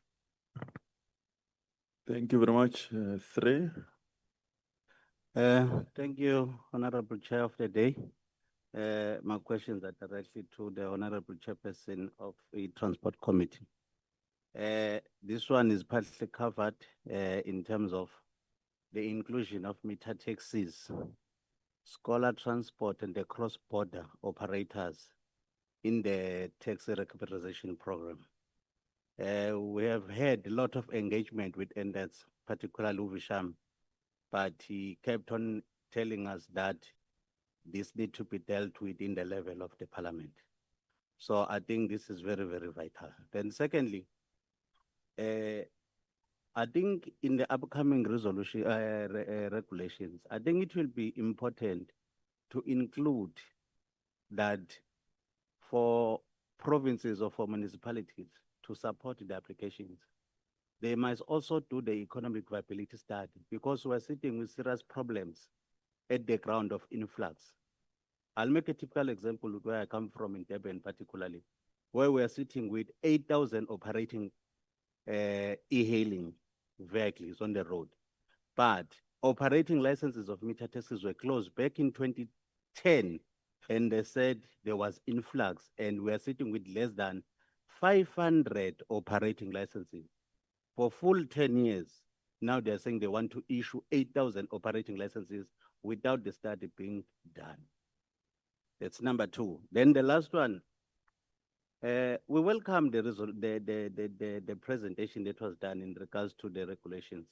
Thank you very much. 3. Thank you, Honorable Chair of the Day. My questions are directly to the Honorable Chairperson of the Transport Committee. This one is partly covered in terms of the inclusion of meter taxis, scholar transport, and the cross-border operators in the taxi recuperation program. We have had a lot of engagement with NDETS, particularly Uvisham, but he kept on telling us that this need to be dealt with in the level of the parliament. So I think this is very, very vital. Then secondly, I think in the upcoming resolution regulations, I think it will be important to include that for provinces or for municipalities to support the applications. They must also do the economic viability study because we're sitting with serious problems at the ground of influx. I'll make a typical example where I come from in Durban particularly, where we're sitting with 8,000 operating e-hailing vehicles on the road. But operating licenses of meter taxis were closed back in 2010, and they said there was influx, and we're sitting with less than 500 operating licenses. For full 10 years, now they're saying they want to issue 8,000 operating licenses without the study being done. That's number two. Then the last one, we welcome the presentation that was done in regards to the regulations.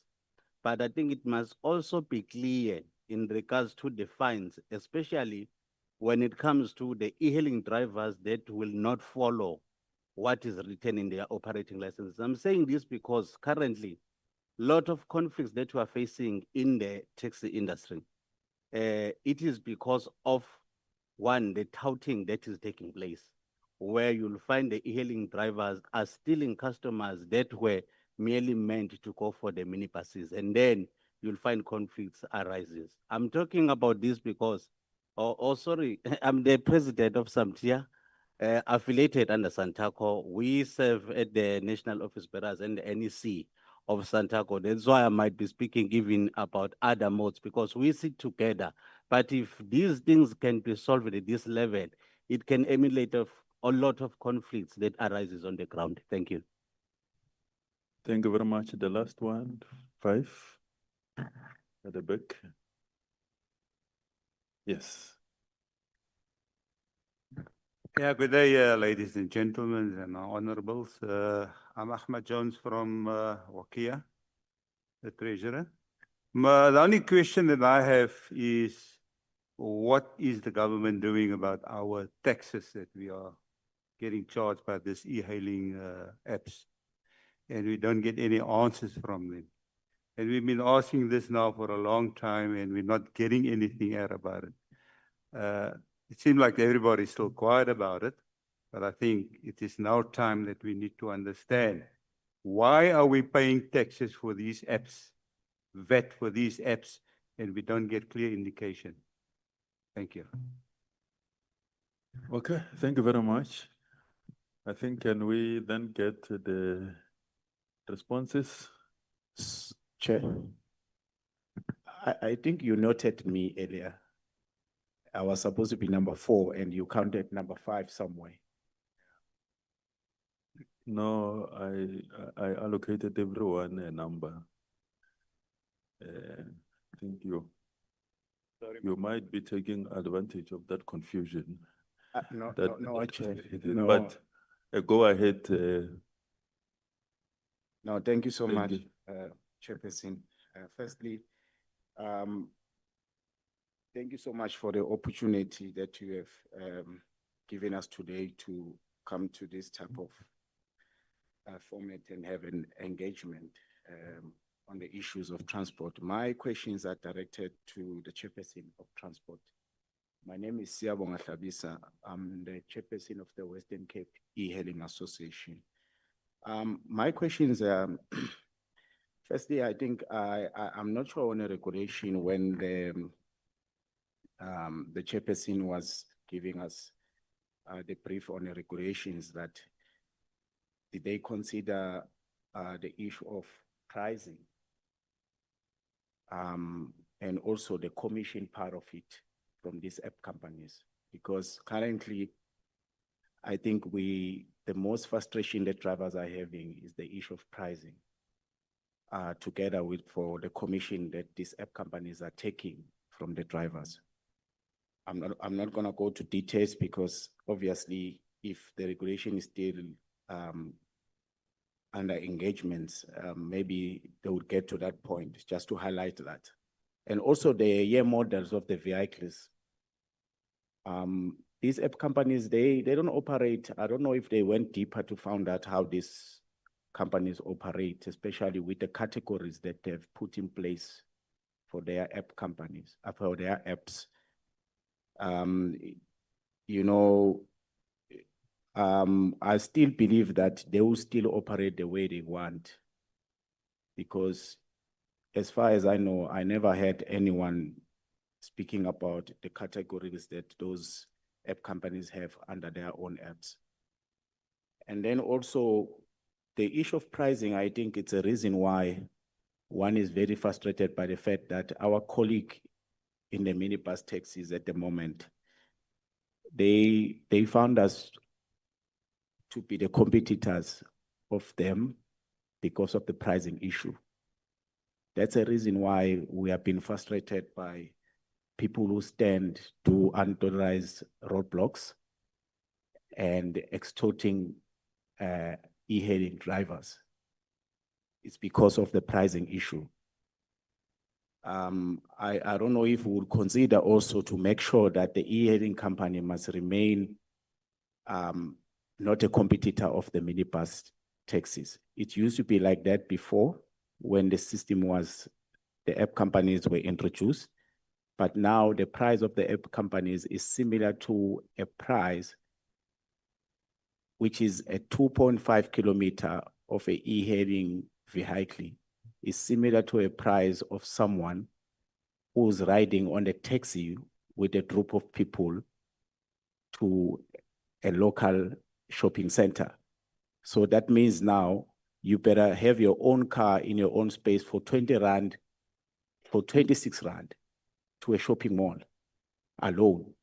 But I think it must also be clear in regards to the fines, especially when it comes to the e-hailing drivers that will not follow what is written in their operating licenses. I'm saying this because currently, a lot of conflicts that we are facing in the taxi industry, it is because of one, the touting that is taking place, where you'll find the e-hailing drivers are stealing customers that were merely meant to go for the minibuses, and then you'll find conflicts arises. I'm talking about this because, sorry, I'm the president of Samtia, affiliated under Santaco. We serve at the National Office Bearers and the NEC of Santaco. That's why I might be speaking even about other modes, because we sit together. But if these things can be solved at this level, it can emulate a lot of conflicts that arises on the ground. Thank you. Thank you very much. The last one, 5, at the back. Yes. Yeah, good day, ladies and gentlemen and honorables. I'm Ahmed Jones from Wakia, the treasurer. The only question that I have is, what is the government doing about our taxes that we are getting charged by this e-hailing apps? And we don't get any answers from them. And we've been asking this now for a long time, and we're not getting anything out about it. It seems like everybody's still quiet about it, but I think it is now time that we need to understand, why are we paying taxes for these apps, VAT for these apps, and we don't get clear indication? Thank you. Okay, thank you very much. I think, can we then get the responses? Chair, I think you noted me earlier. I was supposed to be number 4 and you counted number 5 somewhere. No, I allocated everyone a number. Thank you. Sorry. You might be taking advantage of that confusion. No, Chair. But go ahead. No, thank you so Thank much, you. Chairperson. Firstly, thank you so much for the opportunity that you have given us today to come to this type of format and have an engagement on the issues of transport. My questions are directed to the Chairperson of Transport. My name is Siyabonga Hlabisa. I'm the Chairperson of the Western Cape E-Hailing Association. My questions are, firstly, I think I'm not sure on a regulation when the Chairperson was giving us the brief on the regulations, that did they consider the issue of pricing and also the commission part of it from these app companies? Because currently, I think the most frustration that drivers are having is the issue of pricing, together with for the commission that these app companies are taking from the drivers. I'm not gonna go to details because obviously if the regulation is still under engagements, maybe they would get to that point, just to highlight that. And also the year models of the vehicles. These app companies, they don't operate. I don't know if they went deeper to find out how these companies operate, especially with the categories that they've put in place for their app companies, for their apps. You know, I still believe that they will still operate the way they want. Because as far as I know, I never heard anyone speaking about the categories that those app companies have under their own apps. And then also the issue of pricing, I think it's a reason why one is very frustrated by the fact that our colleague in the minibus taxis at the moment, they found us to be the competitors of them because of the pricing issue. That's a reason why we have been frustrated by people who stand to unauthorized roadblocks and extorting e-hailing drivers. It's because of the pricing issue. I don't know if we would consider also to make sure that the e-hailing company must remain not a competitor of the minibus taxis. It used to be like that before when the system was, the app companies were introduced, but now the price of the app companies is similar to a price which is a 2.5 kilometer of a e-hailing vehicle is similar to a price of someone who's riding on a taxi with a group of people to a local shopping center. So that means now you better have your own car in your own space for 20 rand, for 26 rand to a shopping mall alone,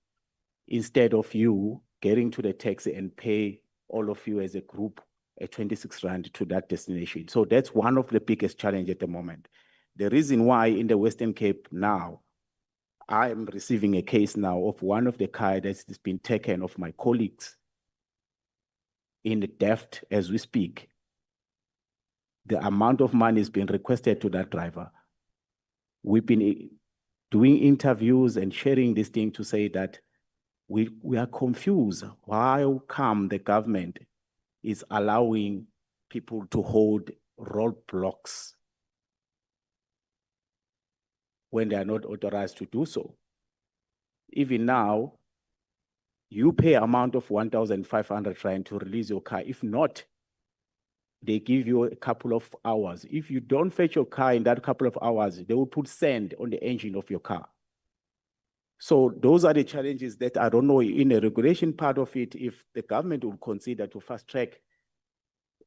instead of you getting to the taxi and pay all of you as a group at 26 rand to that destination. So that's one of the biggest challenges at the moment. The reason why in the Western Cape now, I am receiving a case now of one of the cars that's been taken of my colleagues in the theft as we speak. The amount of money is being requested to that driver. We've been doing interviews and sharing this thing to say that we are confused. Why come the government is allowing people to hold roadblocks when they are not authorized to do so? Even now, you pay amount of 1,500 trying to release your car. If not, they give you a couple of hours. If you don't fetch your car in that couple of hours, they will put sand on the engine of your car. So those are the challenges that I don't know in the regulation part of it, if the government will consider to fast track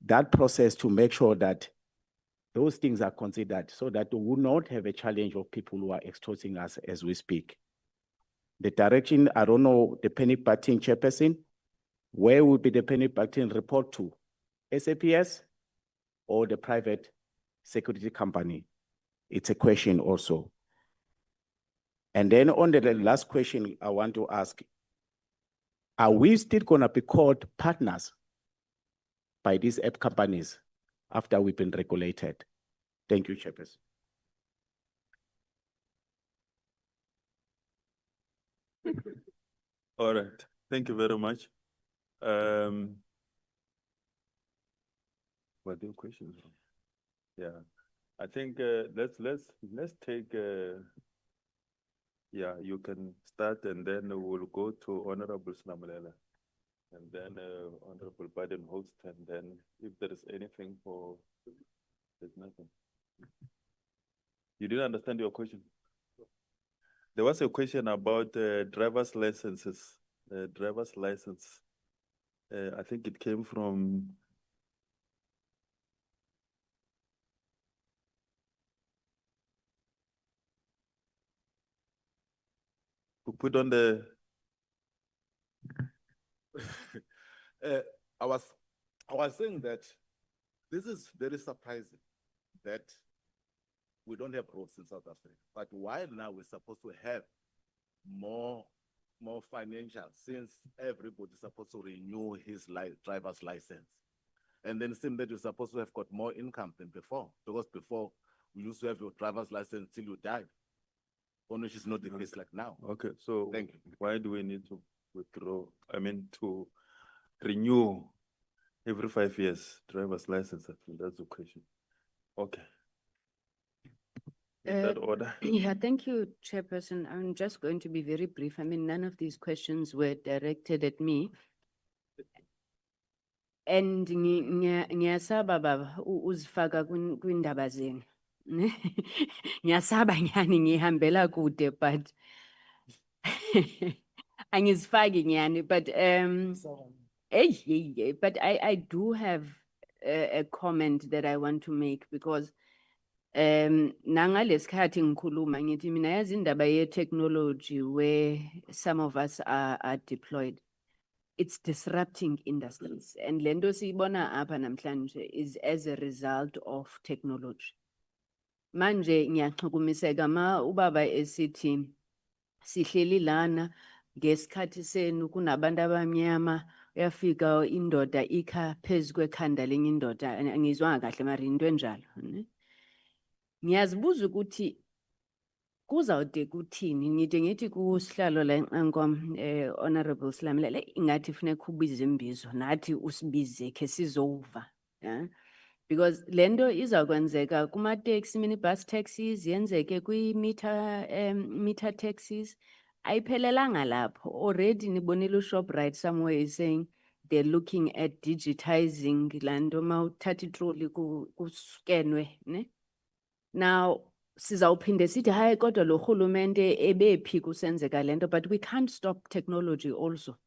that process to make sure that those things are considered so that we will not have a challenge of people who are extorting us as we speak. The direction, I don't know, the panic button chairperson, where will be the panic button report to? SAPS or the private security company? It's a question also. And then on the last question I want to ask, are we still gonna be called partners by these app companies after we've been regulated? Thank you, Chairperson. All right, thank you very much. What are your questions? Yeah, I think let's take. Yeah, you can start, and then we'll go to Honorable Snamulela, and then Honorable Baden-Host, and then if there is anything for, there's nothing. You didn't understand your question? There was a question about driver's licenses, driver's license. I think it came from. Who put on the. I was saying that this is very surprising that we don't have roads in South Africa. But while now we're supposed to have more financial, since everybody's supposed to renew his driver's license. And then it seems that you're supposed to have got more income than before. Because before, we used to have your driver's license till you died. Which is not the case like now. Okay, so thank you. Why do we need to withdraw? I mean, to renew every 5 years driver's license? I think that's the question. Okay. In that order. Yeah, thank you, Chairperson. I'm just going to be very brief. I mean, none of these questions were directed at me. And ngiyasaba baba uzifaka kwindaba zenu. Ngiyasaba nyani ngihambela kude but angizifaki nyani but but I do have a comment that I want to make because nangalesikhathi ngikhuluma ngithi mina yazi indaba ye-technology where some of us are deployed. It's disrupting industries. And lento siyibona apha namhlanje is as a result of technology. Manje ngiyaxhukumiseka ma ubaba esithi sihleli lana ngesikhathi senu kunabantu abamnyama uyafika indoda ikha phezu kwekhanda lenye indoda angizwanga kahle mara into enjalo. Ngiyazibuza ukuthi kuzawude kuthini ngithi kusihlalo la enqankom honorable Slamlele ingathi funeka ubize imbizo nathi usibize ke sizova because lento izakwenzeka kuma taxi minibus taxis yenzeke kwi meter taxis ayiphelelanga lapho already nibonile uShoprite somewhere is saying they're looking at digitizing lanto mawuthatha itroli kuskenwe ne. Now sizawuphinde sithi hayi kodwa lo rhulumente ebephi kusenzeka lento but we can't stop technology also.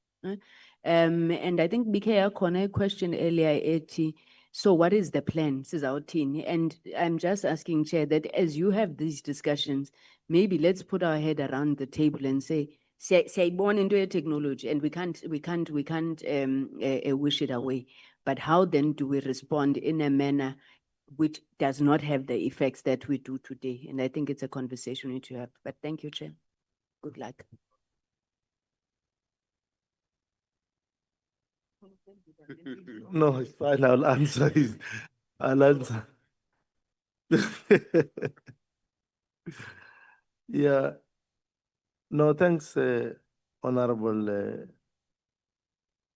And I think BK yakhona a question earlier ethi so what is the plan sizawuthini, and I'm just asking Chair that as you have these discussions maybe let's put our head around the table and say siyayibona into ye-technology and we can't wish it away, but how then do we respond in a manner which does not have the effects that we do today? And I think it's a conversation we need to have. But thank you, Chair. Good luck. No, it's fine. I'll answer. I'll answer. Yeah. No, thanks, Honorable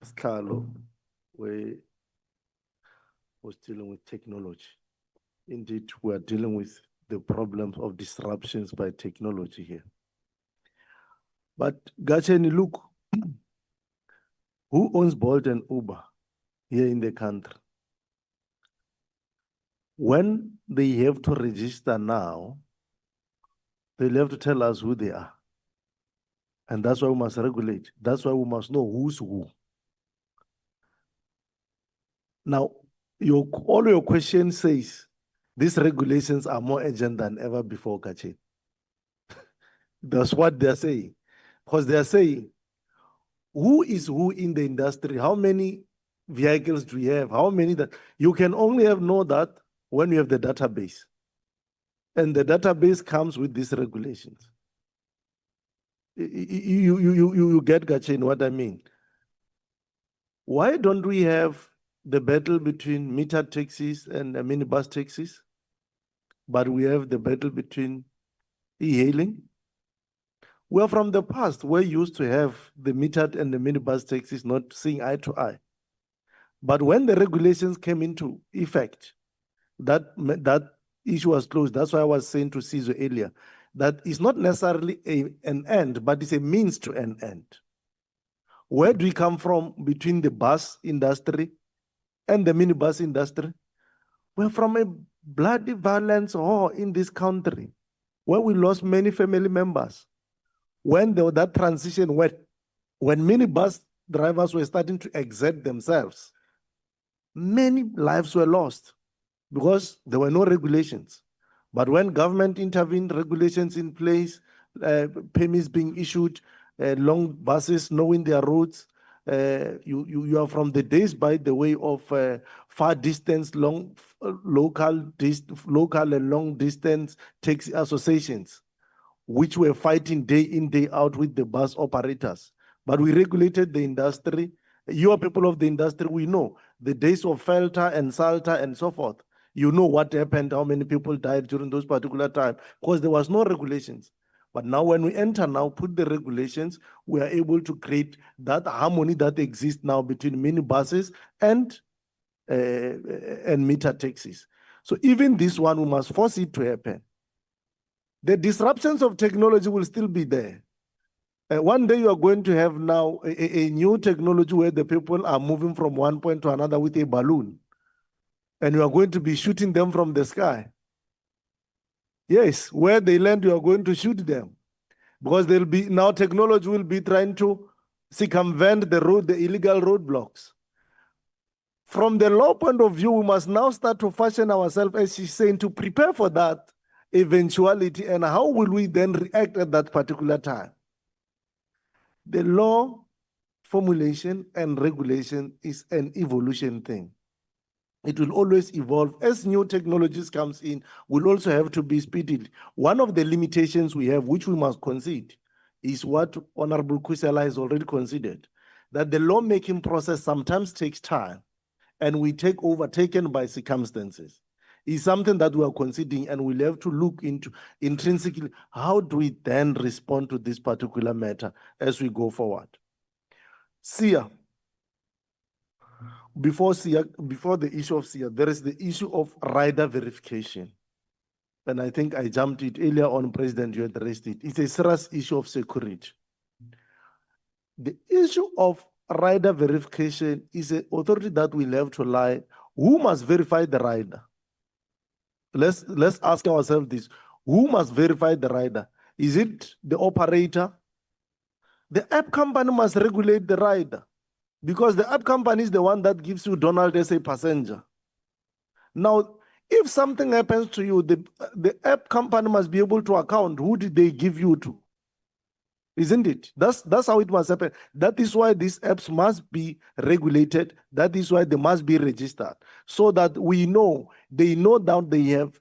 Scalo. We was dealing with technology. Indeed, we are dealing with the problems of disruptions by technology here. But Gacheni, look, who owns Bolt and Uber here in the country? When they have to register now, they'll have to tell us who they are. And that's why we must regulate. That's why we must know who's who. Now, all your question says these regulations are more urgent than ever before, Kachi. That's what they're saying. Because they're saying, who is who in the industry? How many vehicles do we have? How many that? You can only know that when you have the database. And the database comes with these regulations. You get, Gachin, what I mean. Why don't we have the battle between meter taxis and minibus taxis, but we have the battle between e-hailing? Well, from the past, we used to have the metered and the minibus taxis not seeing eye to eye. But when the regulations came into effect, that issue was closed. That's why I was saying to Caesar earlier, that it's not necessarily an end, but it's a means to an end. Where do we come from between the bus industry and the minibus industry? We're from a bloody violence war in this country, where we lost many family members. When that transition went, when minibus drivers were starting to exert themselves, many lives were lost because there were no regulations. But when government intervened, regulations in place, permits being issued, long buses knowing their routes, you are from the days, by the way, of far distance, local and long distance taxi associations, which were fighting day in, day out with the bus operators. But we regulated the industry. You are people of the industry, we know the days of Felter and Salter and so forth. You know what happened, how many people died during those particular times, because there was no regulations. But now when we enter now, put the regulations, we are able to create that harmony that exists now between minibuses and meter taxis. So even this one, we must force it to happen. The disruptions of technology will still be there. One day you are going to have now a new technology where the people are moving from one point to another with a balloon. And you are going to be shooting them from the sky. Yes, where they land, you are going to shoot them. Because there'll be, now technology will be trying to circumvent the road, the illegal roadblocks. From the law point of view, we must now start to fashion ourselves, as she's saying, to prepare for that eventuality. And how will we then react at that particular time? The law formulation and regulation is an evolution thing. It will always evolve. As new technologies comes in, we'll also have to be speeded. One of the limitations we have, which we must concede, is what Honorable Kusela has already considered, that the lawmaking process sometimes takes time and we take overtaken by circumstances. Is something that we are considering, and we'll have to look into intrinsically, how do we then respond to this particular matter as we go forward? SIA. Before the issue of SIA, there is the issue of rider verification. And I think I jumped it earlier on, President, you addressed it. It's a serious issue of security. The issue of rider verification is an authority that will have to lie. Who must verify the rider? Let's ask ourselves this. Who must verify the rider? Is it the operator? The app company must regulate the rider, because the app company is the one that gives you Donald as a passenger. Now, if something happens to you, the app company must be able to account who did they give you to. Isn't it? That's how it must happen. That is why these apps must be regulated. That is why they must be registered, so that we know, they know that they have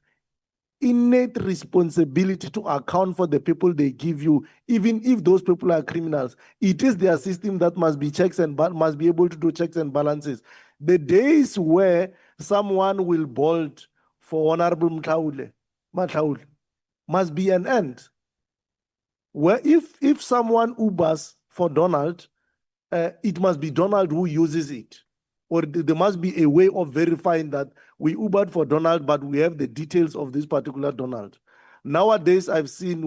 innate responsibility to account for the people they give you, even if those people are criminals. It is their system that must be checks and must be able to do checks and balances. The days where someone will bolt for Honorable Mataule must be an end. Where if someone Ubers for Donald, it must be Donald who uses it. Or there must be a way of verifying that we Ubered for Donald, but we have the details of this particular Donald. Nowadays, I've seen,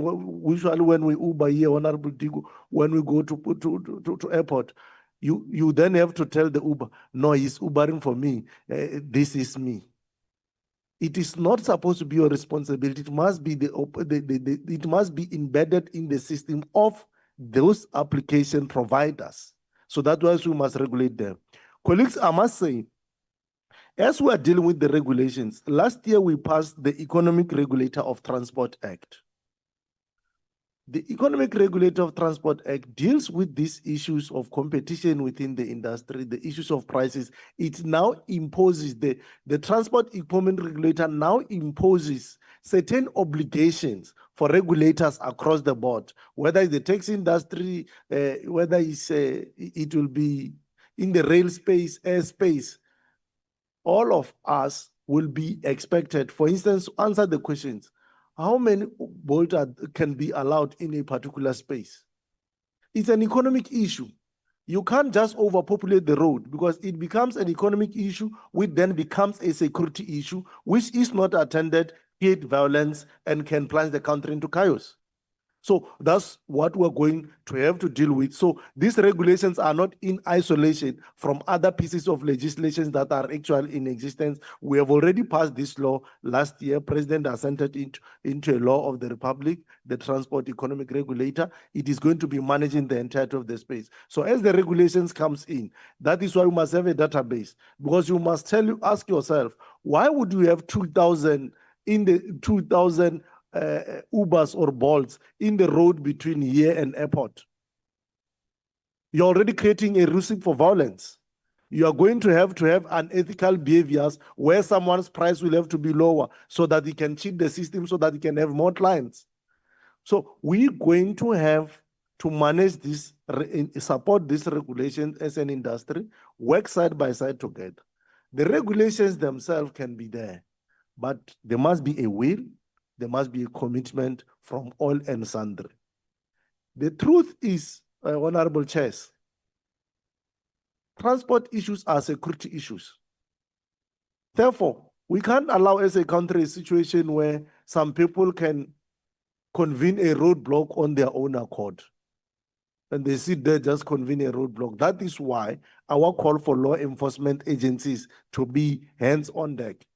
usually when we Uber here, Honorable Digo, when we go to airport, you then have to tell the Uber, no, he's Ubering for me. This is me. It is not supposed to be your responsibility. It must be it must be embedded in the system of those application providers. So that's why we must regulate them. Colleagues, I must say, as we are dealing with the regulations, last year we passed the Economic Regulator of Transport Act. The Economic Regulator of Transport Act deals with these issues of competition within the industry, the issues of prices. It now imposes, the Transport Equipment Regulator now imposes certain obligations for regulators across the board, whether it's the taxi industry, whether it's, it will be in the rail space, airspace. All of us will be expected, for instance, to answer the questions. How many Bolt can be allowed in a particular space? It's an economic issue. You can't just overpopulate the road, because it becomes an economic issue, which then becomes a security issue, which is not attended, create violence, and can plunge the country into chaos. So that's what we're going to have to deal with. So these regulations are not in isolation from other pieces of legislation that are actually in existence. We have already passed this law last year. President assented into a law of the Republic, the Transport Economic Regulator. It is going to be managing the entirety of the space. So as the regulations comes in, that is why we must have a database, because you must ask yourself, why would you have 2,000 in the 2,000 Ubers or Bolts in the road between here and airport? You're already creating a recipe for violence. You are going to have unethical behaviors where someone's price will have to be lower so that he can cheat the system, so that he can have more clients. So we're going to have to manage this, support this regulation as an industry, work side by side together. The regulations themselves can be there, but there must be a will. There must be a commitment from all and sundry. The truth is, Honorable Chairs, transport issues are security issues. Therefore, we can't allow as a country a situation where some people can convene a roadblock on their own accord. and they sit there just convene a roadblock. That is why our call for law enforcement agencies to be hands on deck.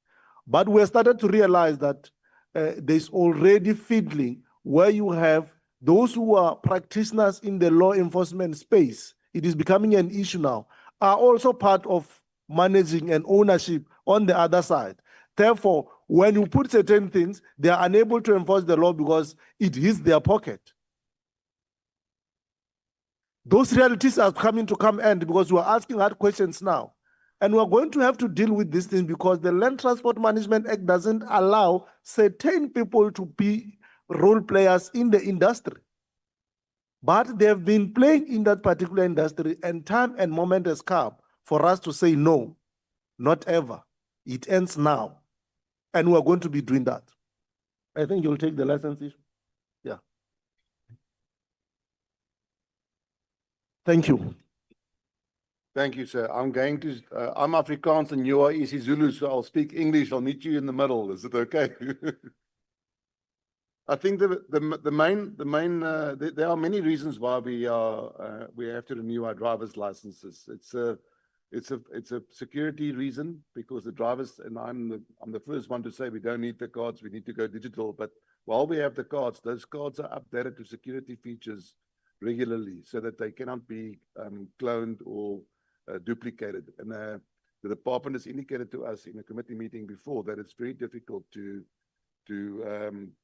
But we have started to realize that there's already fiddling where you have those who are practitioners in the law enforcement space. It is becoming an issue now, are also part of managing and ownership on the other side. Therefore, when you put certain things, they are unable to enforce the law because it hits their pocket. Those realities are coming to come end because we are asking hard questions now. And we're going to have to deal with this thing because the Land Transport Management Act doesn't allow certain people to be role players in the industry. But they've been playing in that particular industry, and time and moment has come for us to say no, not ever. It ends now. And we're going to be doing that. I think you'll take the license issue. Yeah. Thank you. Thank you, sir. I'm Afrikaans and you are isiZulu, so I'll speak English. I'll meet you in the middle. Is it okay? I think the main there are many reasons why we have to renew our driver's licenses. It's a security reason because the drivers, and I'm the first one to say we don't need the cards, we need to go digital. But while we have the cards, those cards are updated to security features regularly so that they cannot be cloned or duplicated. And the department has indicated to us in a committee meeting before that it's very difficult to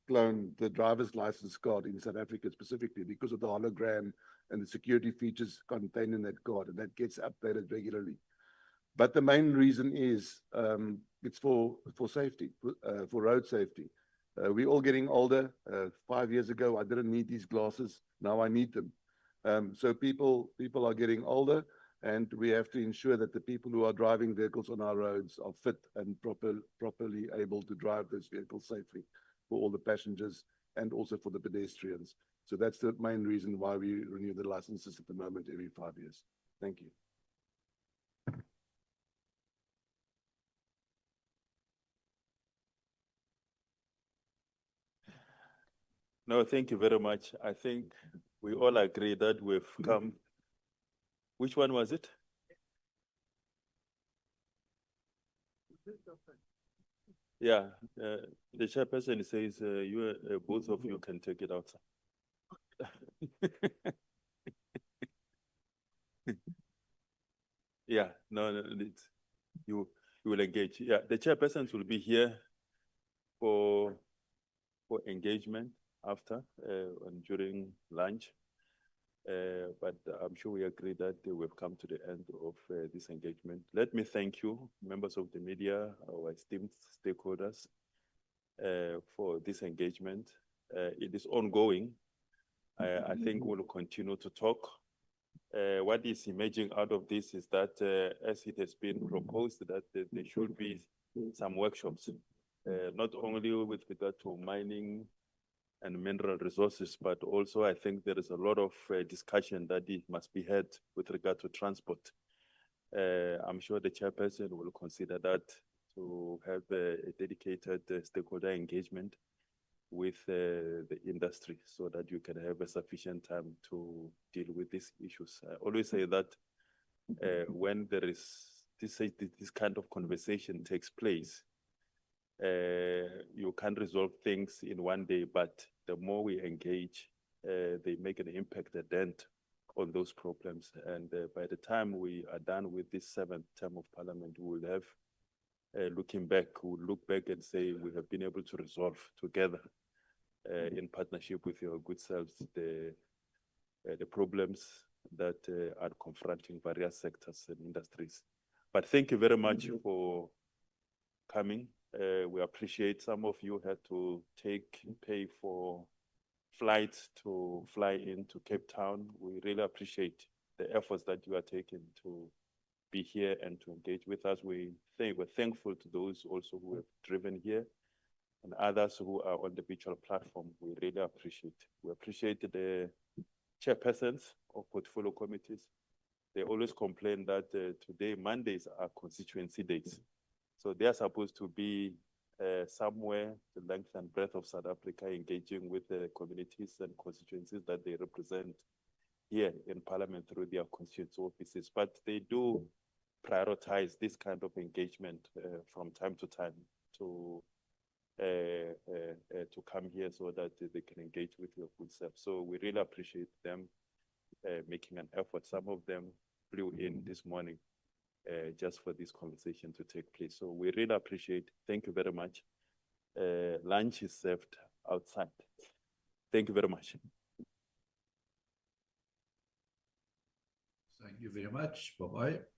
clone the driver's license card in South Africa specifically because of the hologram and the security features contained in that card, and that gets updated regularly. But the main reason is it's for safety, for road safety. We're all getting older. 5 years ago, I didn't need these glasses. Now I need them. So people are getting older, and we have to ensure that the people who are driving vehicles on our roads are fit and properly able to drive those vehicles safely for all the passengers and also for the pedestrians. So that's the main reason why we renew the licenses at the moment every 5 years. Thank you. No, thank you very much. I think we all agree that we've come. Which one was it? Yeah, the chairperson says both of you can take it outside. Yeah, no, you will engage. Yeah, the chairpersons will be here for engagement after and during lunch. But I'm sure we agree that we've come to the end of this engagement. Let me thank you, members of the media, our esteemed stakeholders, for this engagement. It is ongoing. I think we'll continue to talk. What is emerging out of this is that, as it has been proposed, that there should be some workshops, not only with regard to mining and mineral resources, but also I think there is a lot of discussion that it must be had with regard to transport. I'm sure the chairperson will consider that to have a dedicated stakeholder engagement with the industry so that you can have a sufficient time to deal with these issues. I always say that when there is this kind of conversation takes place, you can't resolve things in one day, but the more we engage, they make an impact, a dent on those problems. And by the time we are done with this 7th term of parliament, we will have, looking back, we'll look back and say we have been able to resolve together in partnership with your good selves the problems that are confronting various sectors and industries. But thank you very much for coming. We appreciate some of you had to pay for flights to fly into Cape Town. We really appreciate the efforts that you are taking to be here and to engage with us. We're thankful to those also who have driven here and others who are on the virtual platform. We really appreciate. We appreciate the chairpersons of portfolio committees. They always complain that today, Mondays are constituency days. So they are supposed to be somewhere the length and breadth of South Africa, engaging with the communities and constituencies that they represent. here in Parliament through their constituency offices, but they do prioritize this kind of engagement from time to time to come here so that they can engage with your good self. So we really appreciate them making an effort. Some of them flew in this morning just for this conversation to take place. So we really appreciate. Thank you very much. Lunch is served outside. Thank you very much. Thank you very much. Bye-bye.